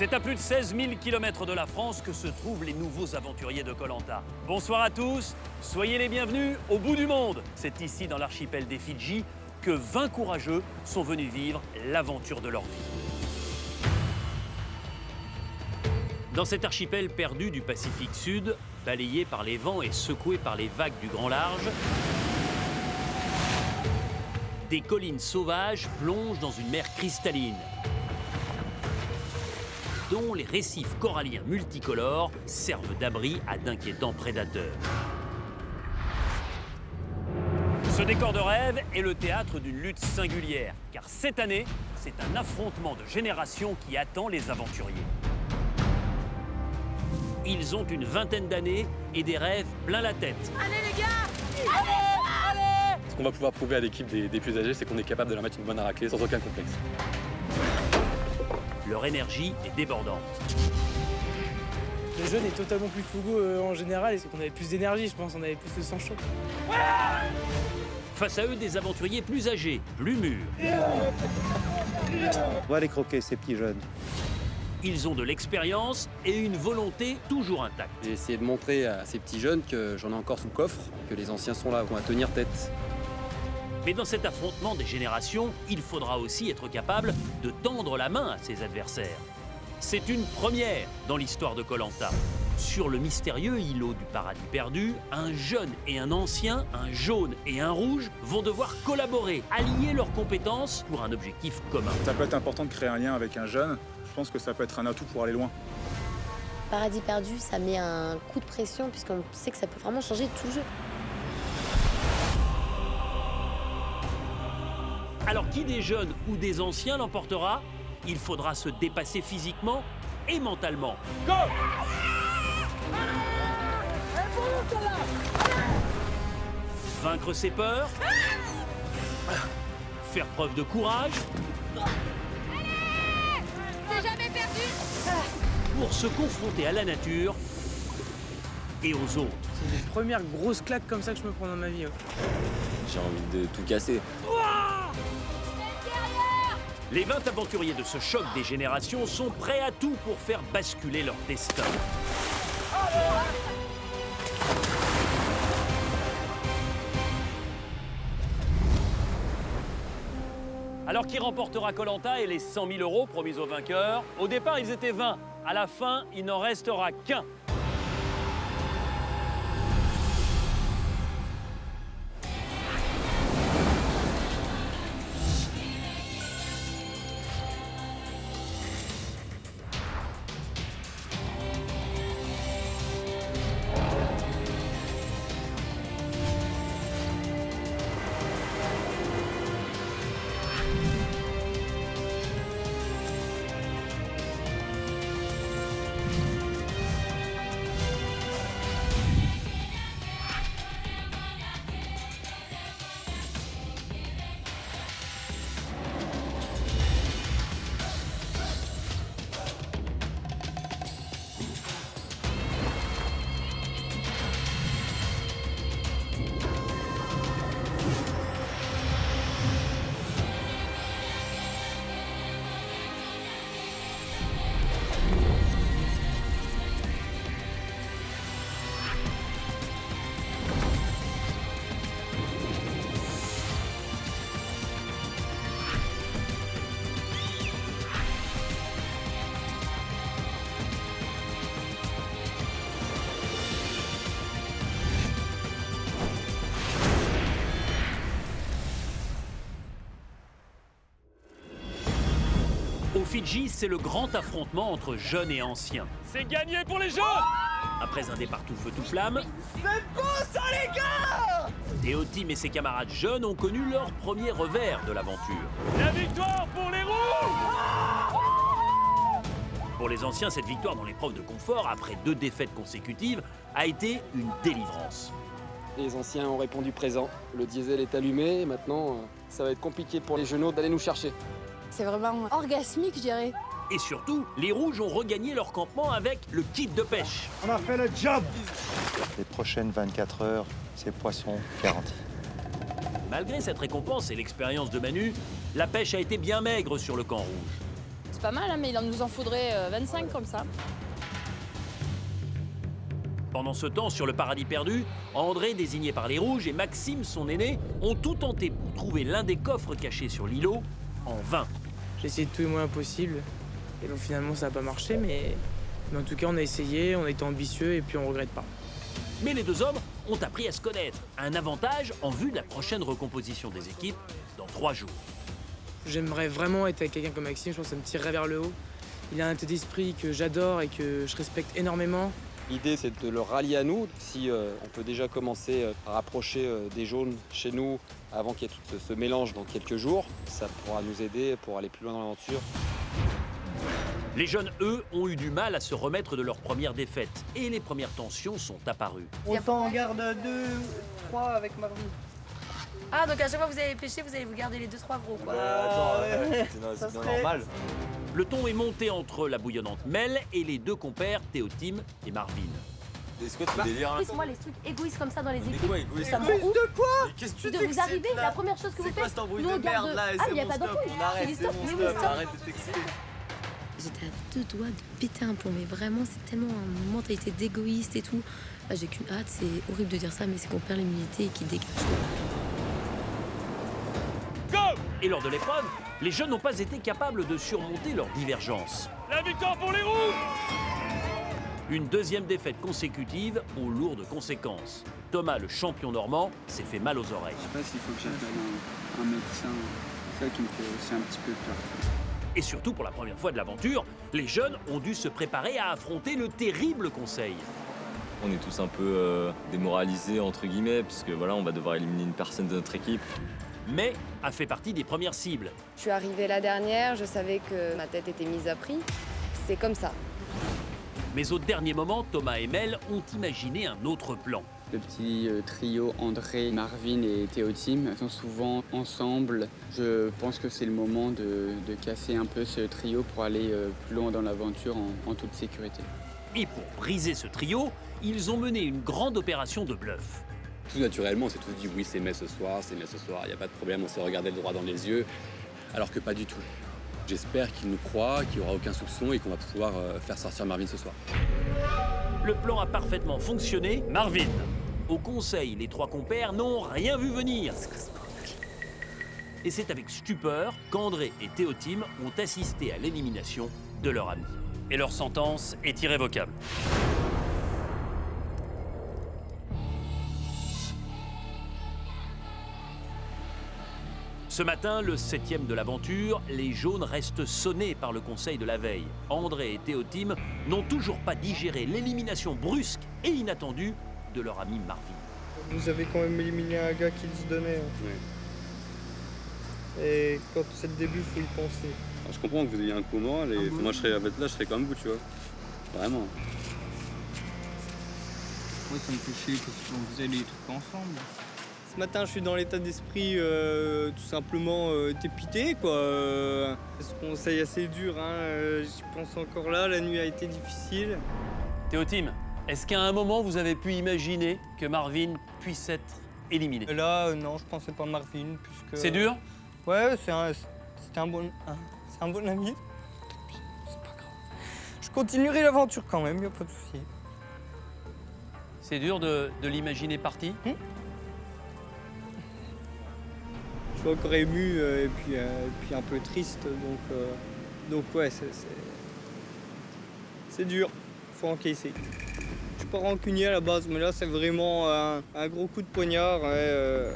C'est à plus de 16 000 km de la France que se trouvent les nouveaux aventuriers de Koh Lanta. Bonsoir à tous, soyez les bienvenus au bout du monde. C'est ici, dans l'archipel des Fidji, que 20 courageux sont venus vivre l'aventure de leur vie. Dans cet archipel perdu du Pacifique Sud, balayé par les vents et secoué par les vagues du grand large, des collines sauvages plongent dans une mer cristalline, dont les récifs coralliens multicolores servent d'abri à d'inquiétants prédateurs. Ce décor de rêve est le théâtre d'une lutte singulière, car cette année, c'est un affrontement de générations qui attend les aventuriers. Ils ont une vingtaine d'années et des rêves plein la tête. Allez les gars! Allez! Ce qu'on va pouvoir prouver à l'équipe des plus âgés, c'est qu'on est capable de leur mettre une bonne à raclée sans aucun complexe. Leur énergie est débordante. Le jeune est totalement plus fougueux en général, c'est qu'on avait plus d'énergie, je pense, on avait plus de sang chaud. Face à eux, des aventuriers plus âgés, plus mûrs. On va les croquer, ces petits jeunes. Ils ont de l'expérience et une volonté toujours intacte. J'ai essayé de montrer à ces petits jeunes que j'en ai encore sous le coffre, que les anciens sont là, qu'on va tenir tête. Mais dans cet affrontement des générations, il faudra aussi être capable de tendre la main à ses adversaires. C'est une première dans l'histoire de Koh Lanta. Sur le mystérieux îlot du paradis perdu, un jeune et un ancien, un jaune et un rouge, vont devoir collaborer, allier leurs compétences pour un objectif commun. Ça peut être important de créer un lien avec un jeune. Je pense que ça peut être un atout pour aller loin. Paradis perdu, ça met un coup de pression puisqu'on sait que ça peut vraiment changer tout le jeu. Alors qui des jeunes ou des anciens l'emportera? Il faudra se dépasser physiquement et mentalement. Go! Vaincre ses peurs, faire preuve de courage, C'est jamais perdu! pour se confronter à la nature et aux autres. C'est les premières grosses claques comme ça que je me prends dans ma vie. J'ai envie de tout casser. Les 20 aventuriers de ce choc des générations sont prêts à tout pour faire basculer leur destin. Alors qui remportera Koh Lanta et les 100 000 € promis aux vainqueurs? Au départ, ils étaient 20. À la fin, il n'en restera qu'un. Au Fidji, c'est le grand affrontement entre jeunes et anciens. C'est gagné pour les jeunes! Après un départ tout feu tout flamme, C'est beau ça les gars! Théotime et ses camarades jeunes ont connu leur premier revers de l'aventure. La victoire pour les rouges! Pour les anciens, cette victoire dans l'épreuve de confort, après 2 défaites consécutives, a été une délivrance. Les anciens ont répondu présent. Le diesel est allumé et maintenant, ça va être compliqué pour les genoux d'aller nous chercher. C'est vraiment orgasmique, je dirais. Et surtout, les rouges ont regagné leur campement avec le kit de pêche. On a fait le job. Les prochaines 24 heures, c'est poisson garanti. Malgré cette récompense et l'expérience de Manu, la pêche a été bien maigre sur le camp rouge. pas mal, hein, mais il nous en faudrait 25 comme ça. Pendant ce temps, sur le paradis perdu, André, désigné par les Rouges, et Maxime, son aîné, ont tout tenté pour trouver l'un des coffres cachés sur l'îlot, en vain. J'ai essayé de tous les moyens possibles. Et donc finalement, ça n'a pas marché, mais en tout cas, on a essayé, on a été ambitieux et puis on regrette pas. Mais les deux hommes ont appris à se connaître. Un avantage en vue de la prochaine recomposition des équipes dans 3 jours. J'aimerais vraiment être avec quelqu'un comme Maxime, je pense que ça me tirerait vers le haut. Il a un état d'esprit que j'adore et que je respecte énormément. L'idée, c'est de le rallier à nous. Si on peut déjà commencer à rapprocher des jaunes chez nous avant qu'il y ait tout ce mélange dans quelques jours, ça pourra nous aider pour aller plus loin dans l'aventure. Les jeunes, eux, ont eu du mal à se remettre de leur première défaite et les premières tensions sont apparues. On t'en garde 2, 3 avec Marvin. Ah, donc à chaque fois que vous allez pêcher, vous allez vous garder les 2-3 gros, quoi. C'est normal. Le ton est monté entre la bouillonnante Mel et les deux compères Théotime et Marvin. Est-ce que tu délires hein? Moi, les trucs égoïstes comme ça dans les Mais équipes, quoi, égoïste ça me rend ouf. Qu'est-ce que De vous arriver, la première chose que vous faites, nous on garde... Ah, il n'y a pas d'enfant. J'ai dit stop, mais oui, stop. Arrête de t'exciter. J'étais à 2 doigts de péter un plomb, mais vraiment, c'est tellement une mentalité d'égoïste et tout. Là, j'ai qu'une hâte, c'est horrible de dire ça, mais c'est qu'on perd l'immunité et qu'il dégage. Et lors de l'épreuve, les jeunes n'ont pas été capables de surmonter leurs divergences. La victoire pour les Rouges! Une deuxième défaite consécutive aux lourdes conséquences. Thomas, le champion normand, s'est fait mal aux oreilles. Je sais pas s'il faut que j'appelle un médecin. C'est ça qui me fait aussi un petit peu peur. Et surtout, pour la première fois de l'aventure, les jeunes ont dû se préparer à affronter le terrible conseil. On est tous un peu démoralisés, entre guillemets, puisque voilà, on va devoir éliminer une personne de notre équipe. Mais a fait partie des premières cibles. Je suis arrivée la dernière, je savais que ma tête était mise à prix. C'est comme ça. Mais au dernier moment, Thomas et Mel ont imaginé un autre plan. Le petit trio André, Marvin et Théotime sont souvent ensemble. Je pense que c'est le moment de casser un peu ce trio pour aller plus loin dans l'aventure en toute sécurité. Et pour briser ce trio, ils ont mené une grande opération de bluff. Tout naturellement, on s'est tous dit oui, c'est mai ce soir, il n'y a pas de problème, on s'est regardé le droit dans les yeux, alors que pas du tout. J'espère qu'ils nous croient, qu'il n'y aura aucun soupçon et qu'on va pouvoir faire sortir Marvin ce soir. Le plan a parfaitement fonctionné. Marvin. Au conseil, les 3 compères n'ont rien vu venir. Et c'est avec stupeur qu'André et Théotime ont assisté à l'élimination de leur ami. Et leur sentence est irrévocable. Ce matin, le 7e de l'aventure, les jaunes restent sonnés par le conseil de la veille. André et Théotime n'ont toujours pas digéré l'élimination brusque et inattendue de leur ami Marvin. Vous avez quand même éliminé un gars qui se donnait. Ouais. Et quand c'est le début, il faut y penser. Alors, je comprends que vous ayez un coup moral et moi je serais avec là, je serais comme vous, tu vois. Vraiment. Moi, ça me fait chier parce qu'on faisait les trucs ensemble. Ce matin, je suis dans l'état d'esprit tout simplement dépité, quoi. Ce conseil assez dur, hein. J'y pense encore là, la nuit a été difficile. Théotime, est-ce qu'à un moment, vous avez pu imaginer que Marvin puisse être éliminé? Là, non, je pensais pas à Marvin, puisque... C'est dur? Ouais, c'est un bon ami. C'est pas grave. Je continuerai l'aventure quand même, y a pas de souci. C'est dur de l'imaginer parti? Je suis encore ému et puis un peu triste, donc ouais, c'est dur, faut encaisser. Je suis pas rancunier à la base, mais là c'est vraiment un gros coup de poignard, ouais,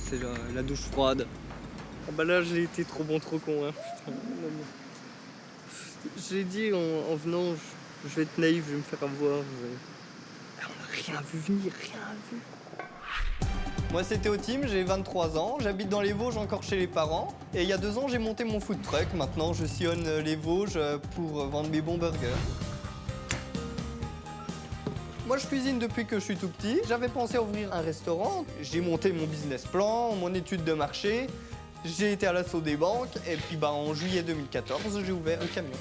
c'est la douche froide. Ah bah là j'ai été trop bon, trop con. Hein. J'ai dit en venant, je vais être naïf, je vais me faire avoir. On n'a rien vu venir, rien vu. Moi c'est Théotime, j'ai 23 ans, j'habite dans les Vosges encore chez les parents. Et il y a 2 ans j'ai monté mon food truck, maintenant je sillonne les Vosges pour vendre mes bons burgers. Moi je cuisine depuis que je suis tout petit, j'avais pensé à ouvrir un restaurant. J'ai monté mon business plan, mon étude de marché, j'ai été à l'assaut des banques et puis en juillet 2014 j'ai ouvert un camion.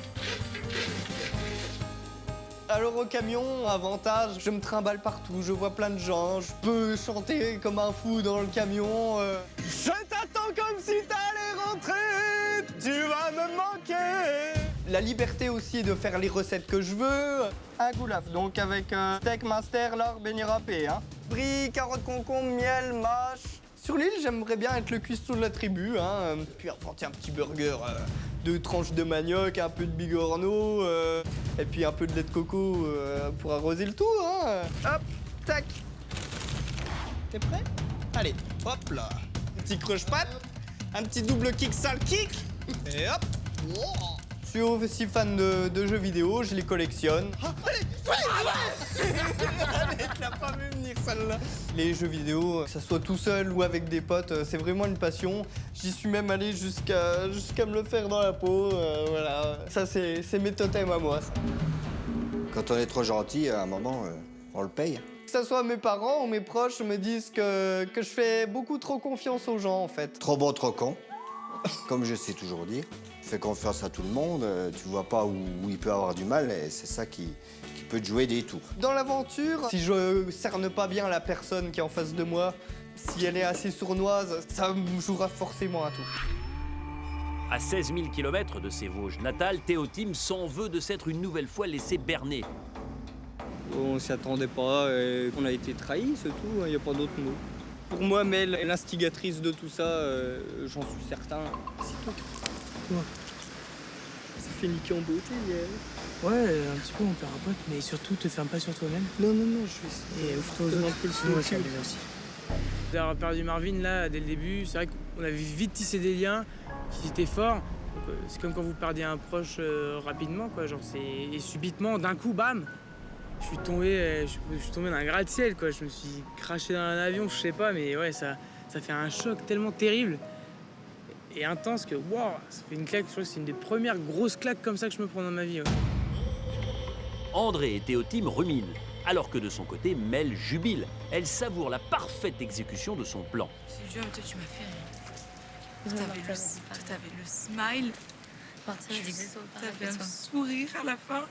Alors au camion, avantage, je me trimballe partout, je vois plein de gens, je peux chanter comme un fou dans le camion. Je t'attends comme si t'allais rentrer, tu vas me manquer. la liberté aussi de faire les recettes que je veux. Un goulaf, donc avec steak master, lard, beignet râpé. Hein. Brie, carottes, concombre, miel, mâche. Sur l'île, j'aimerais bien être le cuistot de la tribu. Hein. Puis inventer un petit burger, 2 tranches de manioc, un peu de bigorneau, et puis un peu de lait de coco pour arroser le tout. Hein. Hop, tac. T'es prêt? Allez, hop là. Un petit croche-patte, un petit double kick, sale kick, et hop. Je suis aussi fan de jeux vidéo, je les collectionne. Ah, allez, allez, tu l'as pas vu venir celle-là. Les jeux vidéo, que ça soit tout seul ou avec des potes, c'est vraiment une passion. J'y suis même allé jusqu'à me le faire dans la peau. Voilà, ça c'est mes totems à moi. Quand on est trop gentil, à un moment, on le paye. Que ce soit mes parents ou mes proches me disent que je fais beaucoup trop confiance aux gens en fait. Trop bon, trop con. Comme je sais toujours dire. Fais confiance à tout le monde, tu vois pas où il peut avoir du mal et c'est ça qui peut te jouer des tours. Dans l'aventure, si je cerne pas bien la personne qui est en face de moi, si elle est assez sournoise, ça me jouera forcément un tour. À 16 000 km de ses Vosges natales, Théotime s'en veut de s'être une nouvelle fois laissé berner. On s'y attendait pas, et on a été trahis, c'est tout, il n'y a pas d'autre mot. Pour moi, Mel est l'instigatrice de tout ça, j'en suis certain. C'est tout. Quoi? Ça fait niquer en beauté, Ouais, un petit peu, on perd un pote, mais surtout, te ferme pas sur toi-même. Non, je vais... Et ouvre-toi aux autres, sinon ça bien aussi. D'avoir perdu Marvin, là, dès le début, c'est vrai qu'on avait vite tissé des liens qui étaient forts. C'est comme quand vous perdiez un proche rapidement, quoi. Genre, et subitement, d'un coup, bam, je suis tombé d'un gratte-ciel, quoi. Je me suis craché dans un avion, je sais pas, mais ouais, ça fait un choc tellement terrible et intense que, waouh, ça fait une claque. Je crois que c'est une des premières grosses claques comme ça que je me prends dans ma vie. Ouais. André et Théotime ruminent, alors que de son côté, Mel jubile. Elle savoure la parfaite exécution de son plan. C'est dur, toi, tu m'as fait rire. T'avais le smile, t'avais un sourire à la fin.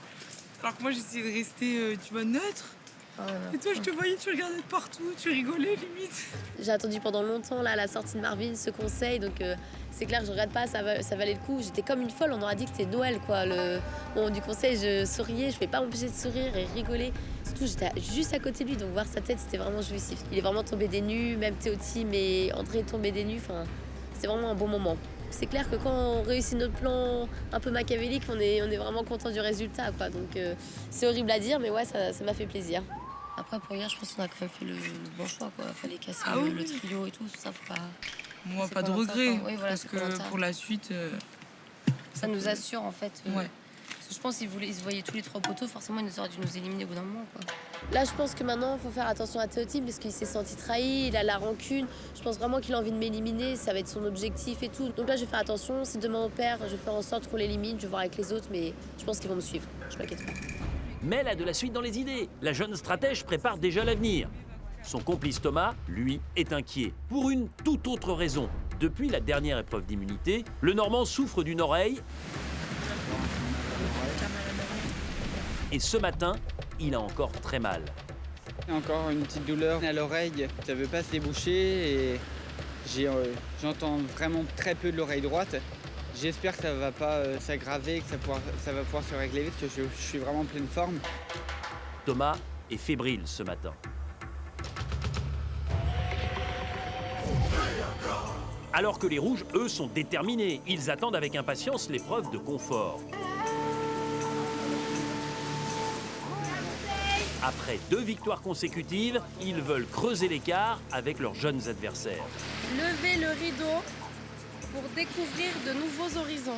Alors que moi, j'essayais de rester, tu vois, neutre. Et toi, je te voyais, tu regardais de partout, tu rigolais limite. J'ai attendu pendant longtemps là, la sortie de Marvin, ce conseil, donc c'est clair que je regrette pas, ça valait le coup. J'étais comme une folle, on aurait dit que c'était Noël quoi. Bon, du conseil, je souriais, je ne vais pas m'empêcher de sourire et rigoler. Surtout, j'étais juste à côté de lui, donc voir sa tête, c'était vraiment jouissif. Il est vraiment tombé des nues, même Théotime et André est tombé des nues, enfin, c'était vraiment un bon moment. C'est clair que quand on réussit notre plan un peu machiavélique, on est vraiment content du résultat, quoi. Donc c'est horrible à dire, mais ouais, ça m'a fait plaisir. Après, pour hier, je pense qu'on a quand même fait le bon choix, quoi. Fallait casser le trio et tout, ça, faut pas... Moi, pas de regret, oui, voilà, parce que pour la suite... ça nous assure, en fait. Ouais. Parce que je pense qu'ils se voyaient tous les 3 poteaux, forcément, ils auraient dû nous éliminer au bout d'un moment, quoi. Là, je pense que maintenant, il faut faire attention à Théotime, parce qu'il s'est senti trahi, il a la rancune. Je pense vraiment qu'il a envie de m'éliminer, ça va être son objectif et tout. Donc là, je vais faire attention. Si demain on perd, je vais faire en sorte qu'on l'élimine, je vais voir avec les autres, mais je pense qu'ils vont me suivre, je m'inquiète pas. Mel a de la suite dans les idées. La jeune stratège prépare déjà l'avenir. Son complice Thomas, lui, est inquiet. Pour une toute autre raison. Depuis la dernière épreuve d'immunité, le Normand souffre d'une oreille. Et ce matin, il a encore très mal. Encore une petite douleur à l'oreille. Ça veut pas se déboucher et j'entends vraiment très peu de l'oreille droite. J'espère que ça va pas s'aggraver, que ça va pouvoir se régler vite, parce que je suis vraiment en pleine forme. Thomas est fébrile ce matin. Alors que les rouges, eux, sont déterminés. Ils attendent avec impatience l'épreuve de confort. Après 2 victoires consécutives, ils veulent creuser l'écart avec leurs jeunes adversaires. Levez le rideau pour découvrir de nouveaux horizons.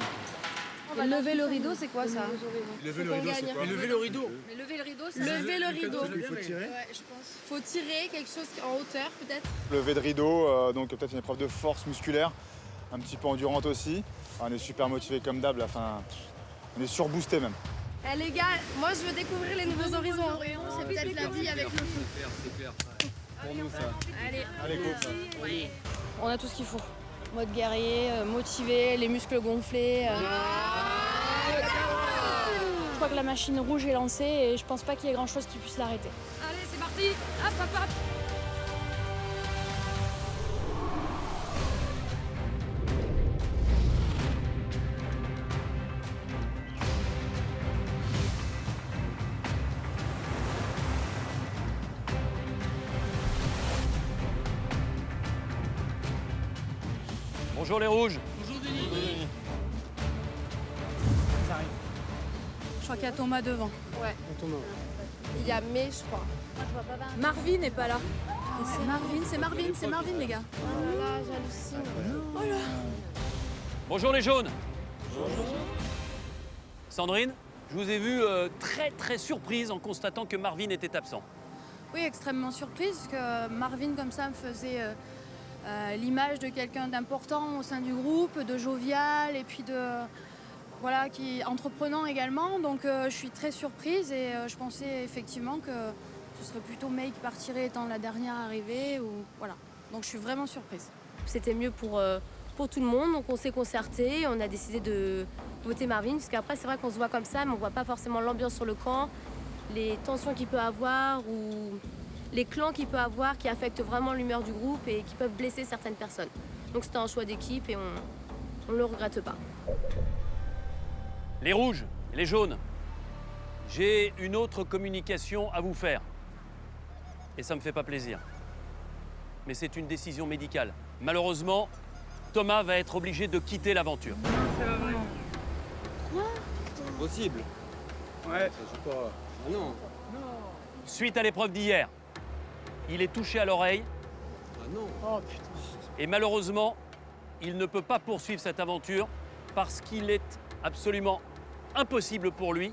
Lever le rideau, c'est quoi ça? Lever le rideau, c'est quoi? Lever le rideau. Mais lever le rideau, c'est... Lever le rideau. Faut tirer. Ouais, je pense. Faut tirer quelque chose en hauteur, peut-être. Lever de rideau, donc peut-être une épreuve de force musculaire, un petit peu endurante aussi. On est super motivés comme d'hab, enfin, on est surboosté même. Eh les gars, moi je veux découvrir les nouveaux horizons. C'est peut-être la vie avec le feu. C'est clair. Pour nous, ça. Allez, go, ça. Ouais. On a tout ce qu'il faut. Mode guerrier, motivé, les muscles gonflés. Je crois que la machine rouge est lancée et je pense pas qu'il y ait grand chose qui puisse l'arrêter. Allez, c'est parti. Hop, hop, hop. Bonjour les rouges. Bonjour Denis. Ça arrive. Je crois qu'il y a Thomas devant. Ouais. Il y a mai, je crois. Marvin n'est pas là. C'est Marvin les gars. Oh là là, j'hallucine. Oh là. Bonjour les jaunes. Sandrine, je vous ai vu très surprise en constatant que Marvin était absent. Oui, extrêmement surprise, parce que Marvin, comme ça, me faisait l'image de quelqu'un d'important au sein du groupe, de jovial, et puis voilà, qui est entreprenant également. Donc je suis très surprise et je pensais effectivement que ce serait plutôt May qui partirait étant la dernière arrivée. Voilà. Donc je suis vraiment surprise. C'était mieux pour tout le monde, donc on s'est concerté, on a décidé de voter Marvin, parce qu'après c'est vrai qu'on se voit comme ça, mais on voit pas forcément l'ambiance sur le camp, les tensions qu'il peut avoir ou les clans qu'il peut avoir qui affectent vraiment l'humeur du groupe et qui peuvent blesser certaines personnes. Donc c'était un choix d'équipe et on ne le regrette pas. Les rouges, les jaunes, j'ai une autre communication à vous faire. Et ça me fait pas plaisir. Mais c'est une décision médicale. Malheureusement, Thomas va être obligé de quitter l'aventure. Possible. Ouais. Ça joue pas. Ah non. Suite à l'épreuve d'hier, il est touché à l'oreille. Ah non. Oh putain. Et malheureusement, il ne peut pas poursuivre cette aventure parce qu'il est absolument impossible pour lui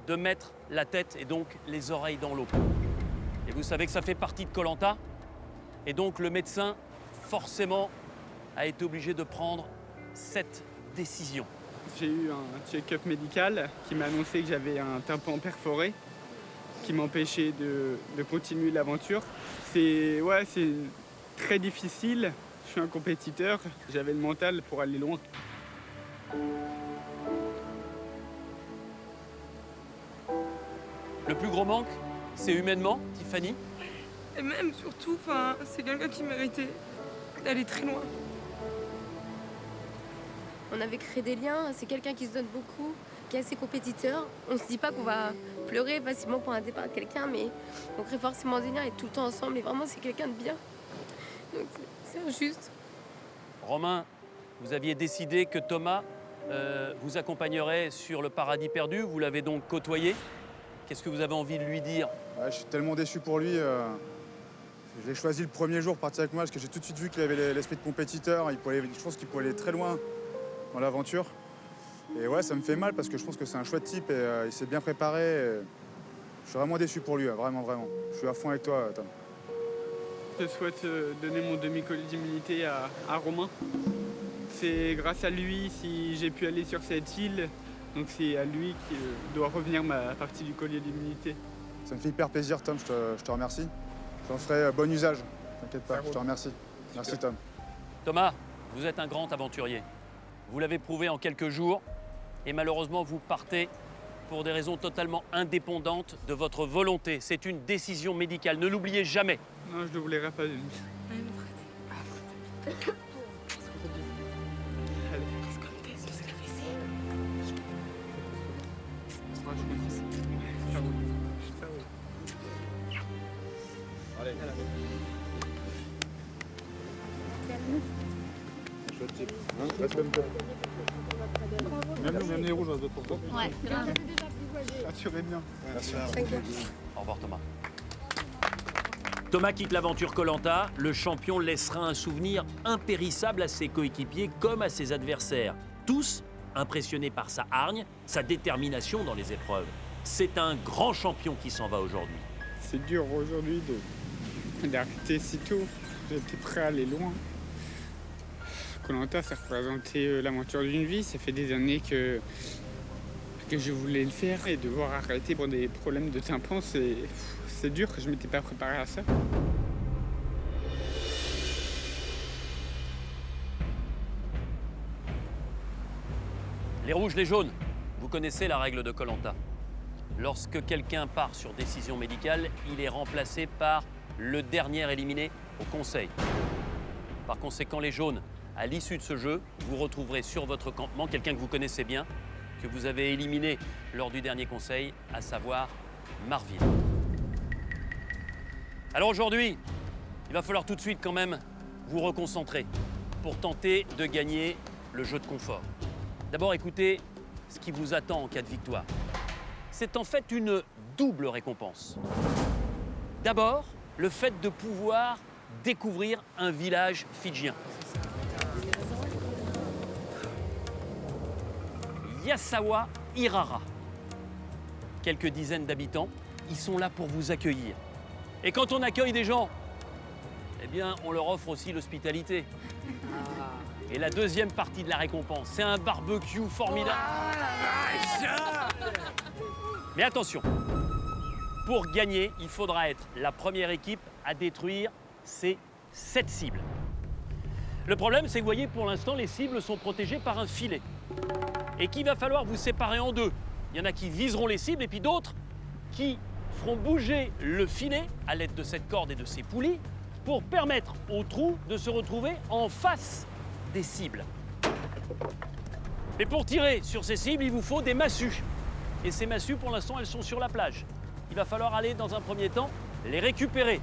de mettre la tête et donc les oreilles dans l'eau. Et vous savez que ça fait partie de Koh-Lanta. Et donc le médecin, forcément, a été obligé de prendre cette décision. J'ai eu un check-up médical qui m'a annoncé que j'avais un tympan perforé qui m'empêchait de continuer l'aventure. C'est très difficile. Je suis un compétiteur. J'avais le mental pour aller loin. Le plus gros manque, c'est humainement, Tiffany. Et même surtout, c'est quelqu'un qui méritait d'aller très loin. On avait créé des liens, c'est quelqu'un qui se donne beaucoup, qui est assez compétiteur. On se dit pas qu'on va pleurer facilement pour un départ de quelqu'un, mais on crée forcément des liens et tout le temps ensemble. Et vraiment, c'est quelqu'un de bien. Donc c'est injuste. Romain, vous aviez décidé que Thomas vous accompagnerait sur le paradis perdu. Vous l'avez donc côtoyé. Qu'est-ce que vous avez envie de lui dire? Ouais, je suis tellement déçu pour lui. Je l'ai choisi le premier jour pour partir avec moi parce que j'ai tout de suite vu qu'il avait l'esprit de compétiteur. Je pense qu'il pouvait aller très loin dans l'aventure. Et ouais, ça me fait mal parce que je pense que c'est un chouette type et il s'est bien préparé. Je suis vraiment déçu pour lui, vraiment, vraiment. Je suis à fond avec toi, Tom. Je souhaite donner mon demi-collier d'immunité à Romain. C'est grâce à lui si j'ai pu aller sur cette île. Donc c'est à lui qui doit revenir ma partie du collier d'immunité. Ça me fait hyper plaisir, Tom, je te remercie. J'en ferai bon usage, t'inquiète pas, je te remercie. Merci, Tom. Thomas, vous êtes un grand aventurier. Vous l'avez prouvé en quelques jours et malheureusement, vous partez pour des raisons totalement indépendantes de votre volonté. C'est une décision médicale, ne l'oubliez jamais. Non, je ne l'oublierai pas, Denis. Même les rouges, on se vote pour toi. Ouais. Assurez bien. Merci. Au revoir Thomas. Thomas quitte l'aventure Koh-Lanta. Le champion laissera un souvenir impérissable à ses coéquipiers comme à ses adversaires. Tous impressionnés par sa hargne, sa détermination dans les épreuves. C'est un grand champion qui s'en va aujourd'hui. C'est dur aujourd'hui d'arrêter si tôt. J'étais prêt à aller loin. Koh-Lanta, ça représentait l'aventure d'une vie. Ça fait des années que je voulais le faire et devoir arrêter pour des problèmes de tympan, c'est dur. Je ne m'étais pas préparé à ça. Les rouges, les jaunes, vous connaissez la règle de Koh-Lanta. Lorsque quelqu'un part sur décision médicale, il est remplacé par le dernier éliminé au conseil. Par conséquent, les jaunes, à l'issue de ce jeu, vous retrouverez sur votre campement quelqu'un que vous connaissez bien, que vous avez éliminé lors du dernier conseil, à savoir Marvin. Alors aujourd'hui, il va falloir tout de suite quand même vous reconcentrer. pour tenter de gagner le jeu de confort. D'abord, écoutez ce qui vous attend en cas de victoire. C'est en fait une double récompense. D'abord, le fait de pouvoir découvrir un village fidjien. Yasawa Irara. Quelques dizaines d'habitants, ils sont là pour vous accueillir. Et quand on accueille des gens, eh bien, on leur offre aussi l'hospitalité. Et la deuxième partie de la récompense, c'est un barbecue formidable. Mais attention, pour gagner, il faudra être la première équipe à détruire ces 7 cibles. Le problème, c'est que vous voyez, pour l'instant, les cibles sont protégées par un filet. Et qu'il va falloir vous séparer en deux. Il y en a qui viseront les cibles et puis d'autres qui feront bouger le filet à l'aide de cette corde et de ces poulies pour permettre aux trous de se retrouver en face des cibles. Mais pour tirer sur ces cibles, il vous faut des massues. Et ces massues, pour l'instant, elles sont sur la plage. Il va falloir aller, dans un premier temps, les récupérer.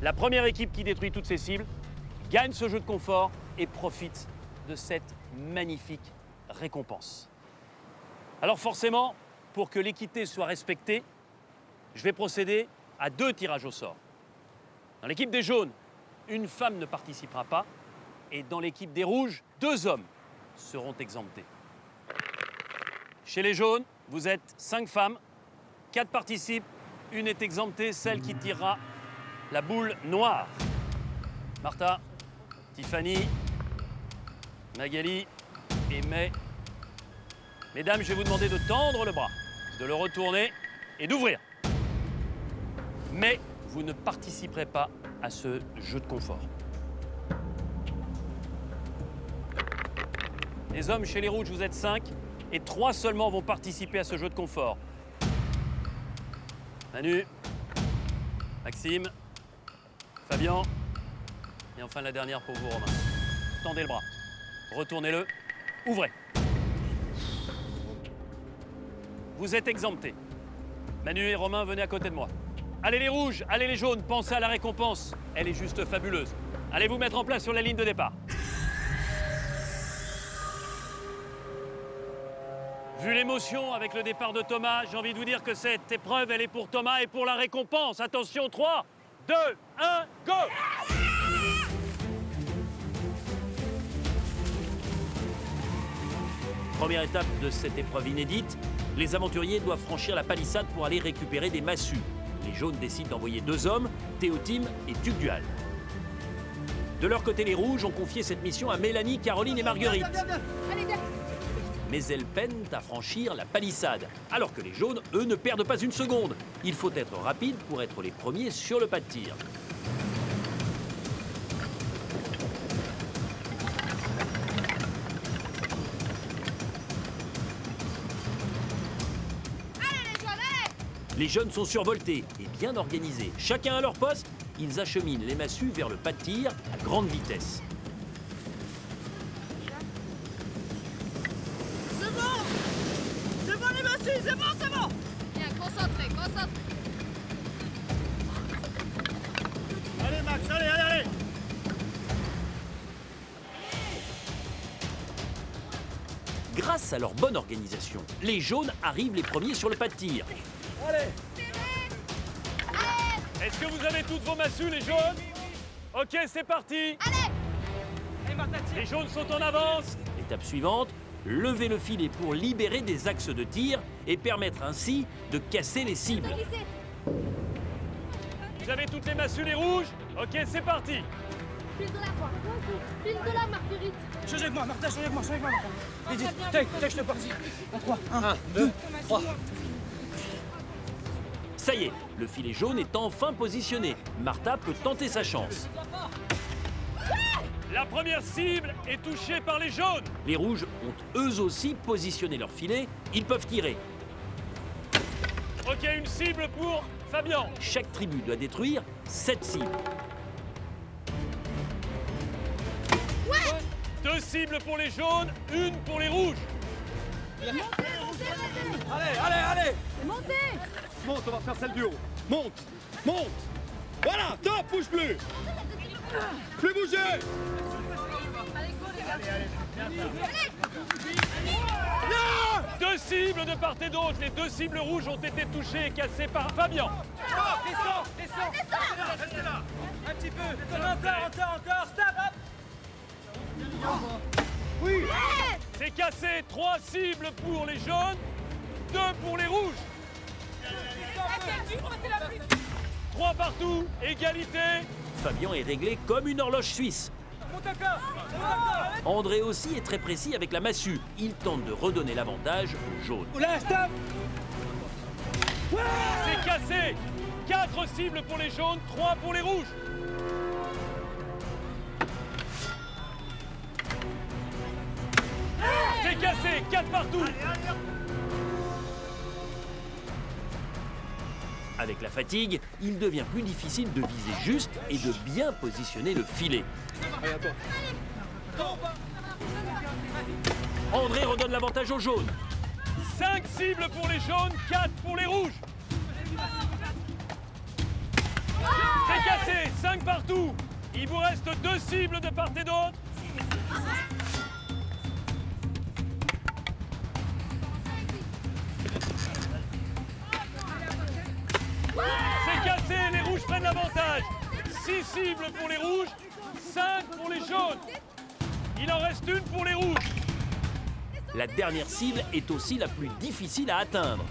La première équipe qui détruit toutes ces cibles gagne ce jeu de confort et profite de cette magnifique récompense. Alors forcément, pour que l'équité soit respectée, je vais procéder à 2 tirages au sort. Dans l'équipe des jaunes, une femme ne participera pas. Et dans l'équipe des rouges, 2 hommes seront exemptés. Chez les jaunes, vous êtes 5 femmes, 4 participent, une est exemptée, celle qui tirera la boule noire. Martha, Tiffany, Magali et May. Mesdames, je vais vous demander de tendre le bras, de le retourner et d'ouvrir. Mais vous ne participerez pas à ce jeu de confort. Les hommes, chez les rouges, vous êtes 5 et 3 seulement vont participer à ce jeu de confort. Manu, Maxime, Fabien et enfin la dernière pour vous, Romain. Tendez le bras, retournez-le, ouvrez. Vous êtes exemptés. Manu et Romain, venez à côté de moi. Allez les rouges, allez les jaunes, pensez à la récompense. Elle est juste fabuleuse. Allez vous mettre en place sur la ligne de départ. Vu l'émotion avec le départ de Thomas, j'ai envie de vous dire que cette épreuve, elle est pour Thomas et pour la récompense. Attention, 3, 2, 1, go! Première étape de cette épreuve inédite, les aventuriers doivent franchir la palissade pour aller récupérer des massues. Les jaunes décident d'envoyer 2 hommes, Théotime et Tugdual. De leur côté, les rouges ont confié cette mission à Mélanie, Caroline et Marguerite. Mais elles peinent à franchir la palissade, alors que les jaunes, eux, ne perdent pas une seconde. Il faut être rapide pour être les premiers sur le pas de tir. Les jeunes sont survoltés et bien organisés. Chacun à leur poste, ils acheminent les massues vers le pas de tir à grande vitesse. C'est bon! C'est bon les massues, c'est bon, c'est bon! Bien, concentré, concentré. Allez Max, allez, allez, allez! Grâce à leur bonne organisation, les jaunes arrivent les premiers sur le pas de tir. Allez! Est-ce que vous avez toutes vos massues, les jaunes? Ok, c'est parti! Allez! Les jaunes sont en avance! Étape suivante, lever le filet pour libérer des axes de tir et permettre ainsi de casser les cibles. Vous avez toutes les massues, les rouges? Ok, c'est parti! File de la quoi? File de la Marguerite! Change avec moi, Martha, change avec moi, change avec moi. Vite, vite, tac, tac, je te parti. En 3, 1, 2, 3. Ça y est, le filet jaune est enfin positionné. Martha peut tenter sa chance. La première cible est touchée par les jaunes! Les rouges ont eux aussi positionné leur filet. Ils peuvent tirer. Ok, une cible pour Fabien. Chaque tribu doit détruire 7 cibles. Ouais! 2 cibles pour les jaunes, une pour les rouges. Allez, Allez, allez! montez! Monte, on va faire celle du haut. Monte! Monte! Voilà, top, bouge plus! Plus bouger! Allez, go! Deux cibles de part et d'autre. Les deux cibles rouges ont été touchées et cassées par Fabien. Descends. Restez là. Un petit peu. Encore. Stop. Oui. C'est cassé. 3 cibles pour les jaunes, 2 pour les rouges. 3 partout, égalité. Fabien est réglé comme une horloge suisse. André aussi est très précis avec la massue. Il tente de redonner l'avantage aux jaunes. Oula, stop. C'est cassé. 4 cibles pour les jaunes, 3 pour les rouges. C'est cassé, 4 partout. Avec la fatigue, il devient plus difficile de viser juste et de bien positionner le filet. André redonne l'avantage aux jaunes. 5 cibles pour les jaunes, 4 pour les rouges. C'est cassé, 5 partout. Il vous reste 2 cibles de part et d'autre. C'est cassé, les rouges prennent l'avantage. 6 cibles pour les rouges, 5 pour les jaunes. Il en reste une pour les rouges. La dernière cible est aussi la plus difficile à atteindre.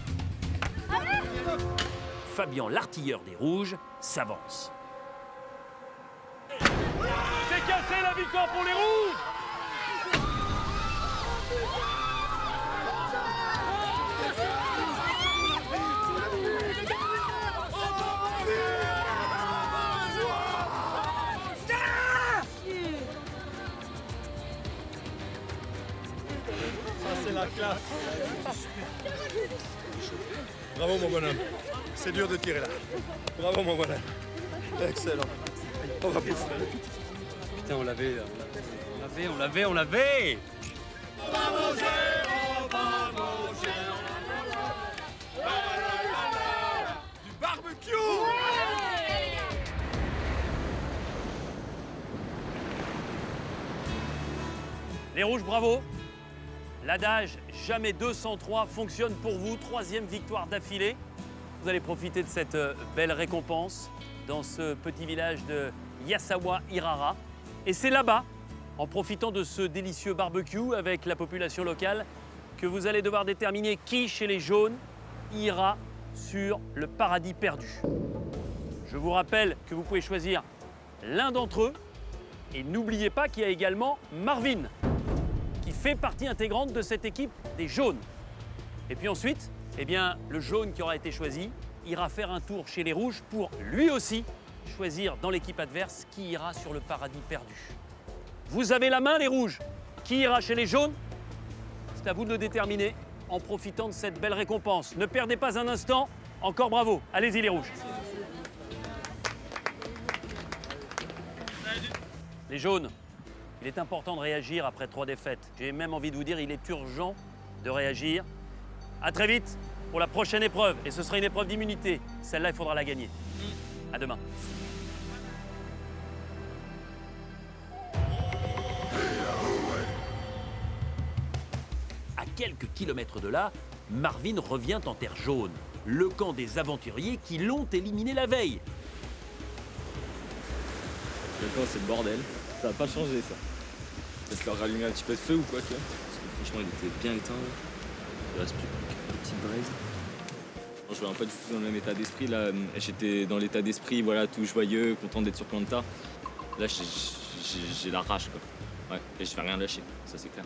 Fabien, l'artilleur des rouges, s'avance. C'est cassé, la victoire pour les rouges. C'est la classe. Bravo mon bonhomme. C'est dur de tirer là. Bravo mon bonhomme. Excellent. On va pouffer. Putain, on l'avait. On l'avait. On va manger. Du barbecue. Les rouges, bravo. L'adage « Jamais 203 » fonctionne pour vous. 3e victoire d'affilée. Vous allez profiter de cette belle récompense dans ce petit village de Yasawa Irara. Et c'est là-bas, en profitant de ce délicieux barbecue avec la population locale, que vous allez devoir déterminer qui, chez les jaunes, ira sur le paradis perdu. Je vous rappelle que vous pouvez choisir l'un d'entre eux. Et n'oubliez pas qu'il y a également Marvin, qui fait partie intégrante de cette équipe des jaunes. Et puis ensuite, eh bien, le jaune qui aura été choisi ira faire un tour chez les rouges pour lui aussi choisir dans l'équipe adverse qui ira sur le paradis perdu. Vous avez la main, les rouges. Qui ira chez les jaunes? C'est à vous de le déterminer en profitant de cette belle récompense. Ne perdez pas un instant. Encore bravo. Allez-y, les rouges. Les jaunes, il est important de réagir après 3 défaites. J'ai même envie de vous dire, il est urgent de réagir. À très vite pour la prochaine épreuve. Et ce sera une épreuve d'immunité. Celle-là, il faudra la gagner. À demain. À quelques kilomètres de là, Marvin revient en terre jaune. Le camp des aventuriers qui l'ont éliminé la veille. Maintenant, c'est le bordel. Ça va pas changer, ça. Peut-être leur rallumer un petit peu de feu ou quoi, tu vois. Parce que franchement, il était bien éteint. Il reste plus qu'une petite braise. Je ne pas du tout dans le même état d'esprit. Là, j'étais dans l'état d'esprit, voilà, tout joyeux, content d'être sur Koh-Lanta. Là, j'ai la rage, quoi. Ouais, et je vais rien lâcher, ça c'est clair.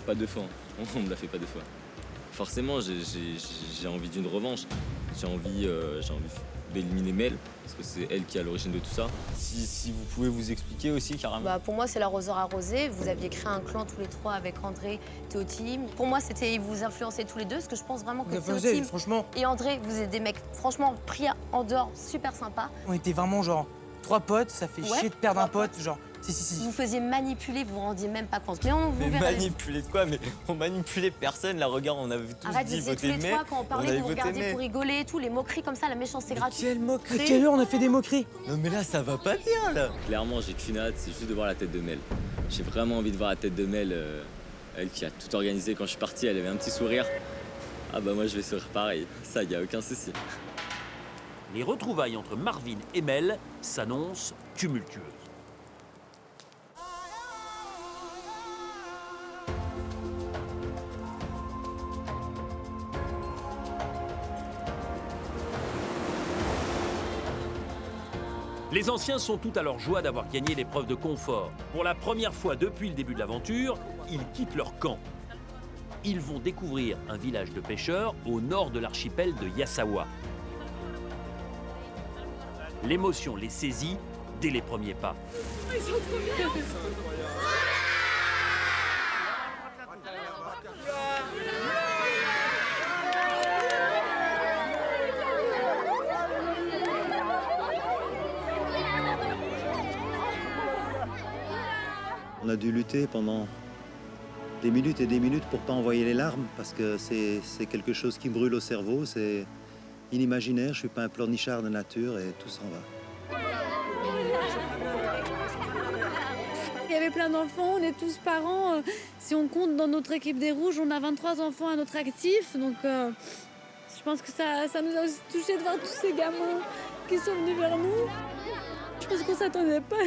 Pas 2 fois, hein. On me l'a fait pas 2 fois. Forcément, j'ai envie d'une revanche. J'ai envie d'éliminer Mel, parce que c'est elle qui est à l'origine de tout ça. Si vous pouvez vous expliquer aussi, carrément. Bah, pour moi, c'est l'arroseur arrosé. Vous aviez créé un clan tous les 3 avec André, Théotime. Pour moi, c'était vous influencer tous les 2, parce que je pense vraiment que Théotime franchement, et André, vous êtes des mecs franchement pris en dehors, super sympas. on était vraiment genre 3 potes, ça fait Ouais. chier de perdre un pote, genre. Si. Vous vous faisiez manipuler, vous vous rendiez même pas compte. Mais on vous Mais verra. manipuler de quoi? Mais on manipulait personne. Là, regarde, on avait tous Arrête, dit vous faisiez tous voter les mais. trois quand on parlait, avait vous voté regardiez mais. pour rigoler et tout, les moqueries comme ça, la méchance, c'est gratuit. Quelle À moquerie! quelle heure on a fait des moqueries? Non, mais là, ça va pas bien, là! Clairement, j'ai qu'une hâte, c'est juste de voir la tête de Mel. J'ai vraiment envie de voir la tête de Mel, elle qui a tout organisé quand je suis parti, elle avait un petit sourire. Ah bah moi je vais sourire pareil, ça y a aucun souci. Les retrouvailles entre Marvin et Mel s'annoncent tumultueuses. Les anciens sont tout à leur joie d'avoir gagné l'épreuve de confort. Pour la première fois depuis le début de l'aventure, ils quittent leur camp. Ils vont découvrir un village de pêcheurs au nord de l'archipel de Yasawa. L'émotion les saisit dès les premiers pas. Ils sont trop bien. On a dû lutter pendant des minutes et des minutes pour pas envoyer les larmes parce que c'est quelque chose qui me brûle au cerveau, c'est inimaginaire, je suis pas un pleurnichard de nature et tout s'en va. Il y avait plein d'enfants, on est tous parents. Si on compte dans notre équipe des Rouges, on a 23 enfants à notre actif. Donc je pense que ça nous a aussi touchés de voir tous ces gamins qui sont venus vers nous. Je pense qu'on s'attendait pas.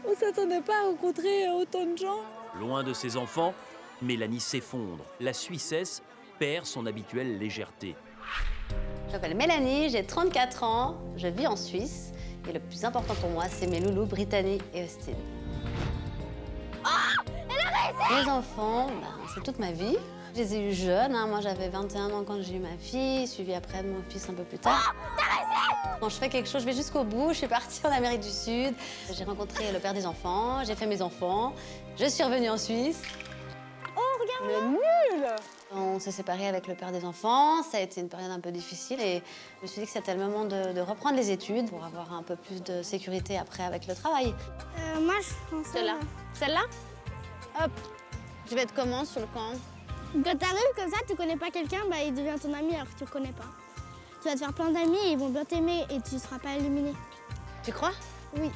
On s'attendait pas à rencontrer autant de gens. Loin de ses enfants, Mélanie s'effondre. La Suissesse perd son habituelle légèreté. Je m'appelle Mélanie, j'ai 34 ans, je vis en Suisse. Et le plus important pour moi, c'est mes loulous, Brittany et Austin. Mes enfants, c'est toute ma vie. Je les ai eus jeunes, hein. Moi j'avais 21 ans quand j'ai eu ma fille, suivi après mon fils un peu plus tard. Quand je fais quelque chose, je vais jusqu'au bout. Je suis partie en Amérique du Sud. J'ai rencontré le père des enfants, j'ai fait mes enfants. Je suis revenue en Suisse. Oh, regarde! Le nul! On s'est séparés avec le père des enfants. Ça a été une période un peu difficile et je me suis dit que c'était le moment de reprendre les études pour avoir un peu plus de sécurité après avec le travail. Moi, je pense Celle-là. Celle-là? Hop. Je vais être comment sur le camp? Quand t'arrives comme ça, tu connais pas quelqu'un, bah, il devient ton ami alors que tu le connais pas. Tu vas te faire plein d'amis, ils vont bien t'aimer et tu seras pas éliminé. Tu crois? Oui.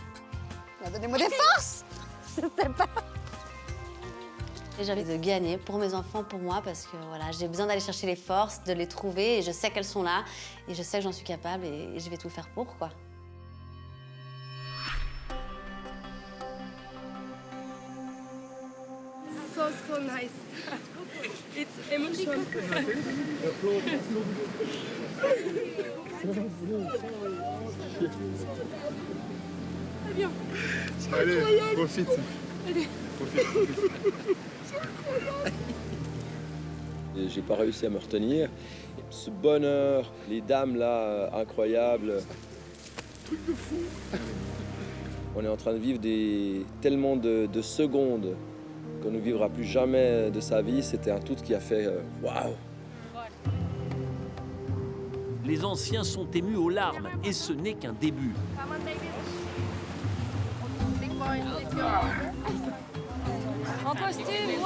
Donnez-moi des forces! Je sais pas. J'ai envie de gagner pour mes enfants, pour moi, parce que voilà, j'ai besoin d'aller chercher les forces, de les trouver, et je sais qu'elles sont là, et je sais que j'en suis capable, et je vais tout faire pour, quoi. So nice. It's emotional. Viens. Allez, profite. Allez. Et j'ai pas réussi à me retenir. Ce bonheur, les dames là, incroyables. Truc de fou. On est en train de vivre tellement de secondes qu'on ne vivra plus jamais de sa vie. C'était un tout qui a fait waouh. Les anciens sont émus aux larmes et ce n'est qu'un début. En costume, ouais!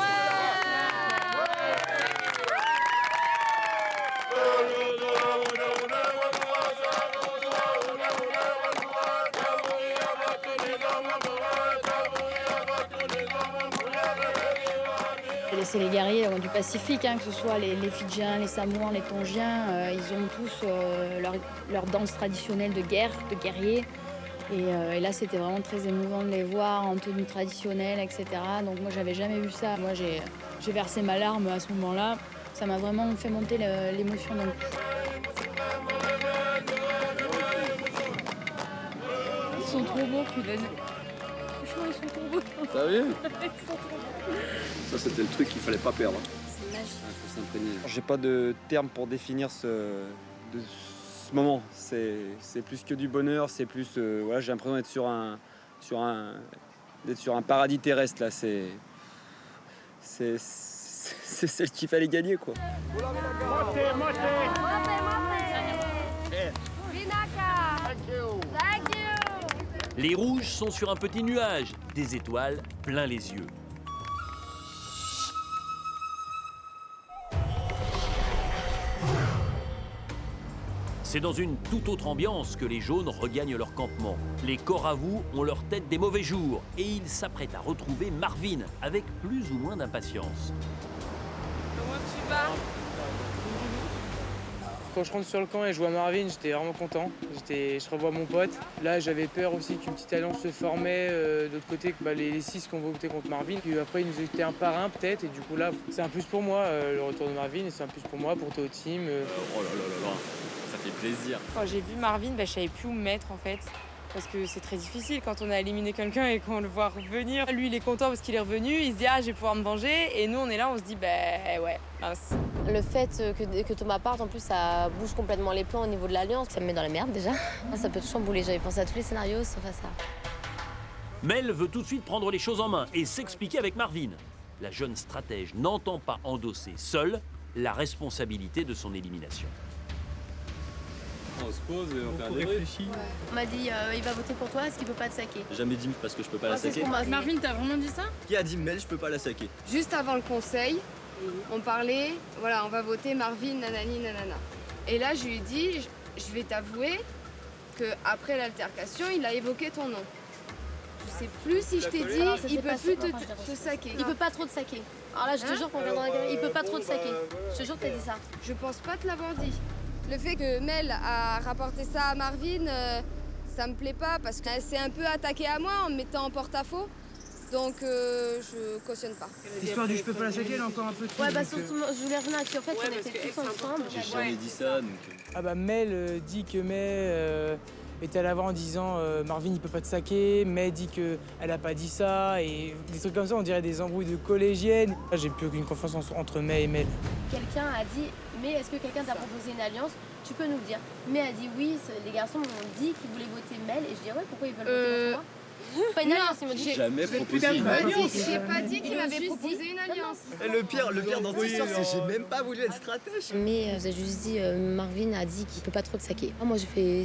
C'est les guerriers du Pacifique, hein, que ce soit les Fidjiens, les Samoans, les Tongiens, ils ont tous leur danse traditionnelle de guerre, de guerriers. Et là, c'était vraiment très émouvant de les voir en tenue traditionnelle, etc. Donc moi, j'avais jamais vu ça. Moi, j'ai versé ma larme à ce moment-là. Ça m'a vraiment fait monter l'émotion. Donc... Ils sont trop beaux, punaise. Franchement, ils sont trop beaux. T'as vu? Ils sont trop beaux. Ça, c'était le truc qu'il fallait pas perdre. C'est magique. Faut s'imprégner. J'ai pas de terme pour définir ce moment. C'est plus que du bonheur, c'est plus. Voilà, j'ai l'impression d'être sur un paradis terrestre là. C'est celle qu'il fallait gagner quoi. Les rouges sont sur un petit nuage, des étoiles plein les yeux. C'est dans une toute autre ambiance que les jaunes regagnent leur campement. Les Koravous ont leur tête des mauvais jours et ils s'apprêtent à retrouver Marvin avec plus ou moins d'impatience. Comment tu vas? Quand je rentre sur le camp et je vois Marvin, j'étais vraiment content. Je revois mon pote. Là, j'avais peur aussi qu'une petite alliance se formait de l'autre côté, que les 6 qu'on votait contre Marvin. Puis après, ils nous étaient un par un peut-être. Et du coup, là, c'est un plus pour moi, le retour de Marvin. Et c'est un plus pour moi, pour Théo Team. Oh là là là là, ça fait plaisir. Quand j'ai vu Marvin, je savais plus où me mettre en fait. Parce que c'est très difficile quand on a éliminé quelqu'un et qu'on le voit revenir. Lui, il est content parce qu'il est revenu. Il se dit, ah, je vais pouvoir me venger. Et nous, on est là, on se dit, ouais, mince. Le fait que Thomas parte, en plus, ça bouge complètement les plans au niveau de l'Alliance. Ça me met dans la merde déjà. Ça peut tout chambouler. J'avais pensé à tous les scénarios sauf à ça. Mel veut tout de suite prendre les choses en main et s'expliquer avec Marvin. La jeune stratège n'entend pas endosser seule la responsabilité de son élimination. On se pose et on fait un débrief. On m'a dit, il va voter pour toi, est-ce qu'il peut pas te saquer? J'ai jamais dit parce que je peux pas la c'est ce saquer. qu'on m'a dit. Marvin, t'as vraiment dit ça? Qui a dit Mel, je peux pas la saquer? Juste avant le conseil, on parlait, voilà, on va voter Marvin, nanani, nanana. Et là, je lui ai dit, je vais t'avouer qu'après l'altercation, il a évoqué ton nom. Je sais plus si je t'ai dit, il peut plus te saquer. Il peut pas trop te saquer. Alors là, je te jure qu'on regarde dans la gueule, il peut pas trop te saquer. Je te jure que t'as dit ça. Je pense pas te l'avoir dit. Le fait que Mel a rapporté ça à Marvin, ça me plaît pas parce qu'elle s'est un peu attaquée à moi en me mettant en porte-à-faux. Donc je cautionne pas. L'histoire du je peux pas la saquer, elle a encore un peu de Ouais, surtout, je voulais revenir parce qu'en fait, on était tous ensemble. J'ai jamais dit ça, donc... Ah bah Mel dit que May est allée avant en disant Marvin il peut pas te saquer, May dit qu'elle a pas dit ça, et des trucs comme ça, on dirait des embrouilles de collégiennes. J'ai plus aucune confiance entre May et Mel. Quelqu'un a dit, mais est-ce que quelqu'un t'a proposé une alliance? Tu peux nous le dire. May a dit oui, les garçons m'ont dit qu'ils voulaient voter Mel, et je dis ouais, pourquoi ils veulent voter contre moi? Pas une alliance, ils m'ont dit. J'ai jamais proposé une alliance. J'ai pas dit qu'il m'avait proposé une alliance. Et le pire dans cette histoire, c'est que j'ai même pas voulu être stratège. Mais vous avez juste dit, Marvin a dit qu'il peut pas trop te saquer. Moi, j'ai fait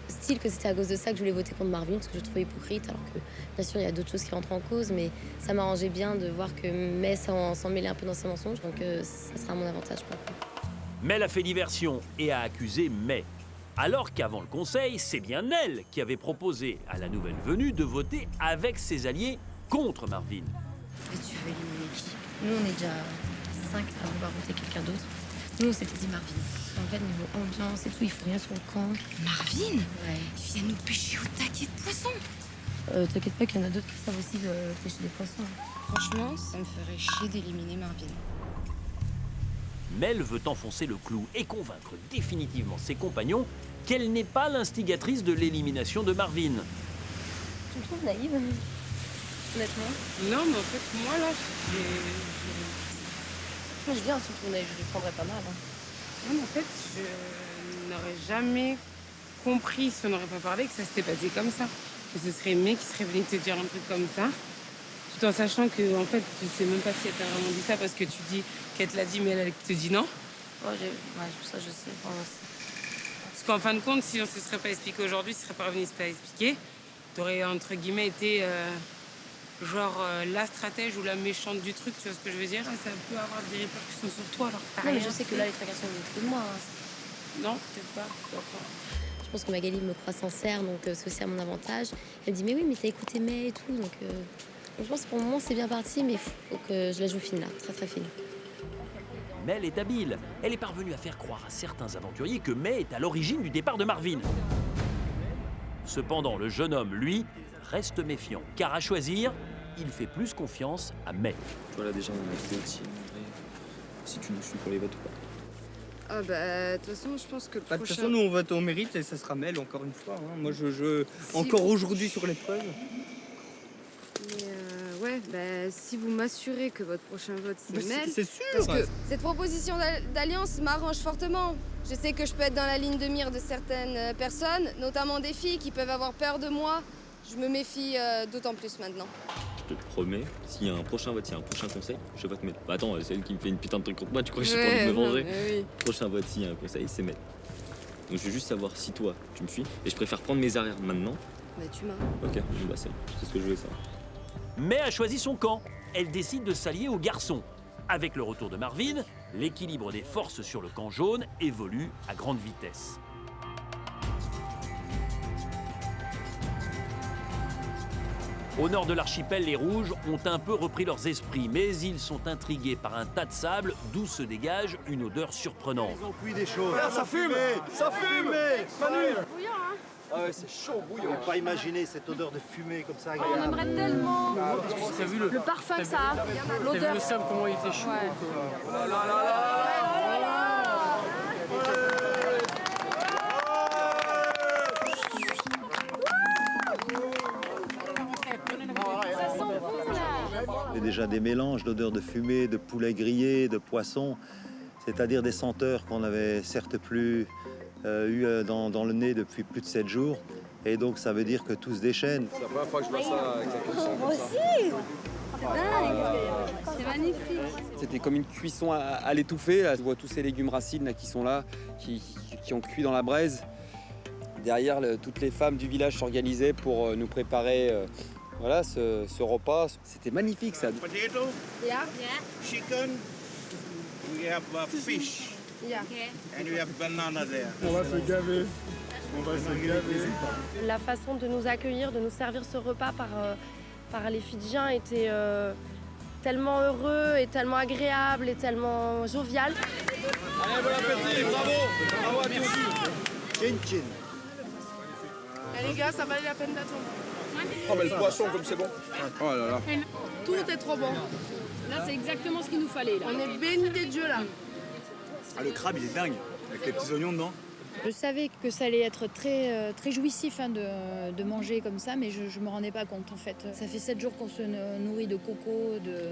style que c'était à cause de ça que je voulais voter contre Marvin, parce que je le trouvais hypocrite, alors que bien sûr, il y a d'autres choses qui rentrent en cause, mais ça m'arrangeait bien de voir que May s'en mêlait un peu dans ses mensonges, donc ça sera à mon avantage. Mel a fait diversion et a accusé May. Alors qu'avant le conseil, c'est bien elle qui avait proposé à la nouvelle venue de voter avec ses alliés contre Marvin. Et tu veux éliminer qui? Nous, on est déjà 5 à vouloir voter quelqu'un d'autre. Nous, on s'était dit Marvin. En fait, niveau ambiance et tout, il faut rien sur le camp. Marvin? Ouais. Il vient nous pêcher au taquet de poisson. T'inquiète pas qu'il y en a d'autres qui savent aussi pêcher des poissons. Franchement, ça me ferait chier d'éliminer Marvin. Mel veut enfoncer le clou et convaincre définitivement ses compagnons qu'elle n'est pas l'instigatrice de l'élimination de Marvin. Tu me trouves naïve, honnêtement? Non, mais en fait, moi là, Moi, je viens, surtout, je les prendrais pas mal. Non, mais en fait, je n'aurais jamais compris, si on n'aurait pas parlé, que ça s'était passé comme ça. Que ce serait May qui serait venu te dire un truc comme ça, tout en sachant que, en fait, tu sais même pas si elle t'a vraiment dit ça parce que tu dis qu'elle te l'a dit, mais elle te dit non. Ouais, ça, je sais. Parce qu'en fin de compte, si on ne se serait pas expliqué aujourd'hui, si on ne serait pas revenu se pas expliquer, t'aurais, entre guillemets, été la stratège ou la méchante du truc, tu vois ce que je veux dire? Ça peut avoir des répercussions sur toi, alors que Non, mais je sais que là, les tracasseurs viennent de moi. Non, peut-être pas. Je pense que Magali me croit sincère, donc c'est aussi à mon avantage. Elle me dit, mais oui, mais t'as écouté May et tout, donc je pense que pour le moment, c'est bien parti, mais il faut que je la joue fine, là, très très fine. Mel est habile. Elle est parvenue à faire croire à certains aventuriers que May est à l'origine du départ de Marvin. Cependant, le jeune homme, lui, reste méfiant, car à choisir, il fait plus confiance à May. Tu vois là déjà, on a fait aussi. Si tu nous suis pour les votes ou pas. Ah bah, de toute façon, je pense que le De toute prochain... façon, nous on vote au mérite et ça sera Mel encore une fois. Hein. Moi je encore aujourd'hui sur l'épreuve. Mais ouais, bah, si vous m'assurez que votre prochain vote c'est Mel... C'est sûr. Parce que cette proposition d'alliance m'arrange fortement. Je sais que je peux être dans la ligne de mire de certaines personnes, notamment des filles qui peuvent avoir peur de moi. Je me méfie d'autant plus maintenant. Je te promets, s'il y a un prochain vote, s'il y a un prochain conseil, je vote Mel. Bah attends, c'est elle qui me fait une putain de truc contre moi, tu crois que j'ai pas envie de me venger? Oui. Prochain vote, s'il y a un conseil, c'est Mel. Donc je veux juste savoir si toi, tu me suis. Et je préfère prendre mes arrières maintenant. Bah tu m'as. Ok, bon, bah c'est ce que je voulais savoir. Mais a choisi son camp. Elle décide de s'allier aux garçons. Avec le retour de Marvin, l'équilibre des forces sur le camp jaune évolue à grande vitesse. Au nord de l'archipel, les Rouges ont un peu repris leurs esprits, mais ils sont intrigués par un tas de sable d'où se dégage une odeur surprenante. Ils ont cuit des choses. Ça fume. Ça fume. Manu. Ah ouais, c'est chaud, bouillant. On peut pas imaginer cette odeur de fumée comme ça. On aimerait tellement. T'as vu le parfum que ça a, T'as vu l'odeur. le sable, comment il était chaud. Ça sent bon là. C'est déjà des mélanges d'odeurs de fumée, de poulet grillé, de poisson, c'est-à-dire des senteurs qu'on n'avait certes plus eu dans le nez depuis plus de 7 jours. Et donc ça veut dire que tout se déchaîne. C'est la première fois que je vois ça avec la cuisson Moi comme ça. aussi. C'est dingue. C'est magnifique. C'était comme une cuisson à l'étouffer. Là, je vois tous ces légumes racines là, qui sont là, qui ont cuit dans la braise. Derrière, toutes les femmes du village s'organisaient pour nous préparer voilà, ce repas. C'était magnifique ça. Potato, Yeah. chicken, we have fish, Yeah. and we have banana there. On va se gaver. On va se gaver. La façon de nous accueillir, de nous servir ce repas par les Fidjiens était tellement heureux et tellement agréable et tellement jovial. Allez, bon appétit, bravo. Bravo à tous. Chin chin. Les gars, ça valait la peine d'attendre. Oh, mais le poisson, comme c'est bon. Oh là là. Tout est trop bon. Là, c'est exactement ce qu'il nous fallait. Là. On est bénis des dieux là. Ah, le crabe, il est dingue. Avec les petits oignons dedans. Je savais que ça allait être très, très jouissif de manger comme ça, mais je ne me rendais pas compte en fait. Ça fait 7 jours qu'on se nourrit de coco, de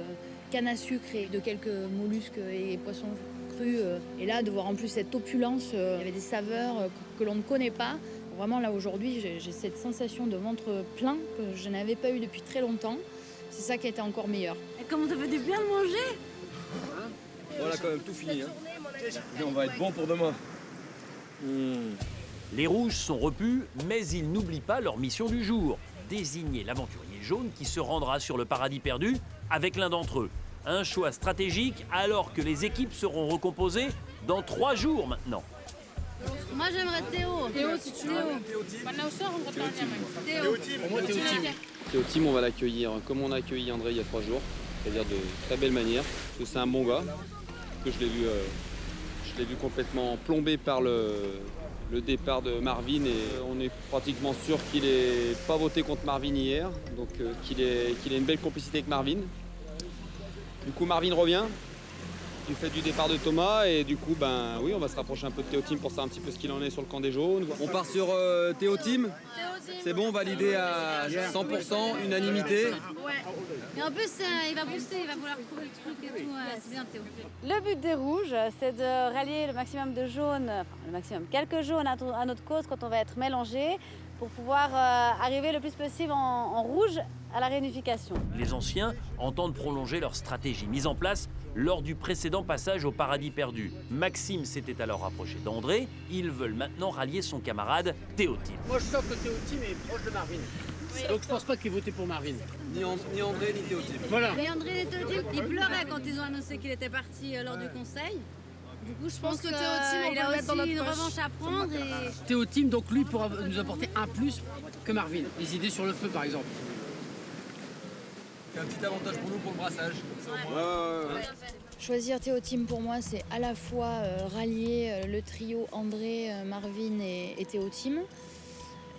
canne à sucre et de quelques mollusques et poissons crus. Et là, de voir en plus cette opulence, il y avait des saveurs que l'on ne connaît pas. Vraiment là aujourd'hui, j'ai cette sensation de ventre plein que je n'avais pas eu depuis très longtemps. C'est ça qui a été encore meilleur. Et comment ça fait du bien de manger. On a quand même tout fini. Hein. Et on va être bon pour demain. Les Rouges sont repus, mais ils n'oublient pas leur mission du jour. Désigner l'aventurier jaune qui se rendra sur le paradis perdu avec l'un d'entre eux. Un choix stratégique alors que les équipes seront recomposées dans 3 jours maintenant. Moi j'aimerais Théo. Théo si tu veux. Théo Tim, on va l'accueillir comme on a accueilli André il y a 3 jours, c'est-à-dire de très belle manière. Parce que c'est un bon gars. Que je l'ai vu complètement plombé par le départ de Marvin et on est pratiquement sûr qu'il n'ait pas voté contre Marvin hier, donc qu'il ait une belle complicité avec Marvin. Du coup, Marvin revient du fait du départ de Thomas et du coup, ben oui, on va se rapprocher un peu de Théo Tim pour savoir un petit peu ce qu'il en est sur le camp des jaunes. On part sur Théo Tim. C'est bon, validé à 100%, unanimité. Ouais. Et en plus, il va booster, il va vouloir trouver le truc et tout. C'est bien Théo. Le but des rouges, c'est de rallier le maximum de jaunes, enfin le maximum, quelques jaunes à notre cause quand on va être mélangés pour pouvoir arriver le plus possible en rouge à la réunification. Les anciens entendent prolonger leur stratégie mise en place lors du précédent passage au paradis perdu. Maxime s'était alors rapproché d'André. Ils veulent maintenant rallier son camarade Théo Tim. Moi, je sens que Théo Tim est proche de Marvin. Donc, je pense pas qu'il votait pour Marvin. Ni André, ni Théo Tim. Voilà. Et André et Théo Tim, ils pleuraient quand ils ont annoncé qu'il était parti lors du conseil. Du coup, je pense que Théo Tim, il a aussi une revanche à prendre. Et... Théo Tim, donc lui, pourra nous apporter un plus que Marvin. Les idées sur le feu, par exemple. C'est un petit avantage pour nous pour le brassage. Choisir Théo Tim pour moi, c'est à la fois rallier le trio André, Marvin et Théo Tim,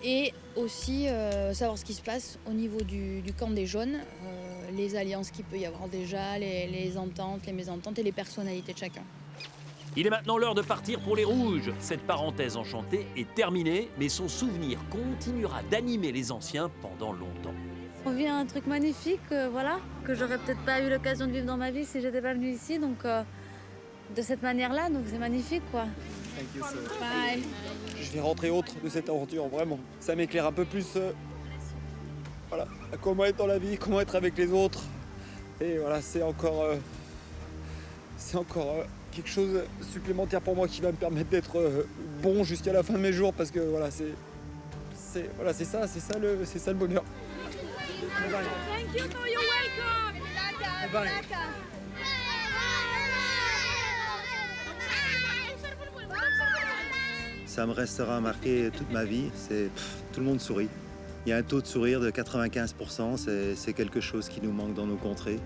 et aussi savoir ce qui se passe au niveau du camp des jaunes, les alliances qu'il peut y avoir déjà, les ententes, les mésententes et les personnalités de chacun. Il est maintenant l'heure de partir pour les Rouges. Cette parenthèse enchantée est terminée, mais son souvenir continuera d'animer les anciens pendant longtemps. On vit un truc magnifique, voilà, que j'aurais peut-être pas eu l'occasion de vivre dans ma vie si j'étais pas venue ici, donc de cette manière-là, donc c'est magnifique, quoi. Bye. Je vais rentrer autre de cette aventure, vraiment. Ça m'éclaire un peu plus voilà, à comment être dans la vie, comment être avec les autres. Et voilà, c'est encore quelque chose supplémentaire pour moi qui va me permettre d'être bon jusqu'à la fin de mes jours parce que voilà, c'est ça le bonheur. Thank you for your welcome. Ça me restera marqué toute ma vie. Tout le monde sourit. Il y a un taux de sourire de 95%. C'est quelque chose qui nous manque dans nos contrées.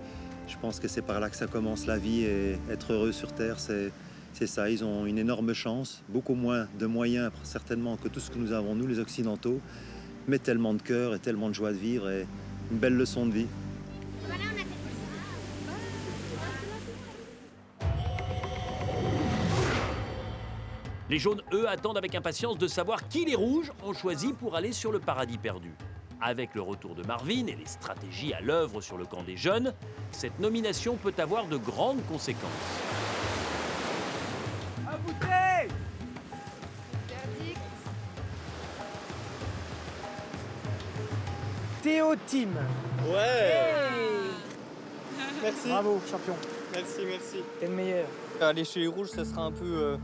Je pense que c'est par là que ça commence la vie et être heureux sur Terre, c'est ça. Ils ont une énorme chance, beaucoup moins de moyens certainement que tout ce que nous avons, nous les Occidentaux, mais tellement de cœur et tellement de joie de vivre et une belle leçon de vie. Les jaunes, eux, attendent avec impatience de savoir qui les rouges ont choisi pour aller sur le paradis perdu. Avec le retour de Marvin et les stratégies à l'œuvre sur le camp des jeunes, cette nomination peut avoir de grandes conséquences. À bouteille. Théo Team. Ouais. Merci. Bravo, champion. Merci. T'es le meilleur. Aller chez les rouges, ça sera un peu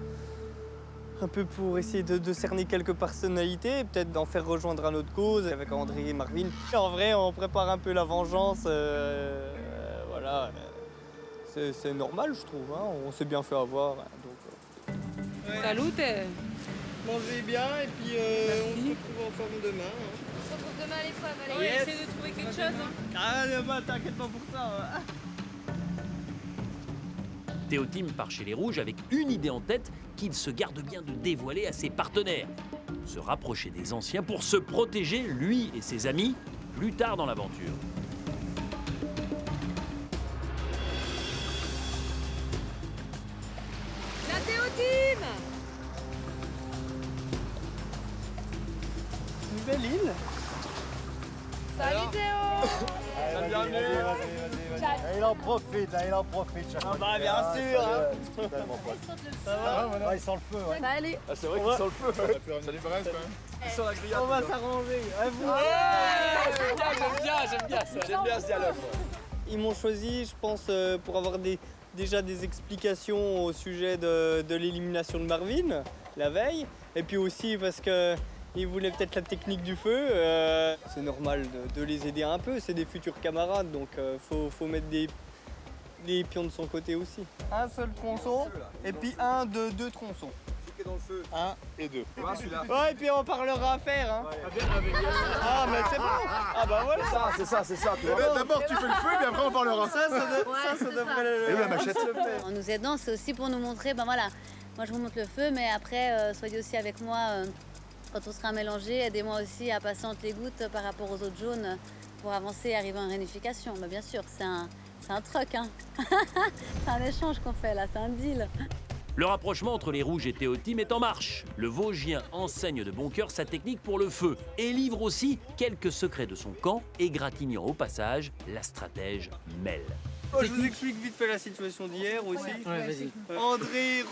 pour essayer de cerner quelques personnalités, peut-être d'en faire rejoindre à notre cause avec André et Marvin. En vrai, on prépare un peu la vengeance. Voilà. C'est normal, je trouve. Hein. On s'est bien fait avoir. Donc, Salut. Mangez bien et puis on se retrouve en forme demain. Hein. On se retrouve demain à l'épreuve, allez. Ouais, essaye de trouver quelque chose. Hein. Ah, t'inquiète pas pour ça. Théo Team part chez les rouges avec une idée en tête qu'il se garde bien de dévoiler à ses partenaires. Se rapprocher des anciens pour se protéger, lui et ses amis, plus tard dans l'aventure. La Théo Team. Une belle île. Salut Théo. Bienvenue. Il en profite, il en profite. Ah bah bien sûr. Ça va, il sent le feu. Ouais. Allez. Ah, c'est vrai qu'il sent le feu. Ça les braise quand même. Sur la grillade. On va s'arranger. J'aime bien ça. J'aime bien ce dialogue. Ils m'ont choisi, je pense, pour avoir déjà des explications au sujet de l'élimination de Marvin la veille. Et puis aussi parce qu'ils voulaient peut-être la technique du feu. C'est normal de les aider un peu, c'est des futurs camarades, donc faut mettre des pions de son côté aussi. Un seul tronçon et puis deux tronçons. Dans le feu. 1 et 2. Ah, celui-là. Ouais, et puis on parlera à faire. Hein. Ah, mais c'est bon. Ah, bah voilà. C'est ça. D'abord, tu fais le feu, puis après, on parlera. Ça devrait le. Et où la machette? En nous aidant, c'est aussi pour nous montrer, ben voilà, moi je vous montre le feu, mais après, soyez aussi avec moi quand on sera mélangé. Aidez-moi aussi à passer entre les gouttes par rapport aux autres jaunes pour avancer et arriver en réunification. Ben, bien sûr, c'est un truc, hein. C'est un échange qu'on fait là, c'est un deal. Le rapprochement entre les rouges et Théo Team est en marche. Le Vosgien enseigne de bon cœur sa technique pour le feu et livre aussi quelques secrets de son camp, égratignant au passage la stratège Mel. Je vous explique vite fait la situation d'hier aussi. Ouais, vas-y. André,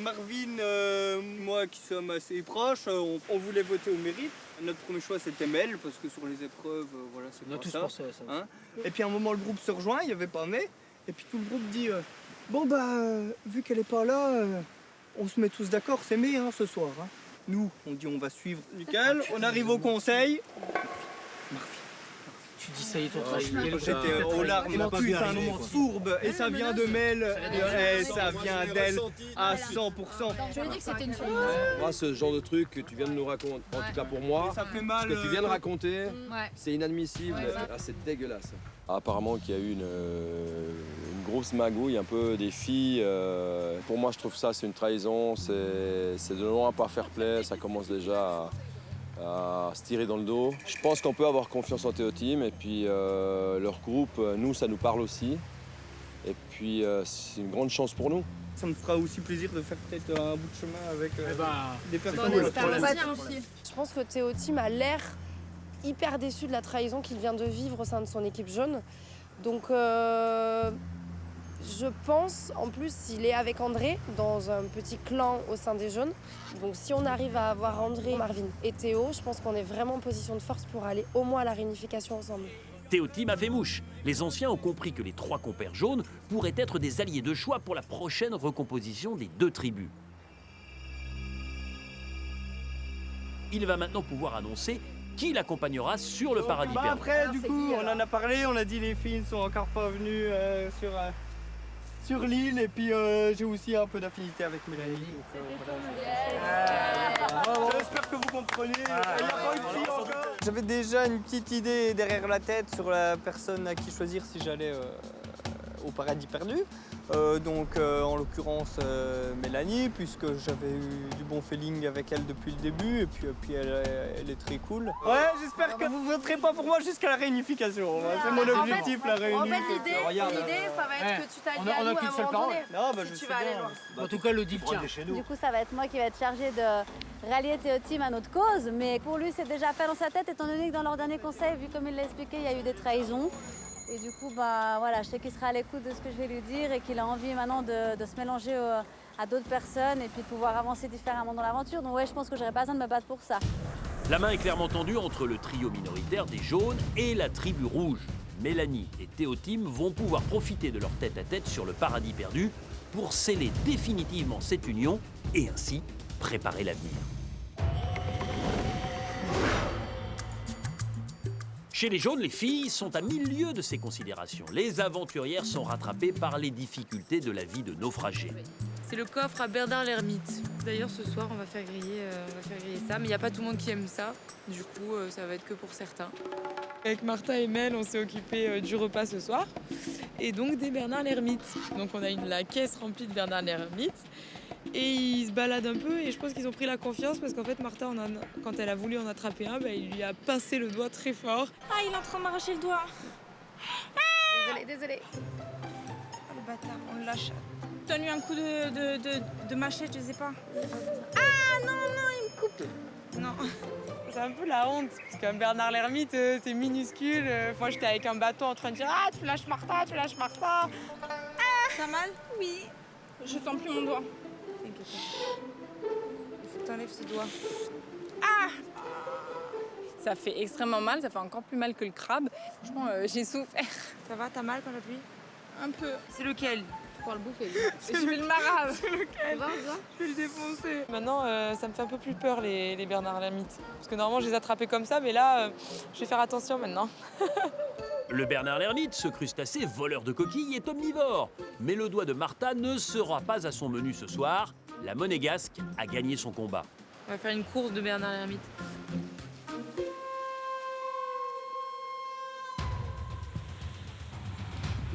Marvin, moi qui sommes assez proches, on voulait voter au mérite. Notre premier choix c'était Mel parce que sur les épreuves, voilà, c'est On a pas tous ça. pensé à ça. Hein. Et puis à un moment le groupe se rejoint, il n'y avait pas May. Et puis tout le groupe dit bon bah vu qu'elle est pas là, on se met tous d'accord, c'est May hein, ce soir. Hein. Nous on dit on va suivre nickel, on arrive au conseil. Tu dis ça y est, ton J'étais aux larmes, putain, fourbe, et ça vient de Mel, et ça vient d'elle à 100%. Je lui ai dit que c'était une surprise. Moi, ce genre de truc que tu viens de nous raconter, en tout cas pour moi, Ça fait mal. ce que tu viens de raconter, Ouais. c'est inadmissible. Ouais, Ah, c'est dégueulasse. Apparemment qu'il y a eu une grosse magouille, un peu des filles. Pour moi, je trouve ça, c'est une trahison. C'est de loin pas fair play. Ça commence déjà à se tirer dans le dos. Je pense qu'on peut avoir confiance en Théo Team. Et puis, leur groupe, nous, ça nous parle aussi. Et puis, c'est une grande chance pour nous. Ça me fera aussi plaisir de faire peut-être un bout de chemin avec des Bon, personnes. on espère aussi. Je pense que Théo Team a l'air hyper déçu de la trahison qu'il vient de vivre au sein de son équipe jaune. Donc je pense, en plus, il est avec André dans un petit clan au sein des jaunes. Donc si on arrive à avoir André, Marvin et Théo, je pense qu'on est vraiment en position de force pour aller au moins à la réunification ensemble. Théotime a fait mouche. Les anciens ont compris que les 3 compères jaunes pourraient être des alliés de choix pour la prochaine recomposition des 2 tribus. Il va maintenant pouvoir annoncer qui l'accompagnera sur le paradis perdu. Après, du coup, on en a parlé, on a dit les filles ne sont encore pas venues sur l'île, et puis j'ai aussi un peu d'affinité avec Mélanie. J'espère que vous comprenez. Il y a pas eu de filles encore. J'avais déjà une petite idée derrière la tête sur la personne à qui choisir si j'allais au paradis perdu. En l'occurrence Mélanie, puisque j'avais eu du bon feeling avec elle depuis le début, et puis elle est très cool. Ouais, j'espère que vous voterez pas pour moi jusqu'à la réunification. C'est mon objectif, la réunification. En fait, l'idée, ça va être que tu t'allies à nous à un moment donné. Non, bah, si tu vas aller loin. En tout cas, le dit tient. Du coup, ça va être moi qui va être chargée de rallier Théotime à notre cause, mais pour lui, c'est déjà fait dans sa tête, étant donné que dans leur dernier conseil, vu comme il l'a expliqué, il y a eu des trahisons. Et du coup, voilà, je sais qu'il sera à l'écoute de ce que je vais lui dire et qu'il a envie maintenant de se mélanger à d'autres personnes et puis de pouvoir avancer différemment dans l'aventure. Donc ouais, je pense que j'aurais pas besoin de me battre pour ça. La main est clairement tendue entre le trio minoritaire des jaunes et la tribu rouge. Mélanie et Théotime vont pouvoir profiter de leur tête-à-tête sur le paradis perdu pour sceller définitivement cette union et ainsi préparer l'avenir. Chez les jaunes, les filles sont à 1000 lieues de ces considérations. Les aventurières sont rattrapées par les difficultés de la vie de naufragés. C'est le coffre à Bernard l'Ermite. D'ailleurs, ce soir, on va faire griller ça. Mais il n'y a pas tout le monde qui aime ça. Du coup, ça va être que pour certains. Avec Martha et Mel, on s'est occupé du repas ce soir. Et donc des Bernard l'Ermite. Donc on a la caisse remplie de Bernard l'Ermite. Et ils se baladent un peu et je pense qu'ils ont pris la confiance parce qu'en fait Martha, quand elle a voulu en attraper un, il lui a pincé le doigt très fort. Ah, il est en train de m'arracher le doigt. Désolée. Oh, le bâtard, on le lâche. Donne-lui un coup de machette, je sais pas. Ah non, il me coupe. Non, c'est un peu la honte. Parce qu'un Bernard l'Ermite, c'est minuscule. Moi, j'étais avec un bâton en train de dire « Ah, tu lâches Martha, tu lâches Martha !» T'as mal? Oui. Je sens plus mon doigt. T'inquiète pas. Il faut que t'enlèves ce doigt. Ah! Ça fait extrêmement mal, ça fait encore plus mal que le crabe. Franchement, j'ai souffert. Ça va, t'as mal quand j'appuie? Un peu. C'est lequel? Pour le bouffer. Je vais le marave. C'est lequel? Je vais le défoncer. Maintenant, ça me fait un peu plus peur, les Bernard l'Ermite. Parce que normalement, je les attrapais comme ça, mais là, je vais faire attention maintenant. Le Bernard l'Ermite, ce crustacé voleur de coquilles, est omnivore. Mais le doigt de Martha ne sera pas à son menu ce soir. La monégasque a gagné son combat. On va faire une course de Bernard l'Ermite.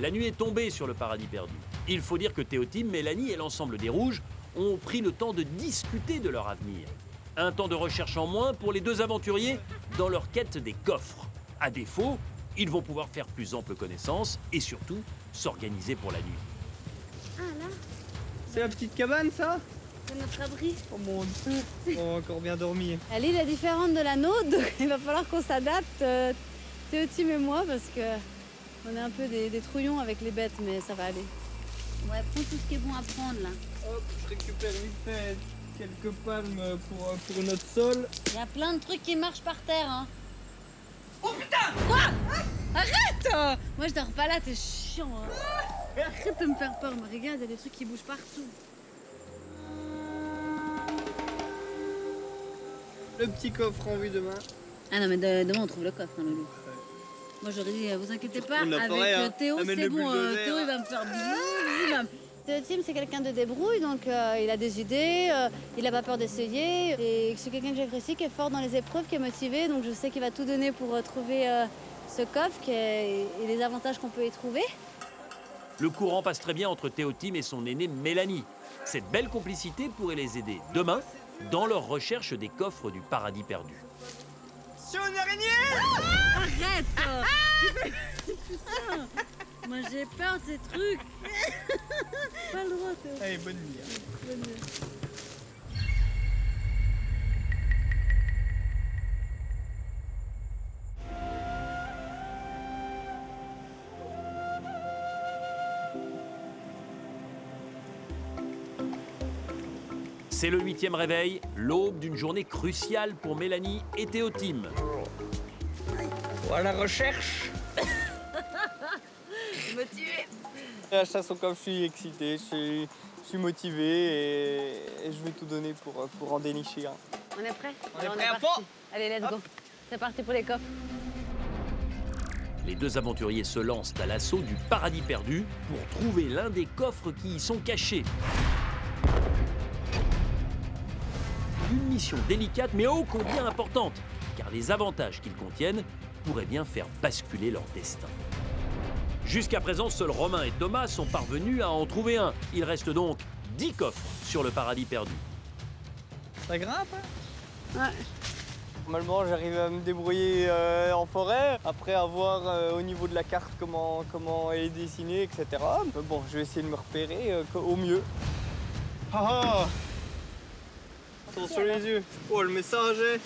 La nuit est tombée sur le paradis perdu. Il faut dire que Théotime, Mélanie et l'ensemble des Rouges ont pris le temps de discuter de leur avenir. Un temps de recherche en moins pour les 2 aventuriers dans leur quête des coffres. À défaut, ils vont pouvoir faire plus ample connaissance et surtout s'organiser pour la nuit. Ah là, C'est la petite cabane, ça? c'est notre abri. Oh mon Dieu, on va encore bien dormir. L'île est différente de la nôtre, donc il va falloir qu'on s'adapte, Théotime et moi, parce que on est un peu des trouillons avec les bêtes, mais ça va aller. Ouais, prends tout ce qui est bon à prendre là. Hop, je récupère vite fait quelques palmes pour notre sol. Il y a plein de trucs qui marchent par terre, hein. Oh putain! Quoi? Arrête! Moi je dors pas là, t'es chiant. Hein. Arrête de me faire peur, mais regarde, il y a des trucs qui bougent partout. Le petit coffre en vue demain. Ah non, mais demain on trouve le coffre, hein, Loulou. Moi j'aurais dit, vous inquiétez pas, On a avec forêt, hein. Théo, Amène c'est le bon, bulldozer. Théo il va me faire bisous. Théotime, c'est quelqu'un de débrouille, donc il a des idées, il n'a pas peur d'essayer. Et c'est quelqu'un que j'apprécie, qui est fort dans les épreuves, qui est motivé, donc je sais qu'il va tout donner pour trouver ce coffre et les avantages qu'on peut y trouver. Le courant passe très bien entre Théotime et son aînée Mélanie. Cette belle complicité pourrait les aider demain dans leur recherche des coffres du paradis perdu. Sur une araignée! Arrête! Putain! Moi j'ai peur de ces trucs. Pas le droit, Théo. Allez, bonne nuit. Bonne nuit. C'est le 8e réveil, l'aube d'une journée cruciale pour Mélanie et Théotime. Voilà la recherche. Motivé. À chaque fois, comme je suis excité, je suis motivé et je vais tout donner pour en dénicher un. On est prêt? On est prêt à parti. fond. Allez, let's go. C'est parti pour les coffres. Les deux aventuriers se lancent à l'assaut du paradis perdu pour trouver l'un des coffres qui y sont cachés. Une mission délicate mais ô combien importante, car les avantages qu'ils contiennent pourraient bien faire basculer leur destin. Jusqu'à présent, seuls Romain et Thomas sont parvenus à en trouver un. Il reste donc 10 coffres sur le paradis perdu. Ça grimpe? Ouais. Normalement, j'arrive à me débrouiller en forêt, après avoir au niveau de la carte comment elle est dessinée, etc. Mais bon, je vais essayer de me repérer au mieux. Ah ah! Attention les yeux. Oh, le message est...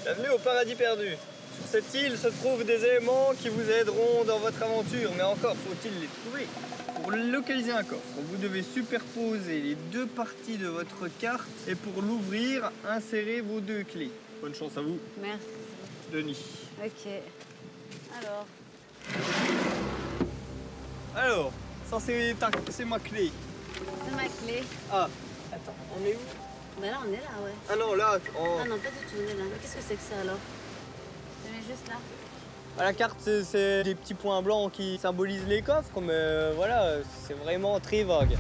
Bienvenue au paradis perdu. Sur cette île se trouvent des éléments qui vous aideront dans votre aventure, mais encore faut-il les trouver. Pour localiser un coffre, vous devez superposer les deux parties de votre carte et pour l'ouvrir, insérez vos deux clés. Bonne chance à vous. Merci. Denis. Ok. Alors, ça c'est ma clé. C'est ma clé. Ah, attends, on est où? Bah là, on est là, ouais. Ah non, là. Ah non, pas du tout, on est là. Qu'est-ce que c'est que ça alors? Je mets juste là. À la carte, c'est des petits points blancs qui symbolisent les coffres, mais voilà, c'est vraiment très vague.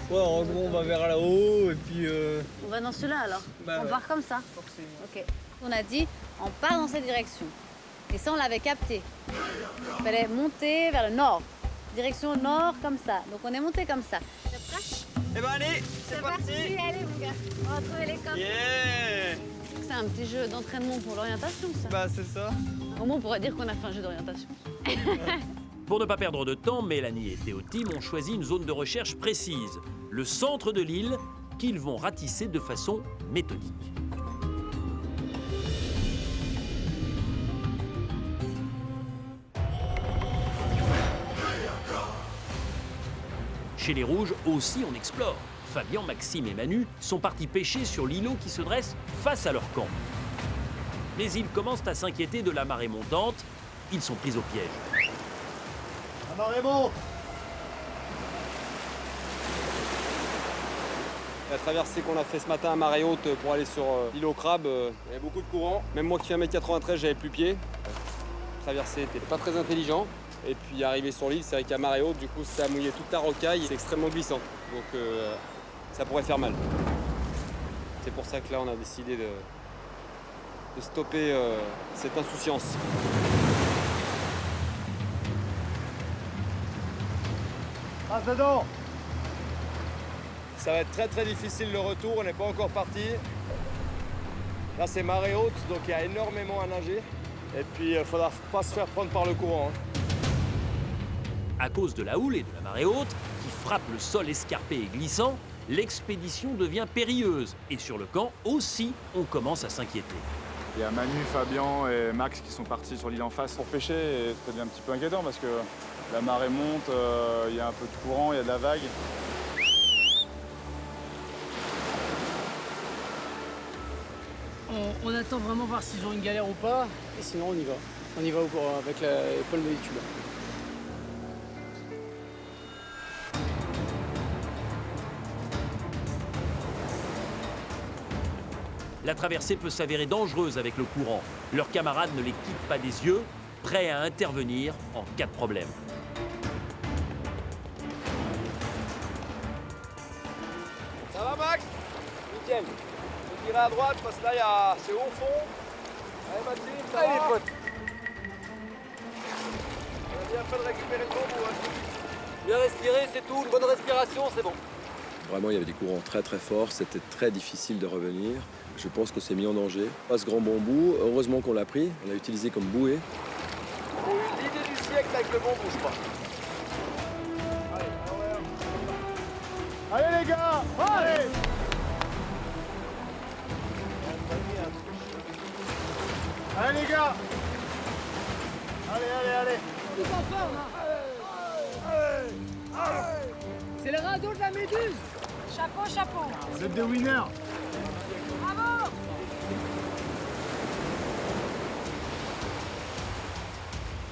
Ouais, en gros, on va vers là-haut et puis... On va dans celui-là alors. Bah, on ouais. part comme ça. Forcément. Ok. On a dit, on part dans cette direction. Et ça, on l'avait capté. Il fallait monter vers le nord. Direction nord, comme ça. Donc on est monté comme ça. T'es prêt? Eh ben allez, c'est parti. Allez mon gars, on va trouver les coffres. Yeah! C'est un petit jeu d'entraînement pour l'orientation, ça. Bah c'est ça. Au moins, on pourrait dire qu'on a fait un jeu d'orientation. Pour ne pas perdre de temps, Mélanie et Théotime ont choisi une zone de recherche précise, le centre de l'île, qu'ils vont ratisser de façon méthodique. Chez les Rouges aussi, on explore. Fabien, Maxime et Manu sont partis pêcher sur l'îlot qui se dresse face à leur camp. Mais ils commencent à s'inquiéter de la marée montante. Ils sont pris au piège. La marée monte. La traversée qu'on a fait ce matin à marée haute pour aller sur l'île aux crabes, il y avait beaucoup de courant. Même moi qui fais 1m93, j'avais plus pied. La traversée n'était pas très intelligent. Et puis arrivé sur l'île, c'est vrai qu'à marée haute, du coup, ça a mouillé toute la rocaille. C'est extrêmement glissant. Donc ça pourrait faire mal. C'est pour ça que là, on a décidé de stopper cette insouciance. Ah, dedans. Ça va être très difficile le retour, on n'est pas encore parti. Là c'est marée haute, donc il y a énormément à nager. Et puis il ne faudra pas se faire prendre par le courant. À cause de la houle et de la marée haute, qui frappe le sol escarpé et glissant, l'expédition devient périlleuse. Et sur le camp aussi, on commence à s'inquiéter. Il y a Manu, Fabien et Max qui sont partis sur l'île en face pour pêcher et ça devient un petit peu inquiétant parce que la marée monte, il y a un peu de courant, il y a de la vague. On attend vraiment voir s'ils ont une galère ou pas, et sinon on y va. On y va avec l'épaule de YouTube. La traversée peut s'avérer dangereuse avec le courant. Leurs camarades ne les quittent pas des yeux, prêts à intervenir en cas de problème. Ça va Max? Nickel. Je tirer à droite parce que là c'est au fond. Allez Maxime, ça va? Allez les potes. On a bien fait de récupérer le bambou. Bien respirer, c'est tout. Une bonne respiration, c'est bon. Vraiment, il y avait des courants très forts, c'était très difficile de revenir. Je pense que c'est mis en danger. Pas ce grand bambou, heureusement qu'on l'a pris, on l'a utilisé comme bouée. On a eu l'idée du siècle avec le bambou, je crois. Allez les gars, allez! Allez les gars! Allez! Tout en forme, C'est le radeau de la méduse. Chapeau. Vous êtes des winners! Bravo.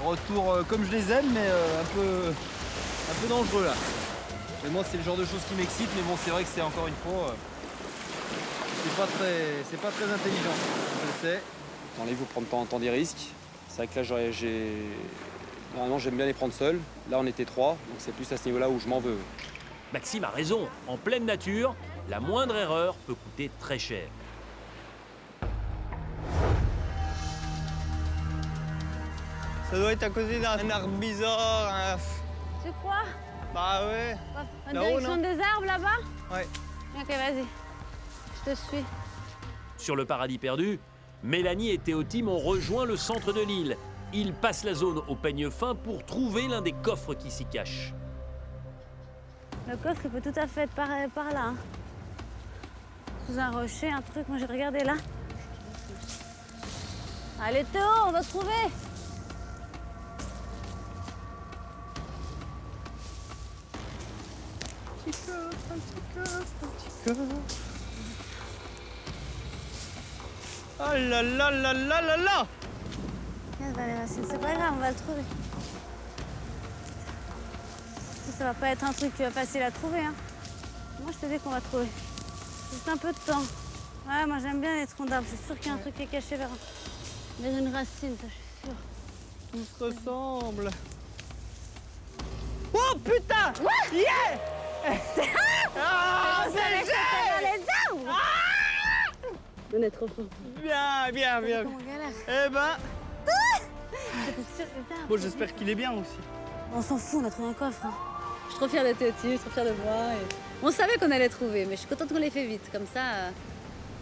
retour comme je les aime, mais un peu dangereux là. Et moi, c'est le genre de choses qui m'excite, mais bon, c'est vrai que c'est encore une fois, c'est pas très intelligent, je le sais. Dans les veaux, prendre de temps en temps des risques. C'est vrai que là, normalement, j'aime bien les prendre seul. Là, on était 3, donc c'est plus à ce niveau-là où je m'en veux. Maxime a raison, en pleine nature, la moindre erreur peut coûter très cher. Ça doit être à côté d'un arbre bizarre. Tu crois? Bah ouais. En direction des arbres là-bas? Ouais. Ok, vas-y. Je te suis. Sur le paradis perdu, Mélanie et Théotime ont rejoint le centre de l'île. Ils passent la zone au peigne fin pour trouver l'un des coffres qui s'y cache. Le coffre, il peut tout à fait être par là. Hein. Sous un rocher, un truc. Moi, j'ai regardé là. Allez, Théo, on va trouver. Oh là là là là là là! C'est pas grave, on va le trouver. Ça va pas être un truc facile à trouver. Hein. Moi, je te dis qu'on va trouver. Juste un peu de temps. Ouais, moi, j'aime bien les troncs d'arbres. Je suis sûre qu'il y a un truc qui est caché vers une racine, ça, je suis sûre. Tout se ressemble. Oh putain! Yeah! Ah, c'est les arbres! On est trop fort. Bien. On galère. Eh ben... J'étais sûre que c'est ça. Bon, j'espère qu'il est bien aussi. On s'en fout, on a trouvé un coffre. Hein. Je suis trop fière de Théotime, je suis trop fière de moi. Et... On savait qu'on allait trouver, mais je suis contente qu'on l'ait fait vite. Comme ça,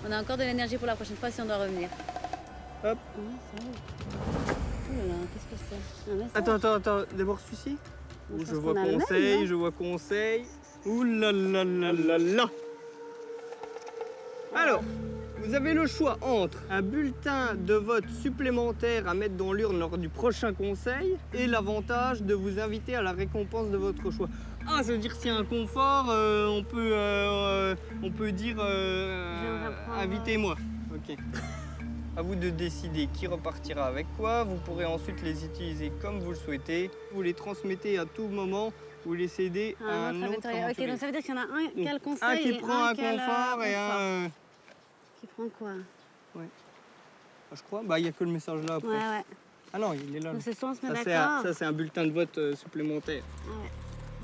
on a encore de l'énergie pour la prochaine fois si on doit revenir. Hop. Oh là là, qu'est-ce que c'est? Un message. Attends. D'abord celui-ci. Je vois conseil. Ouh là là là là là. Alors, vous avez le choix entre un bulletin de vote supplémentaire à mettre dans l'urne lors du prochain conseil et l'avantage de vous inviter à la récompense de votre choix. Ah, ça veut dire s'il y a un confort, on peut dire invitez-moi. Ok. À vous de décider qui repartira avec quoi. Vous pourrez ensuite les utiliser comme vous le souhaitez. Vous les transmettez à tout moment. Vous les cédez à un autre aventurier. Ok, donc ça veut dire qu'il y en a un qui a le conseil. Un qui prend un confort et un... Qui prend quoi? Ouais. Je crois. Bah, il n'y a que le message là après. Ouais. Ah non, il est là. Donc c'est soit on se met d'accord. Ça, c'est un bulletin de vote supplémentaire. Ah ouais.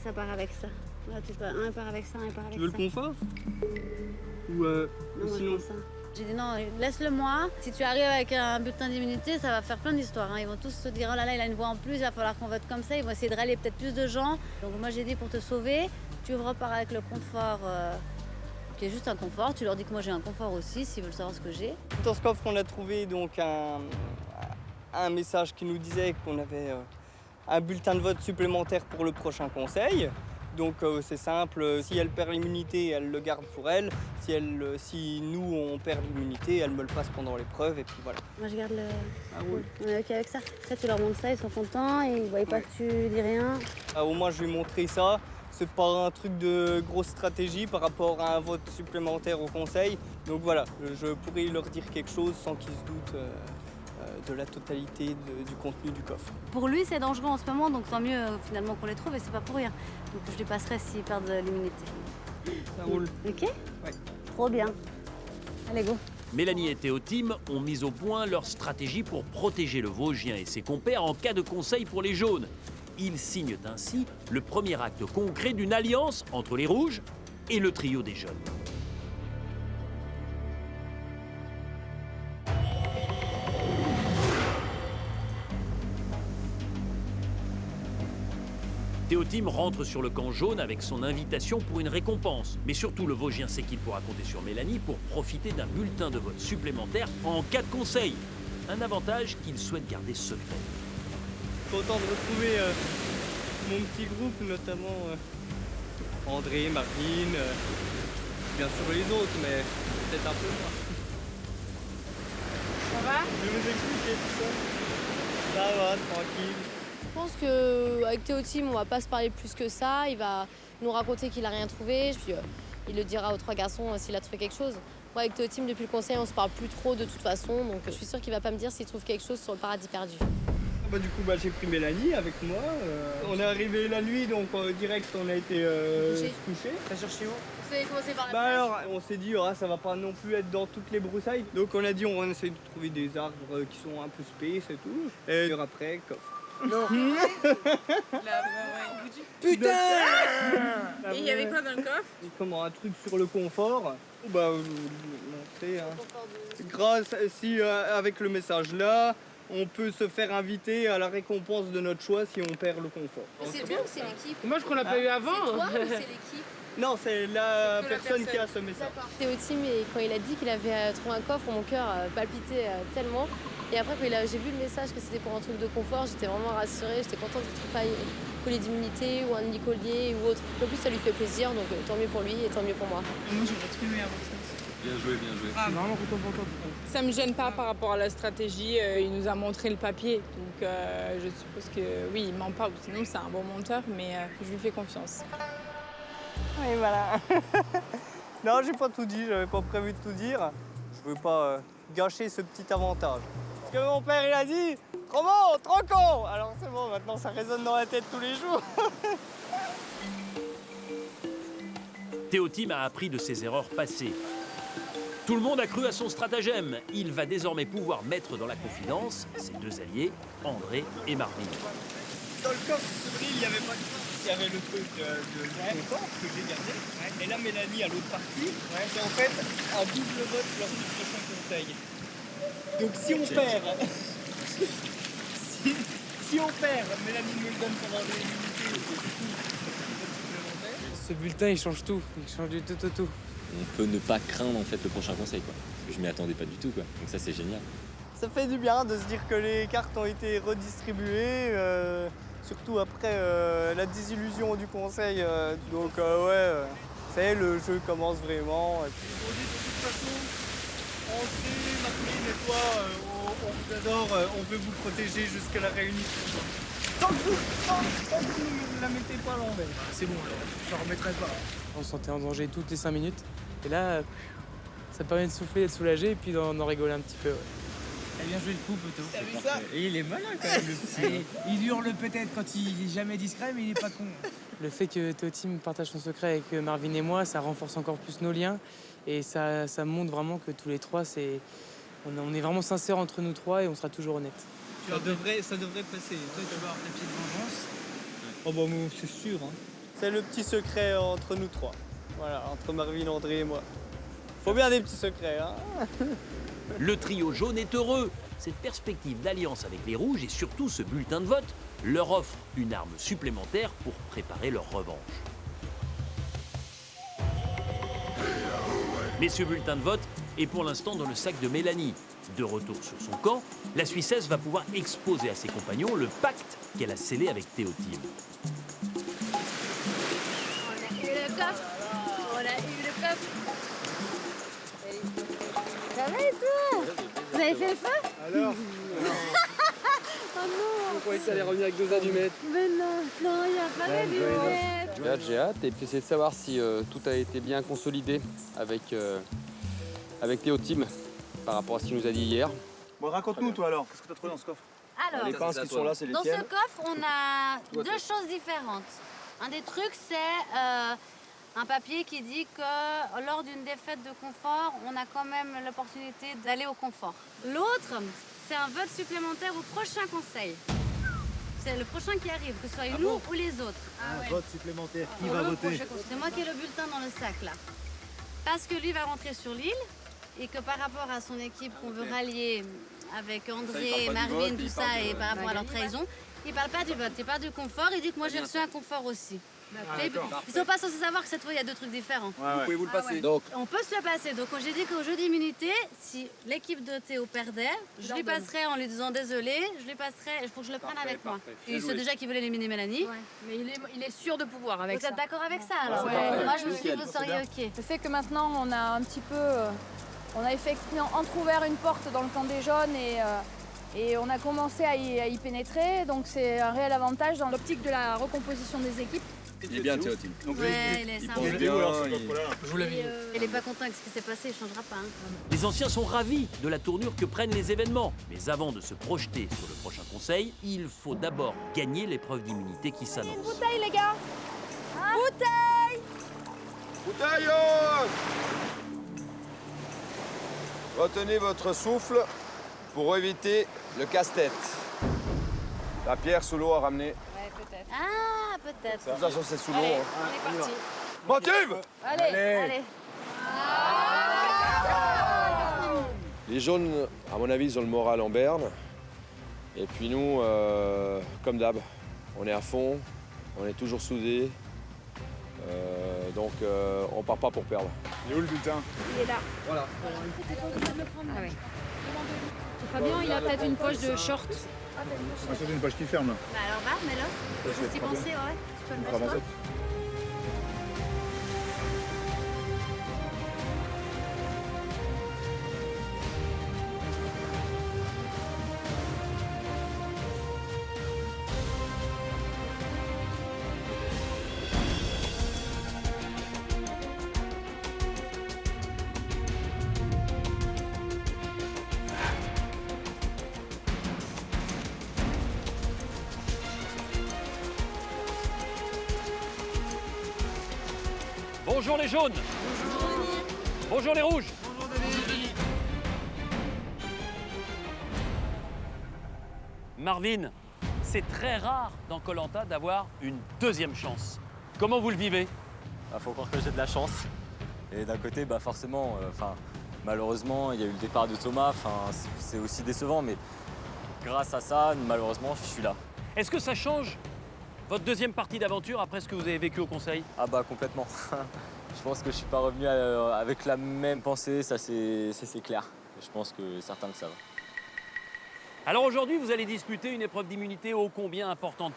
Ça part avec ça. Là, un part avec ça, un part avec ça. Tu veux le confort? Ou non, sinon... ça. J'ai dit non, laisse-le moi. Si tu arrives avec un bulletin d'immunité, ça va faire plein d'histoires. Hein. Ils vont tous se dire, oh là là, il a une voix en plus, il va falloir qu'on vote comme ça. Ils vont essayer de râler peut-être plus de gens. Donc moi, j'ai dit, pour te sauver, tu repars avec le confort, qui est juste un confort. Tu leur dis que moi, j'ai un confort aussi, s'ils veulent savoir ce que j'ai. Dans ce coffre, on a trouvé donc un message qui nous disait qu'on avait un bulletin de vote supplémentaire pour le prochain conseil. Donc c'est simple, si elle perd l'immunité, elle le garde pour elle. Si nous on perd l'immunité, elle me le passe pendant l'épreuve et puis voilà. Moi je garde le... Ah oui. On est ok avec ça. Après tu leur montres ça, ils sont contents et ils voient pas que tu dis rien. Ah, au moins je lui ai montré ça. C'est pas un truc de grosse stratégie par rapport à un vote supplémentaire au conseil. Donc voilà, je pourrais leur dire quelque chose sans qu'ils se doutent de la totalité du contenu du coffre. Pour lui c'est dangereux en ce moment, donc tant mieux finalement qu'on les trouve et c'est pas pour rien. Donc je les passerai s'ils perdent l'immunité. Ça roule. Ok? Ouais. Trop bien. Allez, go. Mélanie et Théotime ont mis au point leur stratégie pour protéger le Vosgien et ses compères en cas de conseil pour les jaunes. Ils signent ainsi le premier acte concret d'une alliance entre les rouges et le trio des jeunes. Théotime rentre sur le camp jaune avec son invitation pour une récompense. Mais surtout, le Vosgien sait qu'il pourra compter sur Mélanie pour profiter d'un bulletin de vote supplémentaire en cas de conseil. Un avantage qu'il souhaite garder secret. Je suis content de retrouver mon petit groupe, notamment André, Marvin, bien sûr les autres, mais peut-être un peu moins. Ça va? Je vais vous expliquer tout ça. Ça va, tranquille. Je pense qu'avec Théotime, on va pas se parler plus que ça. Il va nous raconter qu'il a rien trouvé, puis il le dira aux trois garçons s'il a trouvé quelque chose. Moi, avec Théotime, depuis le conseil, on se parle plus trop de toute façon, donc je suis sûre qu'il va pas me dire s'il trouve quelque chose sur le paradis perdu. Du coup, j'ai pris Mélanie avec moi. On est arrivé la nuit, donc direct, on a été se coucher. T'as cherché où? Vous avez commencé par la plage. Alors, on s'est dit, ça va pas non plus être dans toutes les broussailles. Donc on a dit, on essaie de trouver des arbres qui sont un peu space et tout. Et après, coffre. Non. Putain! Et il y avait quoi dans le coffre? Comment, un truc sur le confort. Montrer. Grâce, avec le message là, on peut se faire inviter à la récompense de notre choix si on perd le confort. C'est toi ou c'est l'équipe? Moi, je crois qu'on l'a pas eu avant. C'est toi ou c'est l'équipe? Non, c'est la personne qui a ce message. C'était au team et quand il a dit qu'il avait trouvé un coffre, mon cœur palpitait tellement. Et après, quand j'ai vu le message que c'était pour un truc de confort, j'étais vraiment rassurée. J'étais contente qu'il ne trouve pas un collier d'immunité ou un collier ou autre. En plus, ça lui fait plaisir, donc tant mieux pour lui et tant mieux pour moi. Moi, j'aurais trop aimé avoir ça. Bien joué, bien joué. Je suis vraiment content pour toi. Ça me gêne pas par rapport à la stratégie. Il nous a montré le papier, donc je suppose que oui, il ment pas. Sinon, c'est un bon monteur, mais je lui fais confiance. Oui, voilà. Non, j'ai pas tout dit, j'avais pas prévu de tout dire. Je veux pas gâcher ce petit avantage. Parce que mon père, il a dit trop bon, trop con. Alors c'est bon, maintenant ça résonne dans la tête tous les jours. Théotime a appris de ses erreurs passées. Tout le monde a cru à son stratagème. Il va désormais pouvoir mettre dans la confidence ses deux alliés, André et Marvin. Dans le coffre, il n'y avait pas de coffre. Il y avait le truc de confort que j'ai gardé. Et là, Mélanie, à l'autre partie, c'est en fait un double vote lors du prochain conseil. Donc si on perd, si on perd, Mélanie me le donne pendant des minutes et du coup, supplémentaire. Ce bulletin, il change tout. Il change du tout. On peut ne pas craindre en fait le prochain conseil, quoi. Parce que je m'y attendais pas du tout, quoi. Donc ça, c'est génial. Ça fait du bien de se dire que les cartes ont été redistribuées, surtout après la désillusion du conseil. Donc ça y est, le jeu commence vraiment. Et puis... De toute façon, André, Marvin et toi, on vous adore, on veut vous protéger jusqu'à la réunification. Tant que vous ne la mettez pas à l'envers. C'est bon, je ne remettrai pas. On se sentait en danger toutes les 5 minutes. Et là, ça permet de souffler, d'être soulagé et puis d'en rigoler un petit peu. T'as bien joué le coup, Poto. T'as vu ça? Et il est malin quand même, le petit. Il hurle peut-être quand il est jamais discret, mais il est pas con. Le fait que Théotime partage son secret avec Marvin et moi, ça renforce encore plus nos liens. Et ça montre vraiment que tous les trois, on est vraiment sincères entre nous trois et on sera toujours honnêtes. Ça devrait passer. Toi, tu vas avoir ta petite vengeance. Oh bah c'est sûr. Hein. C'est le petit secret entre nous trois. Voilà, entre Marvin, André et moi. Faut bien des petits secrets, hein. Le trio jaune est heureux. Cette perspective d'alliance avec les rouges et surtout ce bulletin de vote leur offre une arme supplémentaire pour préparer leur revanche. Mais ce bulletin de vote est pour l'instant dans le sac de Mélanie. De retour sur son camp, la Suissesse va pouvoir exposer à ses compagnons le pacte qu'elle a scellé avec Théotime. On a eu le coffre. On a eu le coffre. Ça va et toi? Vous avez fait le feu? Alors Oh non! On croyait que ça allait revenir avec 2 allumettes. Mais non, il n'y a pas d'allumettes. J'ai hâte et puis essayer de savoir si tout a été bien consolidé avec Théotime par rapport à ce qu'il nous a dit hier. Bon, raconte-nous toi alors, qu'est-ce que tu as trouvé dans ce coffre? Alors, les pinces qui sont là, c'est les dans ce tiennes. coffre, on a deux choses différentes. Un des trucs, c'est un papier qui dit que lors d'une défaite de confort, on a quand même l'opportunité d'aller au confort. L'autre, c'est un vote supplémentaire au prochain conseil. C'est le prochain qui arrive, que ce soit nous ou les autres. Un vote supplémentaire, qui Pour va le voter? prochain conseil. C'est moi qui ai le bulletin dans le sac là. Parce que lui va rentrer sur l'île et que par rapport à son équipe qu'on veut rallier avec André, Marvin, tout ça, et par rapport à leur trahison, il parle pas du vote, il parle du confort, il dit que moi j'ai reçu un confort aussi. Ils sont pas censés savoir que cette fois il y a deux trucs différents. Vous pouvez vous le passer. Donc, on peut se le passer. Donc j'ai dit qu'au jeu d'immunité, si l'équipe de Théo perdait, je lui passerais en lui disant désolé, je lui passerai, pour que je le prenne avec moi. Il sait déjà qu'il veut éliminer Mélanie. Ouais. Mais il est sûr de pouvoir avec Vous ça. êtes d'accord avec ça alors? Moi je me suis dit que vous seriez ok. Je sais que maintenant on a un petit peu, on a effectivement entrouvert une porte dans le camp des jaunes et on a commencé à y pénétrer. Donc c'est un réel avantage dans l'optique de la recomposition des équipes. Il est bien, Théo Team. Ouais, il est sympa. pense bien. Je vous l'avais dit. Il est pas content avec ce qui s'est passé, il changera pas. Hein. Les anciens sont ravis de la tournure que prennent les événements. Mais avant de se projeter sur le prochain conseil, il faut d'abord gagner l'épreuve d'immunité qui s'annonce. Bouteille, les gars. Bouteille. Bouteille. Retenez votre souffle pour éviter le casse-tête. La pierre sous l'eau à ramener. Ouais, peut-être. Ah, peut-être. De toute façon, c'est sous l'eau. Allez, hein. on est parti. Motive. Allez. Les jaunes, à mon avis, ils ont le moral en berne. Et puis nous, comme d'hab, on est à fond, on est toujours soudés. Donc on part pas pour perdre. Il est où le bulletin? Il est là. Voilà. Ah oui. Fabien, il a peut-être une poche de short. Moi, c'est une poche qui ferme là. Bah alors va, mets-le. Faut juste y penser, ouais. Tu peux le mettre là. Bonjour les jaunes. Bonjour les rouges. Marvin, c'est très rare dans Koh-Lanta d'avoir une deuxième chance. Comment vous le vivez? Faut croire que j'ai de la chance. Et d'un côté, forcément, malheureusement, il y a eu le départ de Thomas. C'est aussi décevant, mais grâce à ça, malheureusement, je suis là. Est-ce que ça change votre deuxième partie d'aventure après ce que vous avez vécu au conseil? Ah complètement. Je pense que je suis pas revenu avec la même pensée, ça c'est clair. Je pense que certains le savent. Alors aujourd'hui, vous allez disputer une épreuve d'immunité ô combien importante.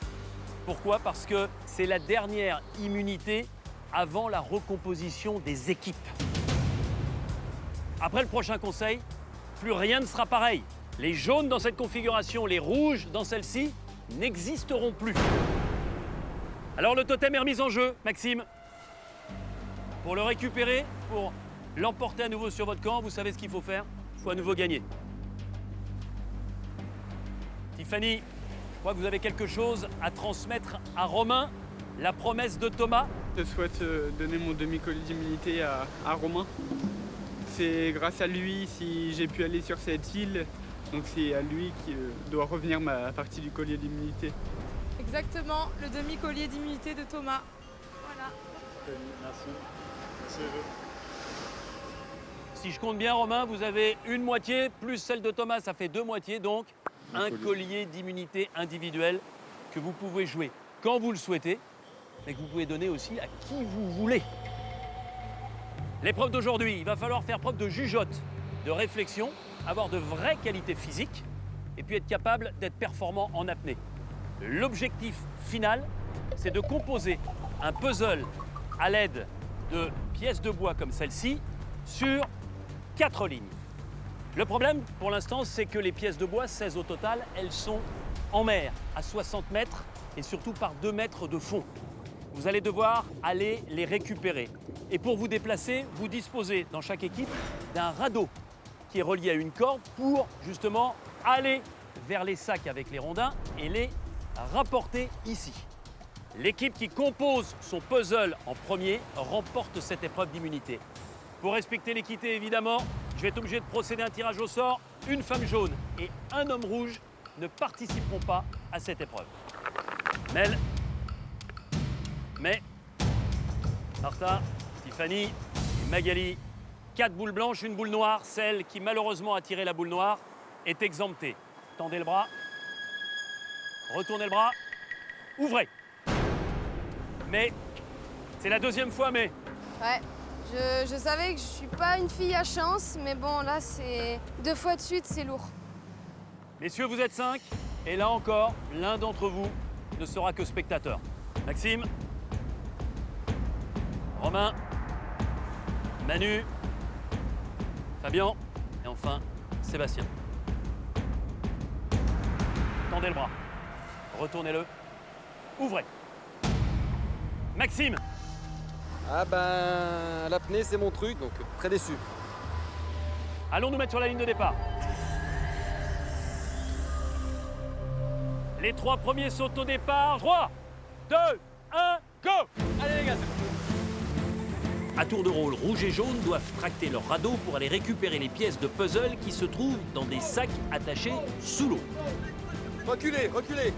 Pourquoi? Parce que c'est la dernière immunité avant la recomposition des équipes. Après le prochain conseil, plus rien ne sera pareil. Les jaunes dans cette configuration, les rouges dans celle-ci, n'existeront plus. Alors le totem est remis en jeu, Maxime. Pour le récupérer, pour l'emporter à nouveau sur votre camp, vous savez ce qu'il faut faire? Il faut à nouveau gagner. Tiffany, je crois que vous avez quelque chose à transmettre à Romain, la promesse de Thomas. Je souhaite donner mon demi-collier d'immunité à Romain. C'est grâce à lui si j'ai pu aller sur cette île. Donc c'est à lui qui doit revenir ma partie du collier d'immunité. Exactement, le demi-collier d'immunité de Thomas. Voilà. Merci. Si je compte bien, Romain, vous avez une moitié, plus celle de Thomas, ça fait deux moitiés, donc un collier d'immunité individuel que vous pouvez jouer quand vous le souhaitez, mais que vous pouvez donner aussi à qui vous voulez. L'épreuve d'aujourd'hui, il va falloir faire preuve de jugeote, de réflexion, avoir de vraies qualités physiques et puis être capable d'être performant en apnée. L'objectif final, c'est de composer un puzzle à l'aide de pièces de bois comme celle-ci sur 4 lignes. Le problème, pour l'instant, c'est que les pièces de bois, 16 au total, elles sont en mer, à 60 mètres et surtout par 2 mètres de fond. Vous allez devoir aller les récupérer. Et pour vous déplacer, vous disposez dans chaque équipe d'un radeau qui est relié à une corde pour justement aller vers les sacs avec les rondins et les rapporter ici. L'équipe qui compose son puzzle en premier remporte cette épreuve d'immunité. Pour respecter l'équité, évidemment, je vais être obligé de procéder à un tirage au sort. Une femme jaune et un homme rouge ne participeront pas à cette épreuve. Mel, Martha, Tiffany et Magali. 4 boules blanches, une boule noire. Celle qui malheureusement a tiré la boule noire est exemptée. Tendez le bras. Retournez le bras. Ouvrez. Mais, c'est la deuxième fois, mais... Ouais, je savais que je suis pas une fille à chance, mais bon, là, c'est 2 fois de suite, c'est lourd. Messieurs, vous êtes 5. Et là encore, l'un d'entre vous ne sera que spectateur. Maxime. Romain. Manu. Fabien. Et enfin, Sébastien. Tendez le bras. Retournez-le. Ouvrez. Maxime. Ah ben, l'apnée c'est mon truc, donc très déçu. Allons nous mettre sur la ligne de départ. Les 3 premiers sont au départ. 3, 2, 1, go! Allez les gars, c'est bon. À tour de rôle, rouge et jaune doivent tracter leur radeau pour aller récupérer les pièces de puzzle qui se trouvent dans des sacs attachés sous l'eau. Reculez, reculez.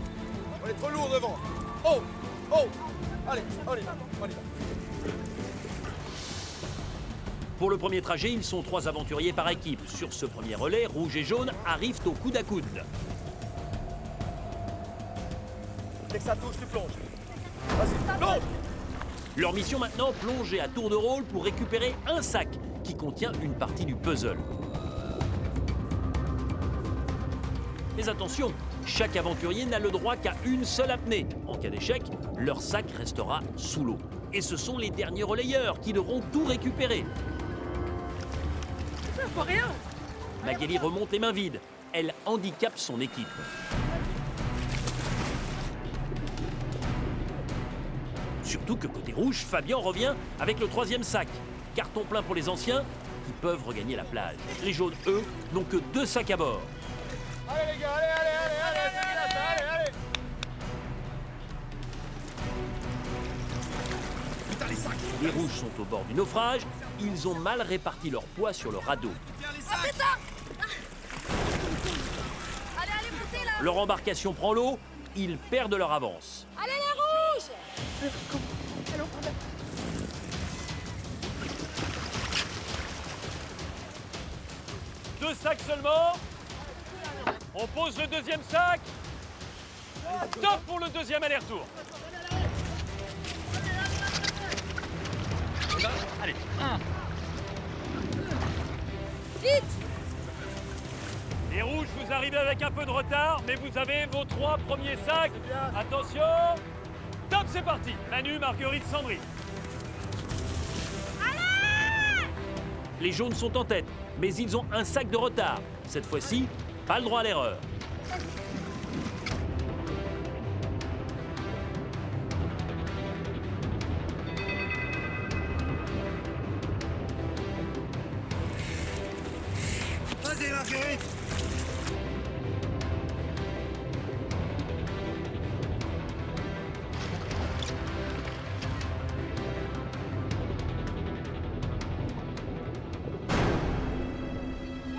On est trop lourd devant. Oh, oh. Allez, on y va, on y va. Pour le premier trajet, ils sont 3 aventuriers par équipe. Sur ce premier relais, rouge et jaune arrivent au coude à coude. Dès que ça touche, tu plonges. Vas-y, plonge. Leur mission maintenant, plonger à tour de rôle pour récupérer un sac qui contient une partie du puzzle. Mais attention, chaque aventurier n'a le droit qu'à une seule apnée. En cas d'échec, leur sac restera sous l'eau. Et ce sont les derniers relayeurs qui devront tout récupérer. Faut rien. Magali remonte les mains vides. Elle handicape son équipe. Surtout que côté rouge, Fabien revient avec le 3e sac. Carton plein pour les anciens qui peuvent regagner la plage. Les jaunes, eux, n'ont que 2 sacs à bord. Allez les gars, allez. Putain, les sacs. Les rouges sont au bord du naufrage. Ils ont mal réparti leur poids sur le radeau. Ah putain! Allez, montez là! Leur embarcation prend l'eau. Ils perdent leur avance. Allez les rouges! Deux sacs seulement. On pose le 2e sac. Top pour le 2e aller-retour. Allez, 1. Vite! Les rouges, vous arrivez avec un peu de retard, mais vous avez vos 3 premiers sacs. Attention. Top, c'est parti. Manu, Marguerite, Sandrine. Les jaunes sont en tête, mais ils ont un sac de retard. Cette fois-ci, pas le droit à l'erreur. Vas-y, Marguerite.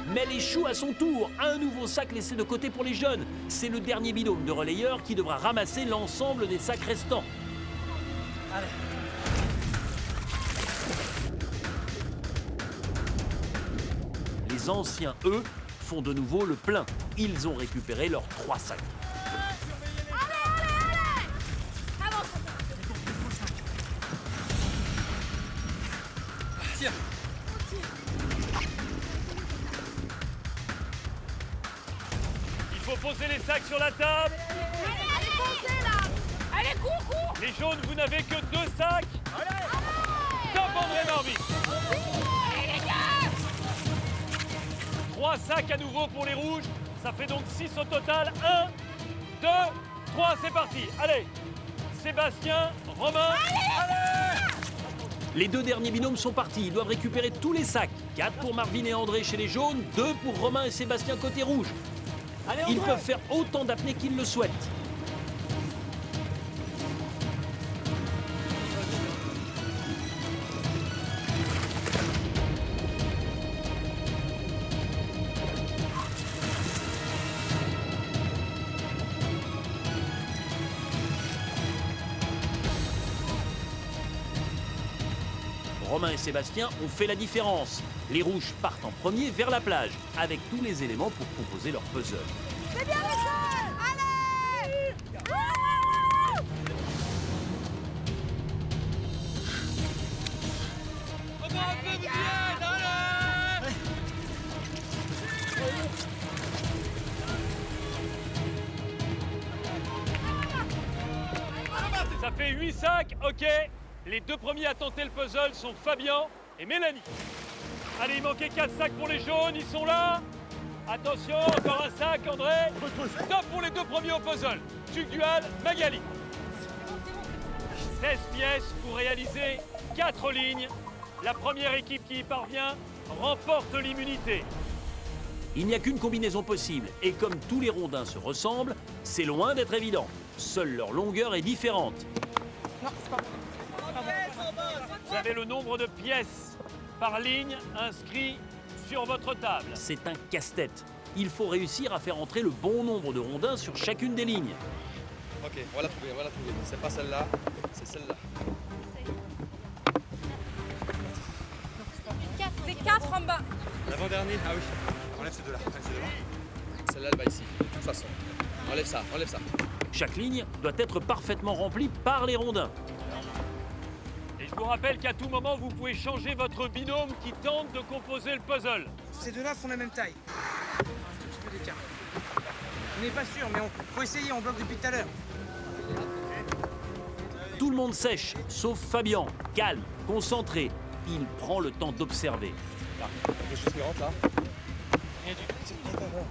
Mais les choux à son tour, un nouveau sac laissé de côté pour les jeunes. C'est le dernier binôme de relayeurs qui devra ramasser l'ensemble des sacs restants. Allez. Les anciens, eux, font de nouveau le plein. Ils ont récupéré leurs 3 sacs. Tiens. Il faut poser les sacs sur la table. Allez, foncez là! Allez, cours! Les jaunes, vous n'avez que 2 sacs. Allez! Top, André Marvin. Allez les gars! 3 sacs à nouveau pour les rouges. Ça fait donc 6 au total. 1, 2, 3, c'est parti. Allez, Sébastien, Romain. Allez! Les 2 derniers binômes sont partis. Ils doivent récupérer tous les sacs. 4 pour Marvin et André chez les jaunes, 2 pour Romain et Sébastien côté rouge. Allez, Ils André. peuvent faire autant d'apnées qu'ils le souhaitent. Romain et Sébastien ont fait la différence. Les rouges partent en premier vers la plage, avec tous les éléments pour composer leur puzzle. C'est bien les jeunes! Allez! Ça fait 8 sacs, ok. Les 2 premiers à tenter le puzzle sont Fabien et Mélanie. Allez, il manquait 4 sacs pour les jaunes, ils sont là. Attention, encore un sac, André. Top pour les 2 premiers au puzzle. Tugdual, Magali. 16 pièces pour réaliser 4 lignes. La première équipe qui y parvient remporte l'immunité. Il n'y a qu'une combinaison possible, et comme tous les rondins se ressemblent, c'est loin d'être évident. Seule leur longueur est différente. Vous avez le nombre de pièces par ligne inscrit sur votre table. C'est un casse-tête. Il faut réussir à faire entrer le bon nombre de rondins sur chacune des lignes. Ok, on va la trouver, on va la trouver. C'est pas celle-là, c'est celle-là. C'est 4 en bas. L'avant-dernier, ah oui. Enlève ces deux-là, enlève ces deux-là. Celle-là, elle va ici, de toute façon. Enlève ça, enlève ça. Chaque ligne doit être parfaitement remplie par les rondins. Et je vous rappelle qu'à tout moment, vous pouvez changer votre binôme qui tente de composer le puzzle. Ces deux-là font la même taille. Un tout petit peu d'écart. On n'est pas sûr, mais faut essayer, on bloque depuis tout à l'heure. Tout le monde sèche, sauf Fabien. Calme, concentré. Il prend le temps d'observer. Là, quelque chose qui rentre là.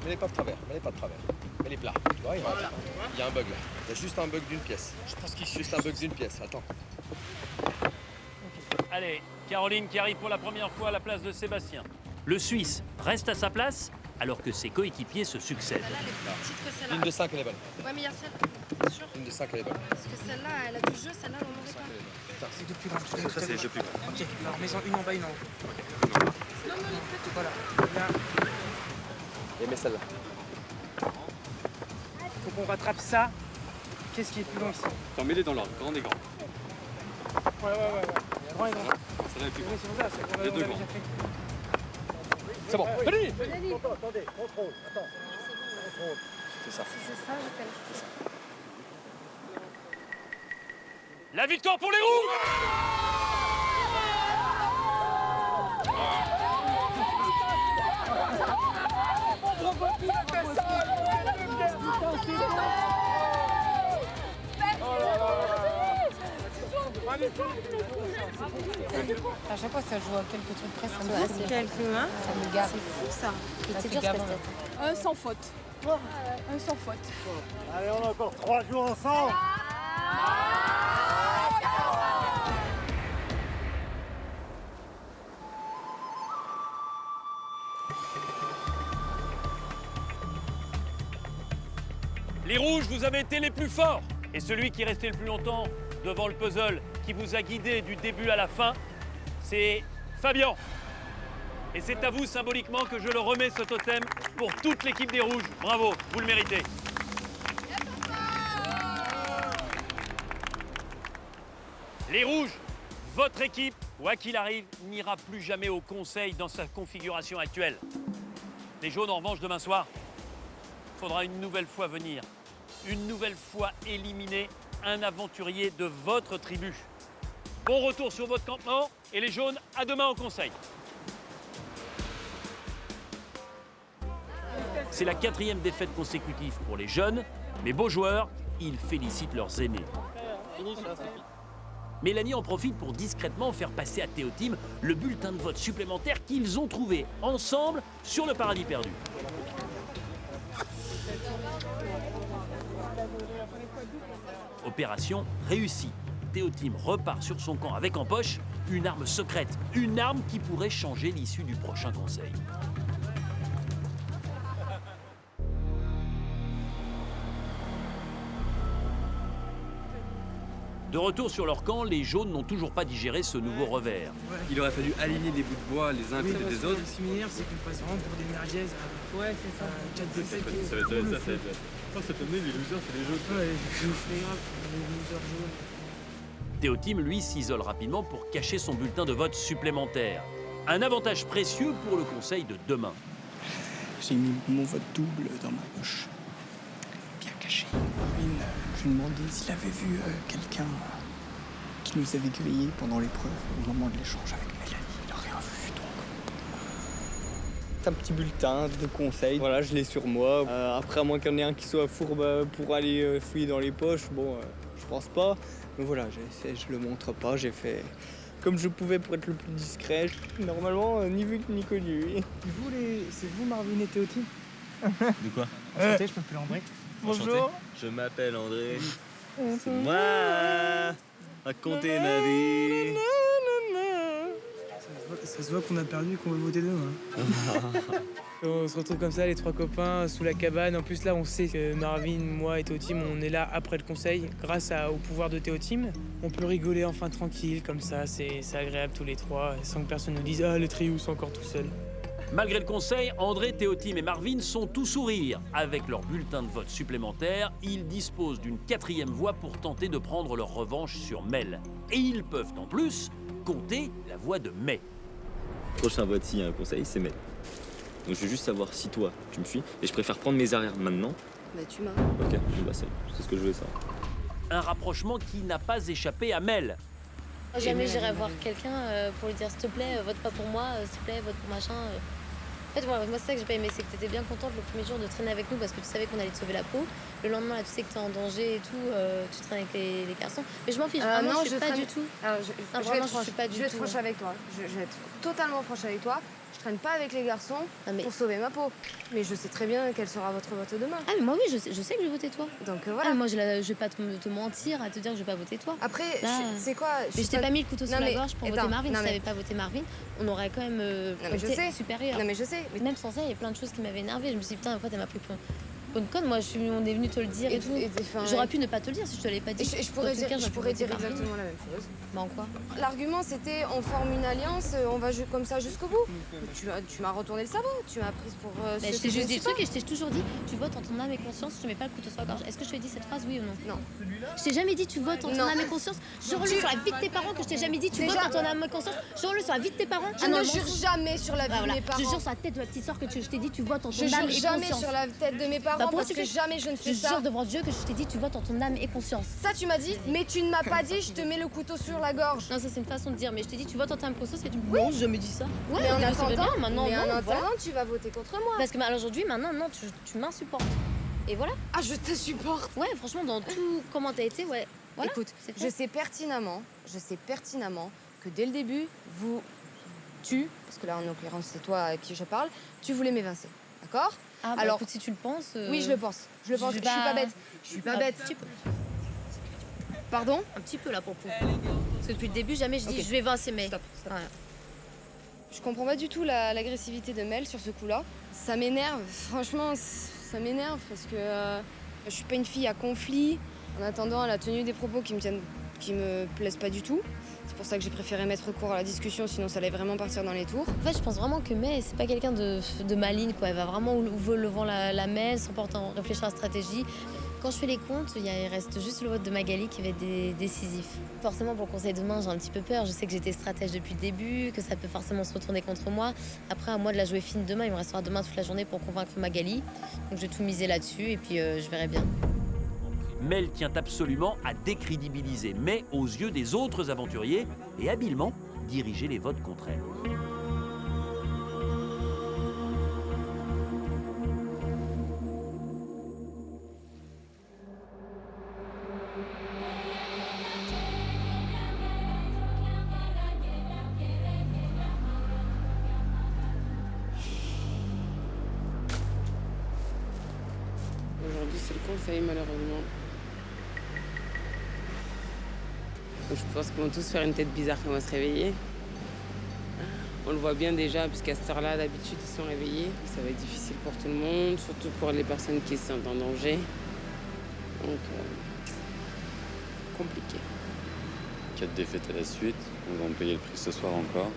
Mets-les pas de travers, mets-les pas de travers. Mets-les plats. Tu vois, il y a un bug là. Il y a juste un bug d'une pièce. Je pense qu'il y a juste un bug d'une pièce. Attends. Allez, Caroline qui arrive pour la première fois à la place de Sébastien. Le Suisse reste à sa place alors que ses coéquipiers se succèdent. Celle-là, elle est plus petite que celle-là. Une de 5, elle est bonne. Ouais, mais il y a celle. Sûr. Une de 5, elle est bonne. Parce que celle-là, elle a du jeu, celle-là, on n'en aurait pas. C'est deux plus grands. Ça, c'est les jeux plus grands. Ok, alors mets-en une en bas, une en haut. Non, non, il fait tout. Voilà. Là, Et mets celle-là. faut qu'on rattrape ça. Qu'est-ce qui est plus long ici? Attends, mets-les dans l'ordre, grand et grand. Ouais. Grand et grand. Celle-là est plus Oui, grande. c'est pour ça, c'est qu'on Les on deux l'avait grands. déjà fait. C'est bon. Allez. Attendez, contrôle, attends. Contrôle. C'est ça. C'est ça, je connais. La victoire pour les rouges! À chaque fois, ça joue à quelques trucs près, ça me Ouais, fout. c'est- Quelques mains. Ça me gave. C'est fou ça. C'est dur ce casse-tête. Un sans faute. Un sans faute. Allez, on a encore 3 jours ensemble. Les rouges, vous avez été les plus forts. Et celui qui est resté le plus longtemps devant le puzzle, qui vous a guidé du début à la fin, c'est Fabien. Et c'est à vous symboliquement que je le remets ce totem pour toute l'équipe des rouges. Bravo, vous le méritez. Les rouges, votre équipe, quoi qu'il arrive, n'ira plus jamais au conseil dans sa configuration actuelle. Les jaunes, en revanche, demain soir, il faudra une nouvelle fois venir, une nouvelle fois éliminer un aventurier de votre tribu. Bon retour sur votre campement et les jaunes, à demain au conseil. C'est la 4e défaite consécutive pour les jeunes, mais beaux joueurs, ils félicitent leurs aînés. Mélanie en profite pour discrètement faire passer à Théotime le bulletin de vote supplémentaire qu'ils ont trouvé ensemble sur le paradis perdu. Opération réussie. Théotime repart sur son camp avec en poche une arme secrète, une arme qui pourrait changer l'issue du prochain conseil. De retour sur leur camp, les jaunes n'ont toujours pas digéré ce nouveau revers. Il aurait fallu aligner les bouts de bois les uns à côté des autres. Ce qui m'énerve, c'est qu'on passe vraiment pour des merguez. Ouais, c'est ça. 4 de 7. Ça va être ça. Je pense que cette année, les losers, c'est les jaunes. Ouais, c'est grave, les losers jaunes. Théotime, lui, s'isole rapidement pour cacher son bulletin de vote supplémentaire. Un avantage précieux pour le conseil de demain. J'ai mis mon vote double dans ma poche. Bien caché. Marvin, je lui ai demandé s'il avait vu quelqu'un qui nous avait grillés pendant l'épreuve au moment de l'échange avec Mélanie. Il n'a rien vu, donc. C'est un petit bulletin de conseil. Voilà, je l'ai sur moi. Après, à moins qu'il y en ait un qui soit fourbe pour aller fouiller dans les poches, bon, je pense pas. Mais voilà, j'ai essayé, je le montre pas. J'ai fait comme je pouvais pour être le plus discret. Normalement, ni vu ni connu. C'est vous Marvin et Théotime? De quoi? Enchanté, je m'appelle André. Bonjour. Je m'appelle André. C'est moi. Racontez ma vie. Ça se voit qu'on a perdu et qu'on veut voter demain. On se retrouve comme ça, les trois copains, sous la cabane. En plus, là, on sait que Marvin, moi et Théo-Tim, on est là après le conseil. Grâce au pouvoir de Théo-Tim, on peut rigoler enfin tranquille, comme ça. C'est agréable tous les trois, sans que personne nous dise « Ah, les trios sont encore tout seuls ». Malgré le conseil, André, Théo-Tim et Marvin sont tout sourire. Avec leur bulletin de vote supplémentaire, ils disposent d'une 4e voix pour tenter de prendre leur revanche sur Mel. Et ils peuvent en plus compter la voix de Mai. Prochain vote, s'il y a un conseil, c'est Mel. Donc je veux juste savoir si toi, tu me suis. Et je préfère prendre mes arrières maintenant. Bah tu m'as. Ok, bah c'est ce que je voulais savoir. Un rapprochement qui n'a pas échappé à Mel. Jamais j'irai voir quelqu'un pour lui dire s'il te plaît, vote pas pour moi, s'il te plaît, vote pour machin. En fait, moi c'est ça que j'ai pas aimé, c'est que t'étais bien contente le premier jour de traîner avec nous parce que tu savais qu'on allait te sauver la peau. Le lendemain, là, tu sais que t'es en danger et tout, tu traînes avec les garçons. Mais je m'en fiche, vraiment, non, je suis pas traîne... du tout. Alors, je suis pas du tout. Je vais être franche avec toi. Je vais être totalement franche avec toi. Je traîne pas avec les garçons pour sauver ma peau. Mais je sais très bien quel sera votre vote demain. Ah mais moi oui, je sais que je vais voter toi. Donc voilà. Ah, moi je vais pas te mentir à te dire que je vais pas voter toi. Après, c'est quoi Mais je t'ai pas mis le couteau sur la gorge pour voter Marvin. Si t'avais pas voté Marvin, on aurait quand même été supérieur. Non mais je sais. Mais même sans ça, il y a plein de choses qui m'avaient énervé. Je me suis dit putain, en fait, elle m'a pris pour une conne. Moi, on est venu te le dire et tout. J'aurais pu ne pas te le dire si je te l'avais pas dit. Je pourrais dire exactement la même chose. Bah en quoi? L'argument c'était on forme une alliance, on va jouer comme ça jusqu'au bout. Tu m'as retourné le cerveau, tu m'as prise pour. Je t'ai juste dit le truc et je t'ai toujours dit tu votes en ton âme et conscience, tu mets pas le couteau sur la gorge. Est-ce que je te dis cette phrase, oui ou non? Non. Je t'ai jamais dit tu votes en ton âme et conscience. Je relève sur la vie de tes parents que je t'ai jamais dit tu votes en ton âme et conscience. Je relève sur la vie de tes parents. Je ne jure jamais sur la vie de mes parents. Je jure sur la tête de la petite soeur que je t'ai dit tu votes en ton âme âme et conscience. Je jure jamais sur la tête de mes parents parce que jamais je ne fais ça. Je jure devant Dieu que je t'ai dit tu votes en ton âme et conscience. Ça tu m'as dit, mais tu ne m'as pas dit je te mets le couteau sur la gorge. Non, ça c'est une façon de dire, mais je t'ai dit tu votes en ton âme et conscience et tu me dis non, j'ai jamais dit ça. Ouais, mais en attendant, bien, maintenant tu vas voter contre moi. Parce que aujourd'hui, maintenant, non, tu m'insupportes. Et voilà. Ah, je te supporte. Ouais, franchement, dans tout comment t'as été, ouais. Voilà. Écoute, je sais pertinemment que dès le début, parce que là en l'occurrence c'est toi à qui je parle, tu voulais m'évincer, d'accord? Ah bah alors écoute, si tu le penses. Oui, je le pense. Je le pense. Je suis pas bête. Je suis pas bête. Pardon? Un petit peu là pour le coup. Parce que depuis le début, jamais je dis je vais évincer mais. Stop. Voilà. Je comprends pas du tout l'agressivité de Mel sur ce coup-là. Ça m'énerve, franchement, ça m'énerve parce que je suis pas une fille à conflit. En attendant, elle a tenu des propos qui me plaisent pas du tout. C'est pour ça que j'ai préféré mettre court à la discussion, sinon ça allait vraiment partir dans les tours. En fait, je pense vraiment que Mai, c'est pas quelqu'un de maligne, quoi. Elle va vraiment où veut le vent la mène, sans pourtant réfléchir à la stratégie. Quand je fais les comptes, il reste juste le vote de Magali qui va être décisif. Forcément, pour le conseil demain, j'ai un petit peu peur. Je sais que j'étais stratège depuis le début, que ça peut forcément se retourner contre moi. Après, à moi de la jouer fine demain. Il me restera demain toute la journée pour convaincre Magali. Donc, je vais tout miser là-dessus et puis je verrai bien. Mel tient absolument à décrédibiliser Mai aux yeux des autres aventuriers et habilement diriger les votes contre elle. Aujourd'hui, c'est le conseil, malheureusement. Je pense qu'ils vont tous faire une tête bizarre quand on va se réveiller. On le voit bien déjà, puisqu'à cette heure-là, d'habitude, ils sont réveillés. Ça va être difficile pour tout le monde, surtout pour les personnes qui se sentent en danger. Donc, compliqué. 4 défaites à la suite, nous allons payer le prix ce soir encore.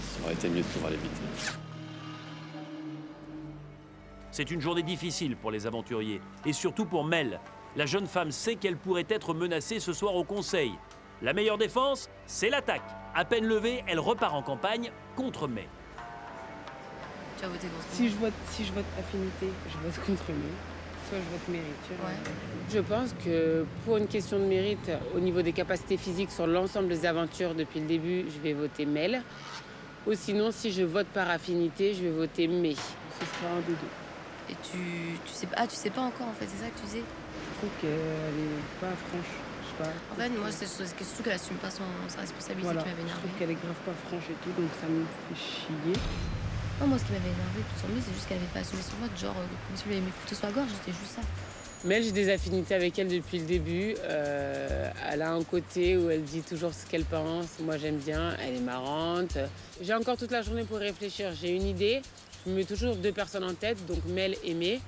Ça aurait été mieux de pouvoir l'éviter. C'est une journée difficile pour les aventuriers, et surtout pour Mel. La jeune femme sait qu'elle pourrait être menacée ce soir au conseil. La meilleure défense, c'est l'attaque. À peine levée, elle repart en campagne contre Mai. Tu vas voter contre Si je vote affinité, je vote contre Mai. Soit je vote mérite. Ouais. Je pense que pour une question de mérite, au niveau des capacités physiques sur l'ensemble des aventures depuis le début, je vais voter Mel. Ou sinon, si je vote par affinité, je vais voter Mai. Ce sera un des deux. Et tu sais pas encore en fait, c'est ça que tu disais? Je trouve qu'elle est pas franche. Je sais pas. En fait, moi, c'est surtout qu'elle assume pas sa responsabilité voilà. qui m'avait énervé. Je trouve qu'elle est grave pas franche et tout, donc ça me fait chier. Non, moi, ce qui m'avait énervé sur lui, c'est juste qu'elle avait pas assumé son vote, genre comme si lui avait mis le couteau sur la gorge, c'était juste ça. Mel, j'ai des affinités avec elle depuis le début. Elle a un côté où elle dit toujours ce qu'elle pense. Moi, j'aime bien. Elle est marrante. J'ai encore toute la journée pour réfléchir. J'ai une idée. Je me mets toujours 2 personnes en tête, donc Mel et May.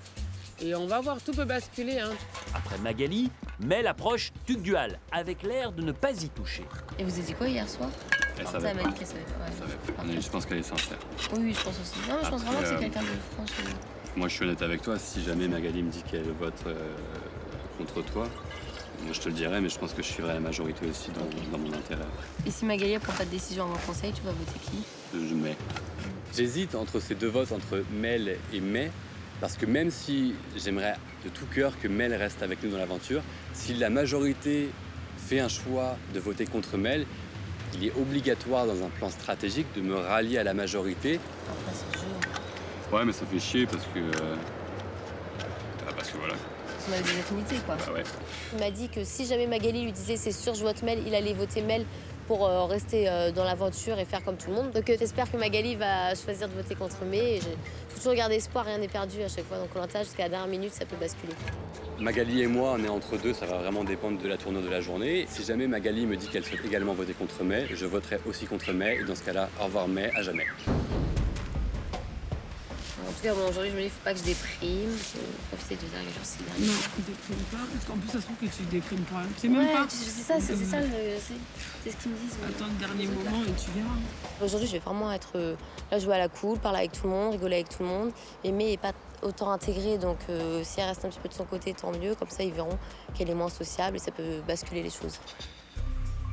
Et on va voir, tout peut basculer. Hein. Après Magali, Mel approche Tugdual avec l'air de ne pas y toucher. Et vous avez dit quoi hier soir? Elle Ça savait m'a pas. dit qu'elle savait pas. Ouais. Mais je pense qu'elle est sincère. Oui, je pense aussi. Non, mais je pense Après, vraiment que c'est quelqu'un de franche. Moi, je suis honnête avec toi. Si jamais Magali me dit qu'elle vote contre toi, moi, je te le dirai, mais je pense que je suivrai la majorité aussi dans mon intérêt. Et si Magali ne prend pas de décision avant le conseil, tu vas voter qui? Je mets. J'hésite entre ces 2 votes, entre Mel et May, parce que même si j'aimerais de tout cœur que Mel reste avec nous dans l'aventure, si la majorité fait un choix de voter contre Mel, il est obligatoire dans un plan stratégique de me rallier à la majorité. Après, c'est le jeu. Ouais, mais ça fait chier parce que voilà. On avait des affinités, quoi. Ah ouais. Il m'a dit que si jamais Magali lui disait c'est sûr, je vote Mel, il allait voter Mel pour rester dans l'aventure et faire comme tout le monde. Donc j'espère que Magali va choisir de voter contre May. Il faut toujours garder espoir, rien n'est perdu à chaque fois. Donc Koh-Lanta, jusqu'à la dernière minute, ça peut basculer. Magali et moi, on est entre deux, ça va vraiment dépendre de la tournure de la journée. Si jamais Magali me dit qu'elle souhaite également voter contre May, je voterai aussi contre May. Et dans ce cas-là, au revoir May, à jamais. En tout cas, bon, aujourd'hui, je me dis, faut pas que je déprime. Faut profiter de derniers jours, c'est dernier. Non, déprime pas, parce qu'en plus, ça se trouve que tu déprimes pas. C'est même pas. C'est ça, c'est ce qu'ils me disent. Attends le dernier moment et tu verras. Aujourd'hui, je vais vraiment être là, jouer à la cool, parler avec tout le monde, rigoler avec tout le monde. Et May n'est pas autant intégrée, donc si elle reste un petit peu de son côté, tant mieux. Comme ça, ils verront qu'elle est moins sociable et ça peut basculer les choses.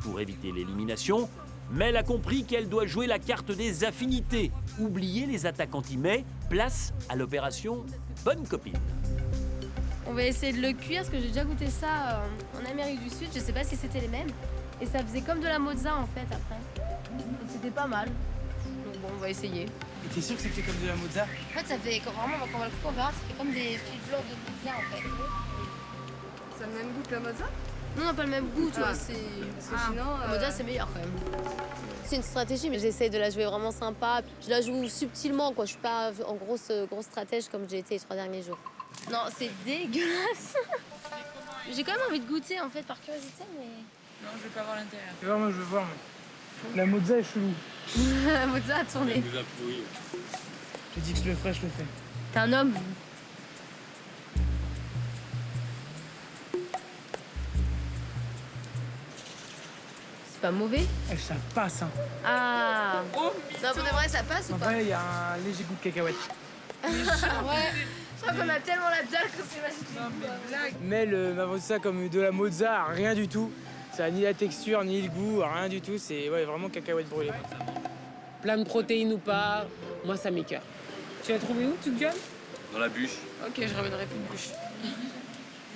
Pour éviter l'élimination, Mel a compris qu'elle doit jouer la carte des affinités. Oublier les attaques anti-May, place à l'opération Bonne Copine. On va essayer de le cuire, parce que j'ai déjà goûté ça en Amérique du Sud. Je sais pas si c'était les mêmes. Et ça faisait comme de la mozza, en fait, après. Et c'était pas mal. Donc bon, on va essayer. Et t'es sûr que c'était comme de la mozza? En fait, ça fait, vraiment, quand on va le couper, on verra, ça fait comme des fils blancs de mozza, en fait. Ça a le même goût que la mozza? Non, pas le même goût, tu vois, c'est... Parce que sinon... La mozza, c'est meilleur, quand même. C'est une stratégie, mais j'essaye de la jouer vraiment sympa. Je la joue subtilement, quoi. Je suis pas en grosse stratège comme j'ai été les 3 derniers jours. Non, c'est dégueulasse. J'ai quand même envie de goûter, en fait, par curiosité, mais... Non, je veux pas voir l'intérieur. Tu vois, moi, je veux voir. Mais... La mozza est chelou. La mozza a tourné. Je dis que je le ferai, je le fais. T'es un homme. C'est pas mauvais? Ça passe, hein. Ah. Oh, non, pour de vrai, ça passe ou en pas? vrai, il y a un léger goût de cacahuète. Ouais. Je crois qu'on a tellement la dalle qu'on s'imagine. Mel m'avance ça comme de la mozza, rien du tout. Ça a ni la texture, ni le goût, rien du tout. C'est vraiment cacahuète brûlée. Plein de protéines ou pas, moi ça m'écoeure. Tu l'as trouvé où, toute gueule? Dans la bûche. Ok, je ramènerai plus de bûche.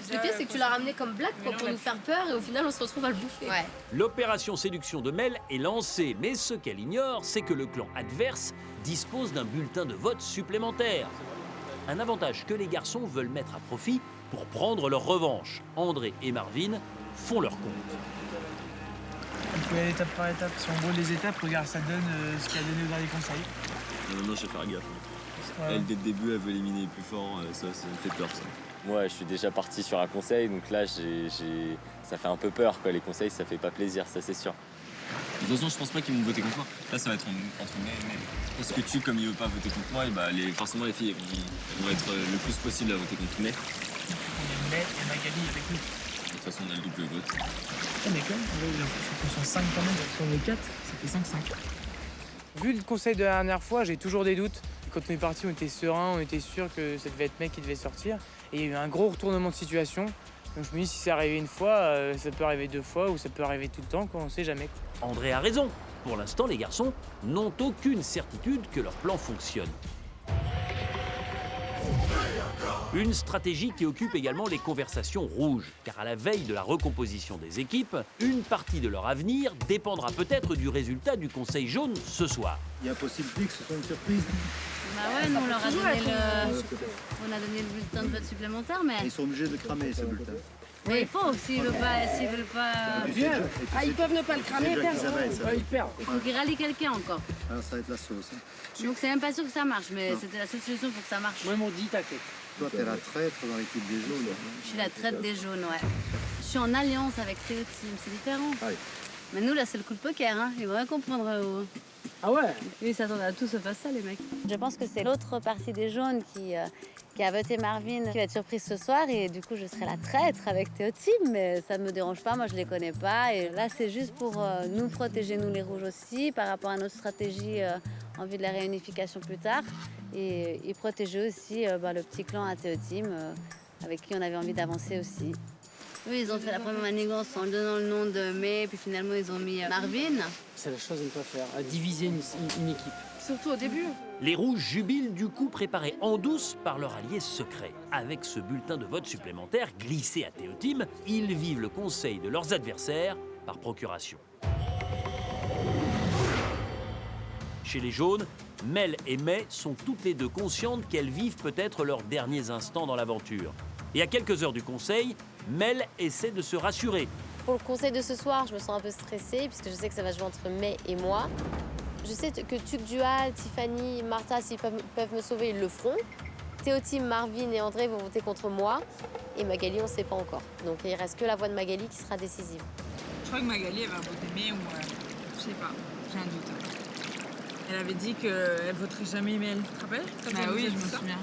Le pire, c'est que tu l'as ramené comme blague pour nous faire peur et au final, on se retrouve à le bouffer. Ouais. L'opération séduction de Mel est lancée, mais ce qu'elle ignore, c'est que le clan adverse dispose d'un bulletin de vote supplémentaire. Un avantage que les garçons veulent mettre à profit pour prendre leur revanche. André et Marvin font leur compte. Il faut y aller étape par étape. Si on brûle les étapes, regarde, ça donne ce qu'il y a donné au dernier conseil. Non, je vais faire gaffe. Ouais. Elle, dès le début, elle veut éliminer les plus forts. Ça me fait peur, ça. Moi, je suis déjà parti sur un conseil, donc là, ça fait un peu peur, quoi. Les conseils, ça fait pas plaisir, ça c'est sûr. De toute façon, je pense pas qu'ils vont voter contre moi. Là, ça va être entre May et Mel. Parce que tu, comme il veut pas voter contre moi, et bah, forcément, les filles elles vont être le plus possible à voter contre May. On est May et Magali avec nous. De toute façon, on a le double vote. On est quand même, il faut qu'on soit 5 quand même. Si on est 4, ça fait 5-5. Vu le conseil de la dernière fois, j'ai toujours des doutes. Quand on est parti, on était serein, on était sûr que ça devait être May qui devait sortir. Et il y a eu un gros retournement de situation. Donc je me dis, si c'est arrivé une fois, ça peut arriver 2 fois ou ça peut arriver tout le temps, quoi, on sait jamais. André a raison. Pour l'instant, les garçons n'ont aucune certitude que leur plan fonctionne. Une stratégie qui occupe également les conversations rouges, car à la veille de la recomposition des équipes, une partie de leur avenir dépendra peut-être du résultat du Conseil jaune ce soir. Il y a possibilité que ce soit une surprise. Bah ouais, nous on leur a donné le bulletin de vote supplémentaire, mais... Ils sont obligés de cramer ce bulletin. Mais il faut, s'ils veulent pas... Ah, ils peuvent ne pas le cramer, personne. Il faut qu'ils rallient quelqu'un encore. Alors ça va être la sauce. Donc c'est même pas sûr que ça marche, mais c'était la seule solution pour que ça marche. Moi, ils m'ont dit, t'inquiète. Toi, t'es la traître dans l'équipe des jaunes. Je suis la traite des jaunes, ouais. Je suis en alliance avec Théo Team, c'est différent. Mais nous, là, c'est le coup de poker, hein. Ils vont rien comprendre. Ah ouais? Ils s'attendaient à tout sauf à ça, les mecs. Je pense que c'est l'autre partie des jaunes qui a voté Marvin qui va être surprise ce soir. Et du coup, je serai la traître avec Théo Team. Mais ça ne me dérange pas, moi, je les connais pas. Et là, c'est juste pour nous protéger, nous les rouges aussi, par rapport à notre stratégie en vue de la réunification plus tard. Et protéger aussi le petit clan à Théo Team, avec qui on avait envie d'avancer aussi. Oui, ils ont fait la première manigance en donnant le nom de May, puis finalement ils ont mis Marvin. C'est la chose à ne pas faire, à diviser une équipe. Surtout au début. Les rouges jubilent du coup préparé en douce par leur allié secret. Avec ce bulletin de vote supplémentaire glissé à Théo Team, ils vivent le conseil de leurs adversaires par procuration. Chez les jaunes, Mel et May sont toutes les deux conscientes qu'elles vivent peut-être leurs derniers instants dans l'aventure. Et à quelques heures du conseil, Mel essaie de se rassurer. Pour le conseil de ce soir, je me sens un peu stressée puisque je sais que ça va jouer entre May et moi. Je sais que Tuc Dual, Tiffany, Martha, s'ils peuvent me sauver, ils le feront. Théo Team, Marvin et André vont voter contre moi. Et Magali, on ne sait pas encore. Donc il ne reste que la voix de Magali qui sera décisive. Je crois que Magali, elle va voter May ou... je sais pas, j'ai un doute. Elle avait dit qu'elle voterait jamais Mel. Tu te rappelles? Ah oui, je me souviens.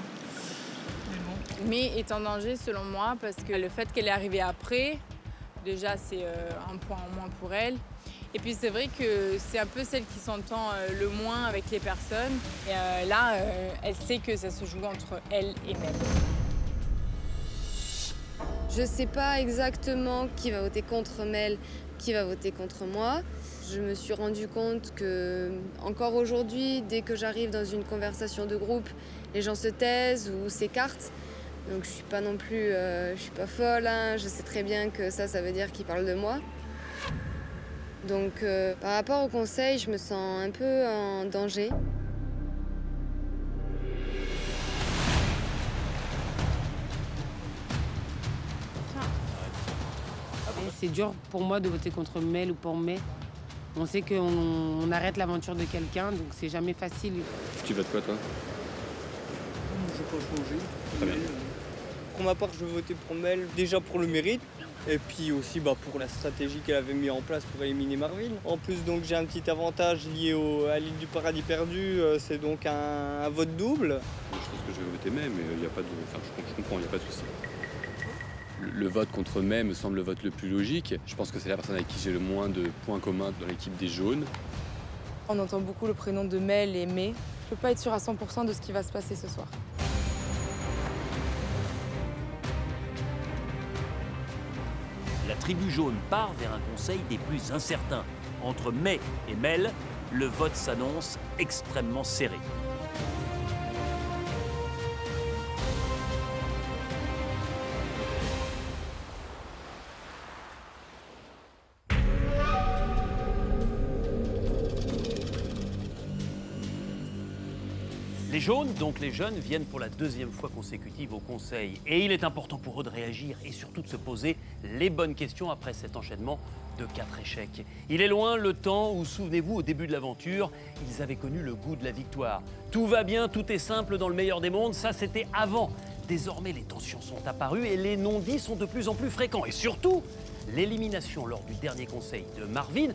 Mais est en danger selon moi parce que le fait qu'elle est arrivée après, déjà c'est un point en moins pour elle. Et puis c'est vrai que c'est un peu celle qui s'entend le moins avec les personnes. Et là, elle sait que ça se joue entre elle et Mel. Je sais pas exactement qui va voter contre Mel, qui va voter contre moi. Je me suis rendu compte que, encore aujourd'hui, dès que j'arrive dans une conversation de groupe, les gens se taisent ou s'écartent. Donc je suis pas non plus, je suis pas folle, hein. Je sais très bien que ça veut dire qu'ils parlent de moi. Donc par rapport au conseil, je me sens un peu en danger. C'est dur pour moi de voter contre Mel ou pour May. On sait qu'on arrête l'aventure de quelqu'un, donc c'est jamais facile. Tu votes quoi, toi? Je peux changer. Très bien. Pour ma part, je vais voter pour Mel, déjà pour le mérite, et puis aussi pour la stratégie qu'elle avait mis en place pour éliminer Marvin. En plus, donc j'ai un petit avantage lié à l'île du paradis perdu, c'est donc un vote double. Je pense que je vais voter May, mais il n'y a pas de... Enfin, je comprends, il n'y a pas de souci. Le vote contre May me semble le vote le plus logique. Je pense que c'est la personne avec qui j'ai le moins de points communs dans l'équipe des jaunes. On entend beaucoup le prénom de Mel et May. Je peux pas être sûre à 100% de ce qui va se passer ce soir. La tribu jaune part vers un conseil des plus incertains. Entre May et Mel, le vote s'annonce extrêmement serré. Les jaunes, donc les jeunes, viennent pour la deuxième fois consécutive au conseil. Et il est important pour eux de réagir et surtout de se poser les bonnes questions après cet enchaînement de 4 échecs. Il est loin le temps où, souvenez-vous, au début de l'aventure, ils avaient connu le goût de la victoire. Tout va bien, tout est simple dans le meilleur des mondes, ça c'était avant. Désormais, les tensions sont apparues et les non-dits sont de plus en plus fréquents. Et surtout, l'élimination lors du dernier conseil de Marvin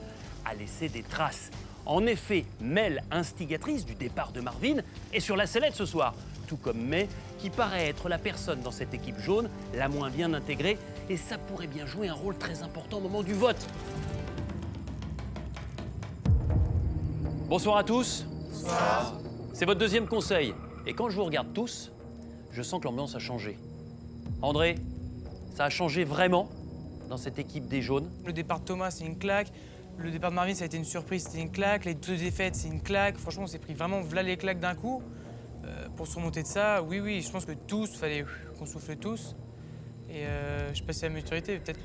a laissé des traces. En effet, Mel, instigatrice du départ de Marvin, est sur la sellette ce soir, tout comme May, qui paraît être la personne dans cette équipe jaune la moins bien intégrée, et ça pourrait bien jouer un rôle très important au moment du vote. Bonsoir à tous. Bonsoir. C'est votre deuxième conseil, et quand je vous regarde tous, je sens que l'ambiance a changé. André, ça a changé vraiment dans cette équipe des jaunes? Le départ de Thomas, c'est une claque. Le départ de Marvin, ça a été une surprise, c'était une claque. Les 2 défaites, c'est une claque. Franchement, on s'est pris vraiment v'là les claques d'un coup. Pour surmonter de ça, oui, je pense que tous, fallait qu'on souffle tous. Et je sais pas si c'est la maturité, peut-être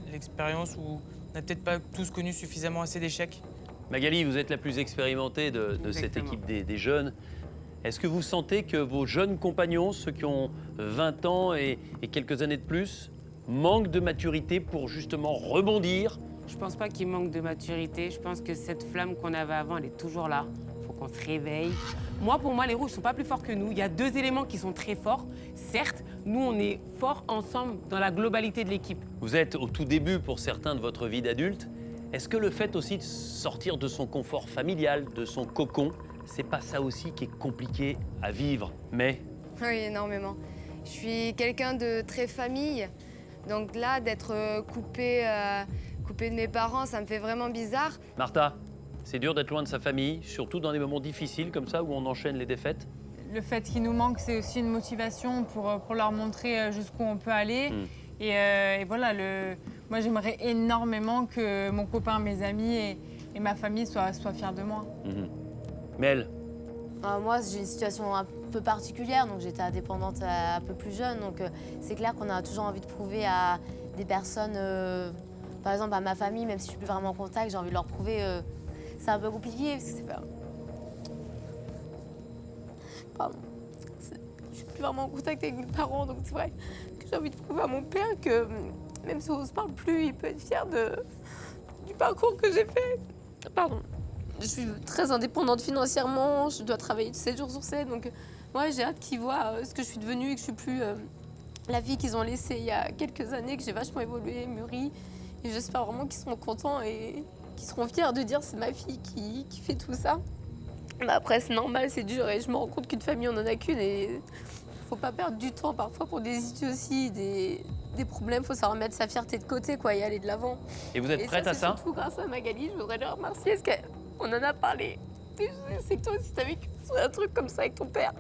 l'expérience où on n'a peut-être pas tous connu suffisamment assez d'échecs. Magali, vous êtes la plus expérimentée de cette équipe des jeunes. Est-ce que vous sentez que vos jeunes compagnons, ceux qui ont 20 ans et quelques années de plus, manque de maturité pour justement rebondir? Je pense pas qu'il manque de maturité. Je pense que cette flamme qu'on avait avant, elle est toujours là. Il faut qu'on se réveille. Moi, pour moi, les rouges sont pas plus forts que nous. Il y a deux éléments qui sont très forts. Certes, nous, on est forts ensemble dans la globalité de l'équipe. Vous êtes au tout début pour certains de votre vie d'adulte. Est-ce que le fait aussi de sortir de son confort familial, de son cocon, c'est pas ça aussi qui est compliqué à vivre? Mais Oui, énormément. Je suis quelqu'un de très famille. Donc là, d'être coupée de mes parents, ça me fait vraiment bizarre. Martha, c'est dur d'être loin de sa famille, surtout dans des moments difficiles comme ça où on enchaîne les défaites? Le fait qu'il nous manque, c'est aussi une motivation pour leur montrer jusqu'où on peut aller. Et voilà, moi j'aimerais énormément que mon copain, mes amis et ma famille soient fiers de moi. Mel? Moi, j'ai une situation un peu particulière, donc j'étais indépendante un peu plus jeune. Donc c'est clair qu'on a toujours envie de prouver à des personnes, par exemple à ma famille, même si je suis plus vraiment en contact, j'ai envie de leur prouver. C'est un peu compliqué parce que c'est pas... Pardon. Je suis plus vraiment en contact avec mes parents, donc c'est vrai que j'ai envie de prouver à mon père que même si on ne se parle plus, il peut être fier du parcours que j'ai fait. Pardon. Je suis très indépendante financièrement, je dois travailler 7 jours sur 7, donc ouais, j'ai hâte qu'ils voient ce que je suis devenue et que je suis plus la vie qu'ils ont laissée il y a quelques années, que j'ai vachement évolué, mûri. Et j'espère vraiment qu'ils seront contents et qu'ils seront fiers de dire c'est ma fille qui fait tout ça. Bah après, c'est normal, c'est dur et je me rends compte qu'une famille, on en a qu'une et faut pas perdre du temps parfois pour des idioties, des problèmes. Faut savoir mettre sa fierté de côté quoi, et aller de l'avant. Et vous êtes prête à ça? Surtout grâce à Magali, je voudrais le remercier parce qu'on en a parlé. C'est que toi aussi, t'as vécu un truc comme ça avec ton père.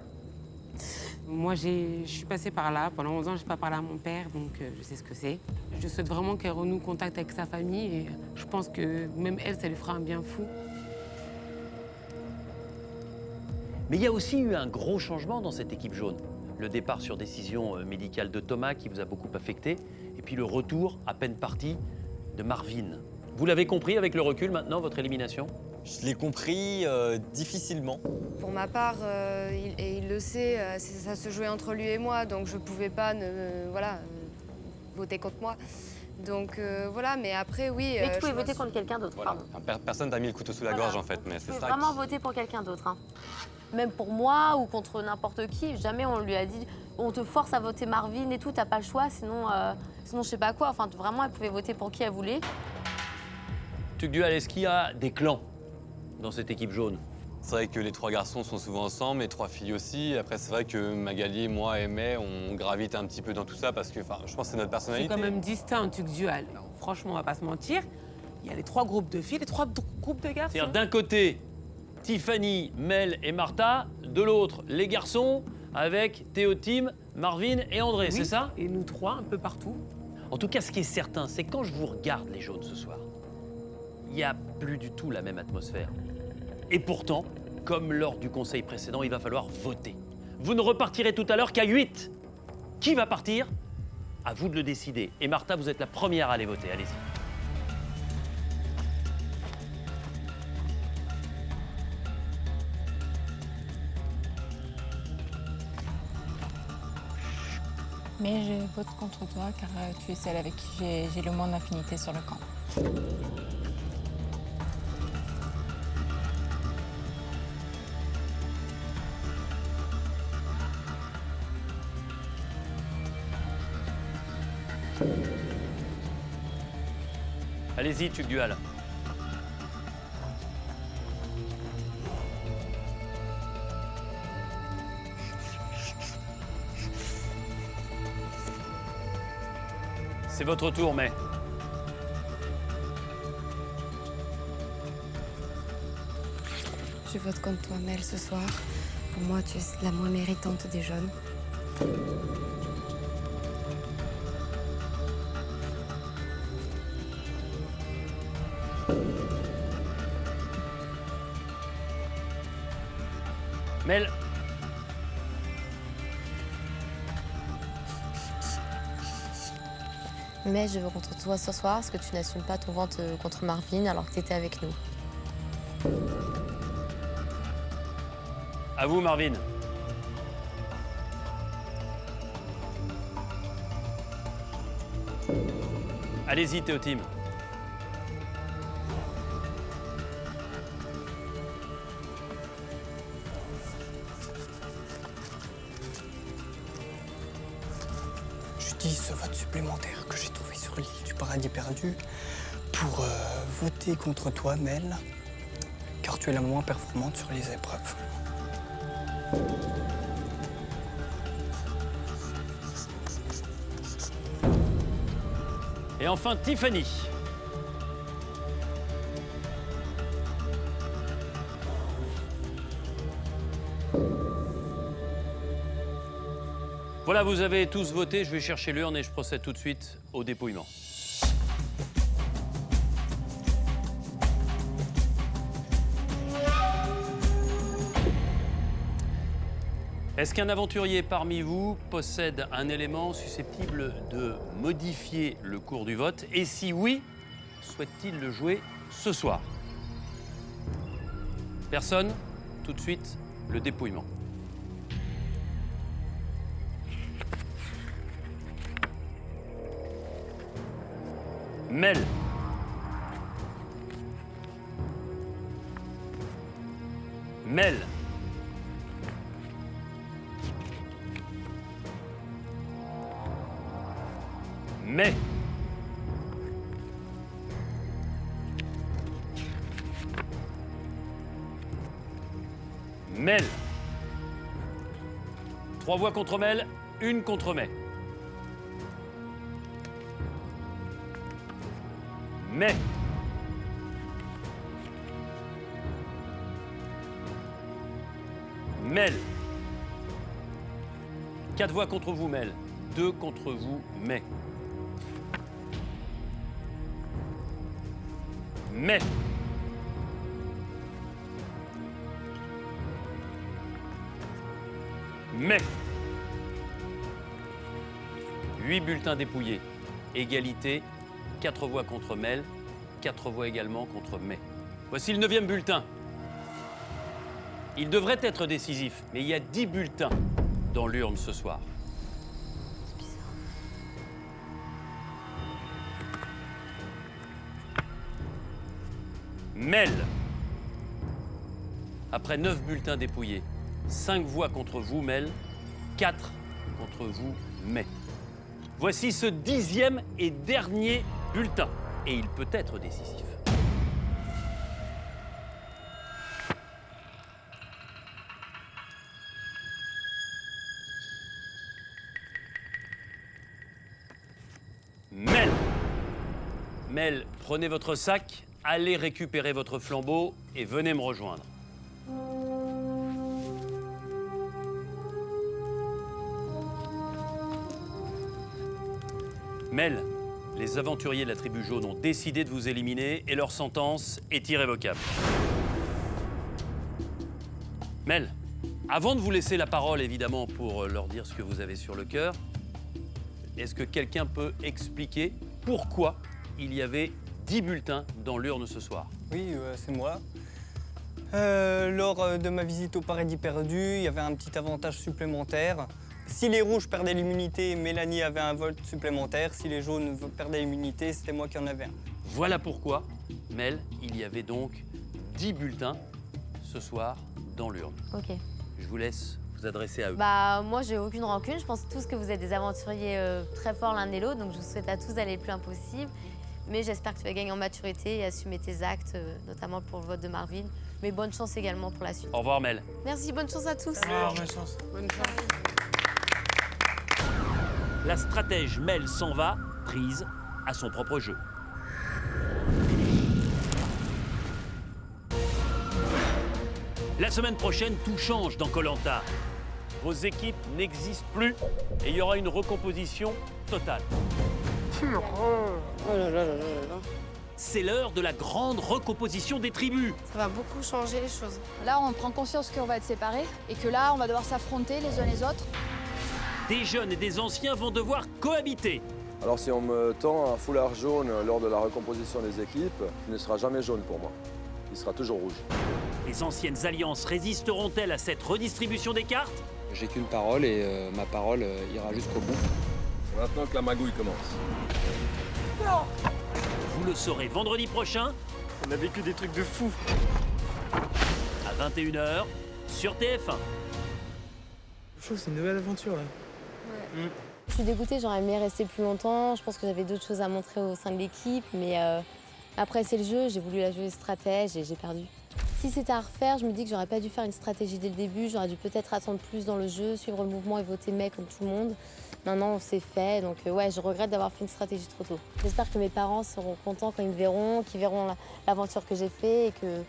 Moi, je suis passée par là. Pendant 11 ans, j'ai pas parlé à mon père, donc je sais ce que c'est. Je souhaite vraiment qu'elle renoue contact avec sa famille et je pense que même elle, ça lui fera un bien fou. Mais il y a aussi eu un gros changement dans cette équipe jaune. Le départ sur décision médicale de Thomas qui vous a beaucoup affecté, et puis le retour, à peine parti, de Marvin. Vous l'avez compris avec le recul maintenant, votre élimination? Je l'ai compris difficilement. Pour ma part, il le sait, ça se jouait entre lui et moi, donc je pouvais pas voter contre moi. Donc voilà, mais après, oui... Mais tu pouvais voter contre quelqu'un d'autre, voilà. Personne t'a mis le couteau sous la gorge, en fait. Mais tu peux vraiment voter pour quelqu'un d'autre. Hein. Même pour moi ou contre n'importe qui, jamais on lui a dit on te force à voter Marvin et tout, t'as pas le choix, sinon je sais pas quoi. Enfin, vraiment, elle pouvait voter pour qui elle voulait. Tugdual, est-ce qu'il y a des clans dans cette équipe jaune? C'est vrai que les 3 garçons sont souvent ensemble, les 3 filles aussi. Après, c'est vrai que Magali, moi et May, on gravite un petit peu dans tout ça parce que je pense que c'est notre personnalité. C'est quand même distinct, Tugdual. Franchement, on va pas se mentir. Il y a les 3 groupes de filles, les 3 groupes de garçons. C'est-à-dire d'un côté, Tiffany, Mel et Martha, de l'autre, les garçons, avec Théotime, Marvin et André, oui, c'est ça? Et nous 3, un peu partout. En tout cas, ce qui est certain, c'est quand je vous regarde, les jaunes, ce soir, il n'y a plus du tout la même atmosphère. Et pourtant, comme lors du conseil précédent, il va falloir voter. Vous ne repartirez tout à l'heure qu'à 8. Qui va partir? À vous de le décider. Et Martha, vous êtes la première à aller voter. Allez-y. Mais je vote contre toi car tu es celle avec qui j'ai le moins d'affinité sur le camp. Allez-y, Tugdual. C'est votre tour, mais... Je vote contre toi, Mel, ce soir. Pour moi, tu es la moins méritante des jeunes. Mel. Mais je veux contre toi ce soir parce que tu n'assumes pas ton vote contre Marvin alors que tu étais avec nous. À vous, Marvin. Allez-y, Théotime. J'utilise ce vote supplémentaire que j'ai trouvé sur l'île du Paradis Perdu pour voter contre toi, Mel, car tu es la moins performante sur les épreuves. Et enfin, Tiffany. Voilà, vous avez tous voté. Je vais chercher l'urne et je procède tout de suite au dépouillement. Est-ce qu'un aventurier parmi vous possède un élément susceptible de modifier le cours du vote? Et si oui, souhaite-t-il le jouer ce soir? Personne? Tout de suite, le dépouillement. Mel. Mel. Mais. Mel. 3 voix contre Mel, 1 contre Mai. Mais. Mel. 4 voix contre vous, Mel. 2 contre vous, Mai. Mais. Mais. 8 bulletins dépouillés. Égalité, 4 voix contre Mel, 4 voix également contre Mai. Voici le 9e bulletin. Il devrait être décisif, mais il y a 10 bulletins dans l'urne ce soir. Mel. Après 9 bulletins dépouillés, 5 voix contre vous, Mel, 4 contre vous, Mai. Voici ce 10e et dernier bulletin, et il peut être décisif. Mel. Mel, prenez votre sac, allez récupérer votre flambeau et venez me rejoindre. Mel, les aventuriers de la tribu jaune ont décidé de vous éliminer et leur sentence est irrévocable. Mel, avant de vous laisser la parole, évidemment, pour leur dire ce que vous avez sur le cœur, est-ce que quelqu'un peut expliquer pourquoi il y avait 10 bulletins dans l'urne ce soir? Oui, c'est moi. Lors de ma visite au Paradis Perdu, il y avait un petit avantage supplémentaire. Si les rouges perdaient l'immunité, Mélanie avait un vote supplémentaire. Si les jaunes perdaient l'immunité, c'était moi qui en avais un. Voilà pourquoi, Mel, il y avait donc 10 bulletins ce soir dans l'urne. Ok. Je vous laisse vous adresser à eux. Bah, moi, j'ai aucune rancune. Je pense tous que vous êtes des aventuriers très forts l'un et l'autre, donc je vous souhaite à tous d'aller le plus loin possible. Mais j'espère que tu vas gagner en maturité et assumer tes actes, notamment pour le vote de Marvin. Mais bonne chance également pour la suite. Au revoir, Mel. Merci, bonne chance à tous. Bonne chance. Bonne chance. La stratège Mel s'en va, prise à son propre jeu. La semaine prochaine, tout change dans Koh-Lanta. Vos équipes n'existent plus et il y aura une recomposition totale. Oh là là là là là. C'est l'heure de la grande recomposition des tribus. Ça va beaucoup changer les choses. Là, on prend conscience qu'on va être séparés et que là, on va devoir s'affronter les uns les autres. Des jeunes et des anciens vont devoir cohabiter. Alors si on me tend un foulard jaune lors de la recomposition des équipes, il ne sera jamais jaune pour moi. Il sera toujours rouge. Les anciennes alliances résisteront-elles à cette redistribution des cartes? J'ai qu'une parole et ma parole ira jusqu'au bout. Maintenant que la magouille commence. Vous le saurez vendredi prochain. On a vécu des trucs de fou. À 21h sur TF1. Je trouve que c'est une nouvelle aventure là. Je suis dégoûtée, j'aurais aimé rester plus longtemps. Je pense que j'avais d'autres choses à montrer au sein de l'équipe, mais après c'est le jeu, j'ai voulu la jouer stratège et j'ai perdu. Si c'était à refaire, je me dis que j'aurais pas dû faire une stratégie dès le début, j'aurais dû peut-être attendre plus dans le jeu, suivre le mouvement et voter mec comme tout le monde. Maintenant c'est fait, donc ouais, je regrette d'avoir fait une stratégie trop tôt. J'espère que mes parents seront contents quand ils me verront, qu'ils verront l'aventure que j'ai fait et que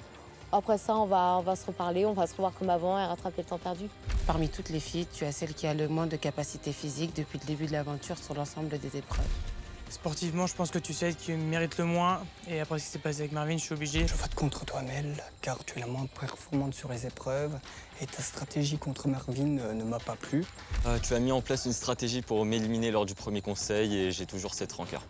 après ça on va se reparler, on va se revoir comme avant et rattraper le temps perdu. Parmi toutes les filles, tu as celle qui a le moins de capacité physique depuis le début de l'aventure sur l'ensemble des épreuves. Sportivement, je pense que tu sais qui mérite le moins. Et après ce qui s'est passé avec Marvin, je suis obligé. Je vote contre toi, Mel, car tu es la moins performante sur les épreuves et ta stratégie contre Marvin ne m'a pas plu. Tu as mis en place une stratégie pour m'éliminer lors du premier conseil et j'ai toujours cette rancœur.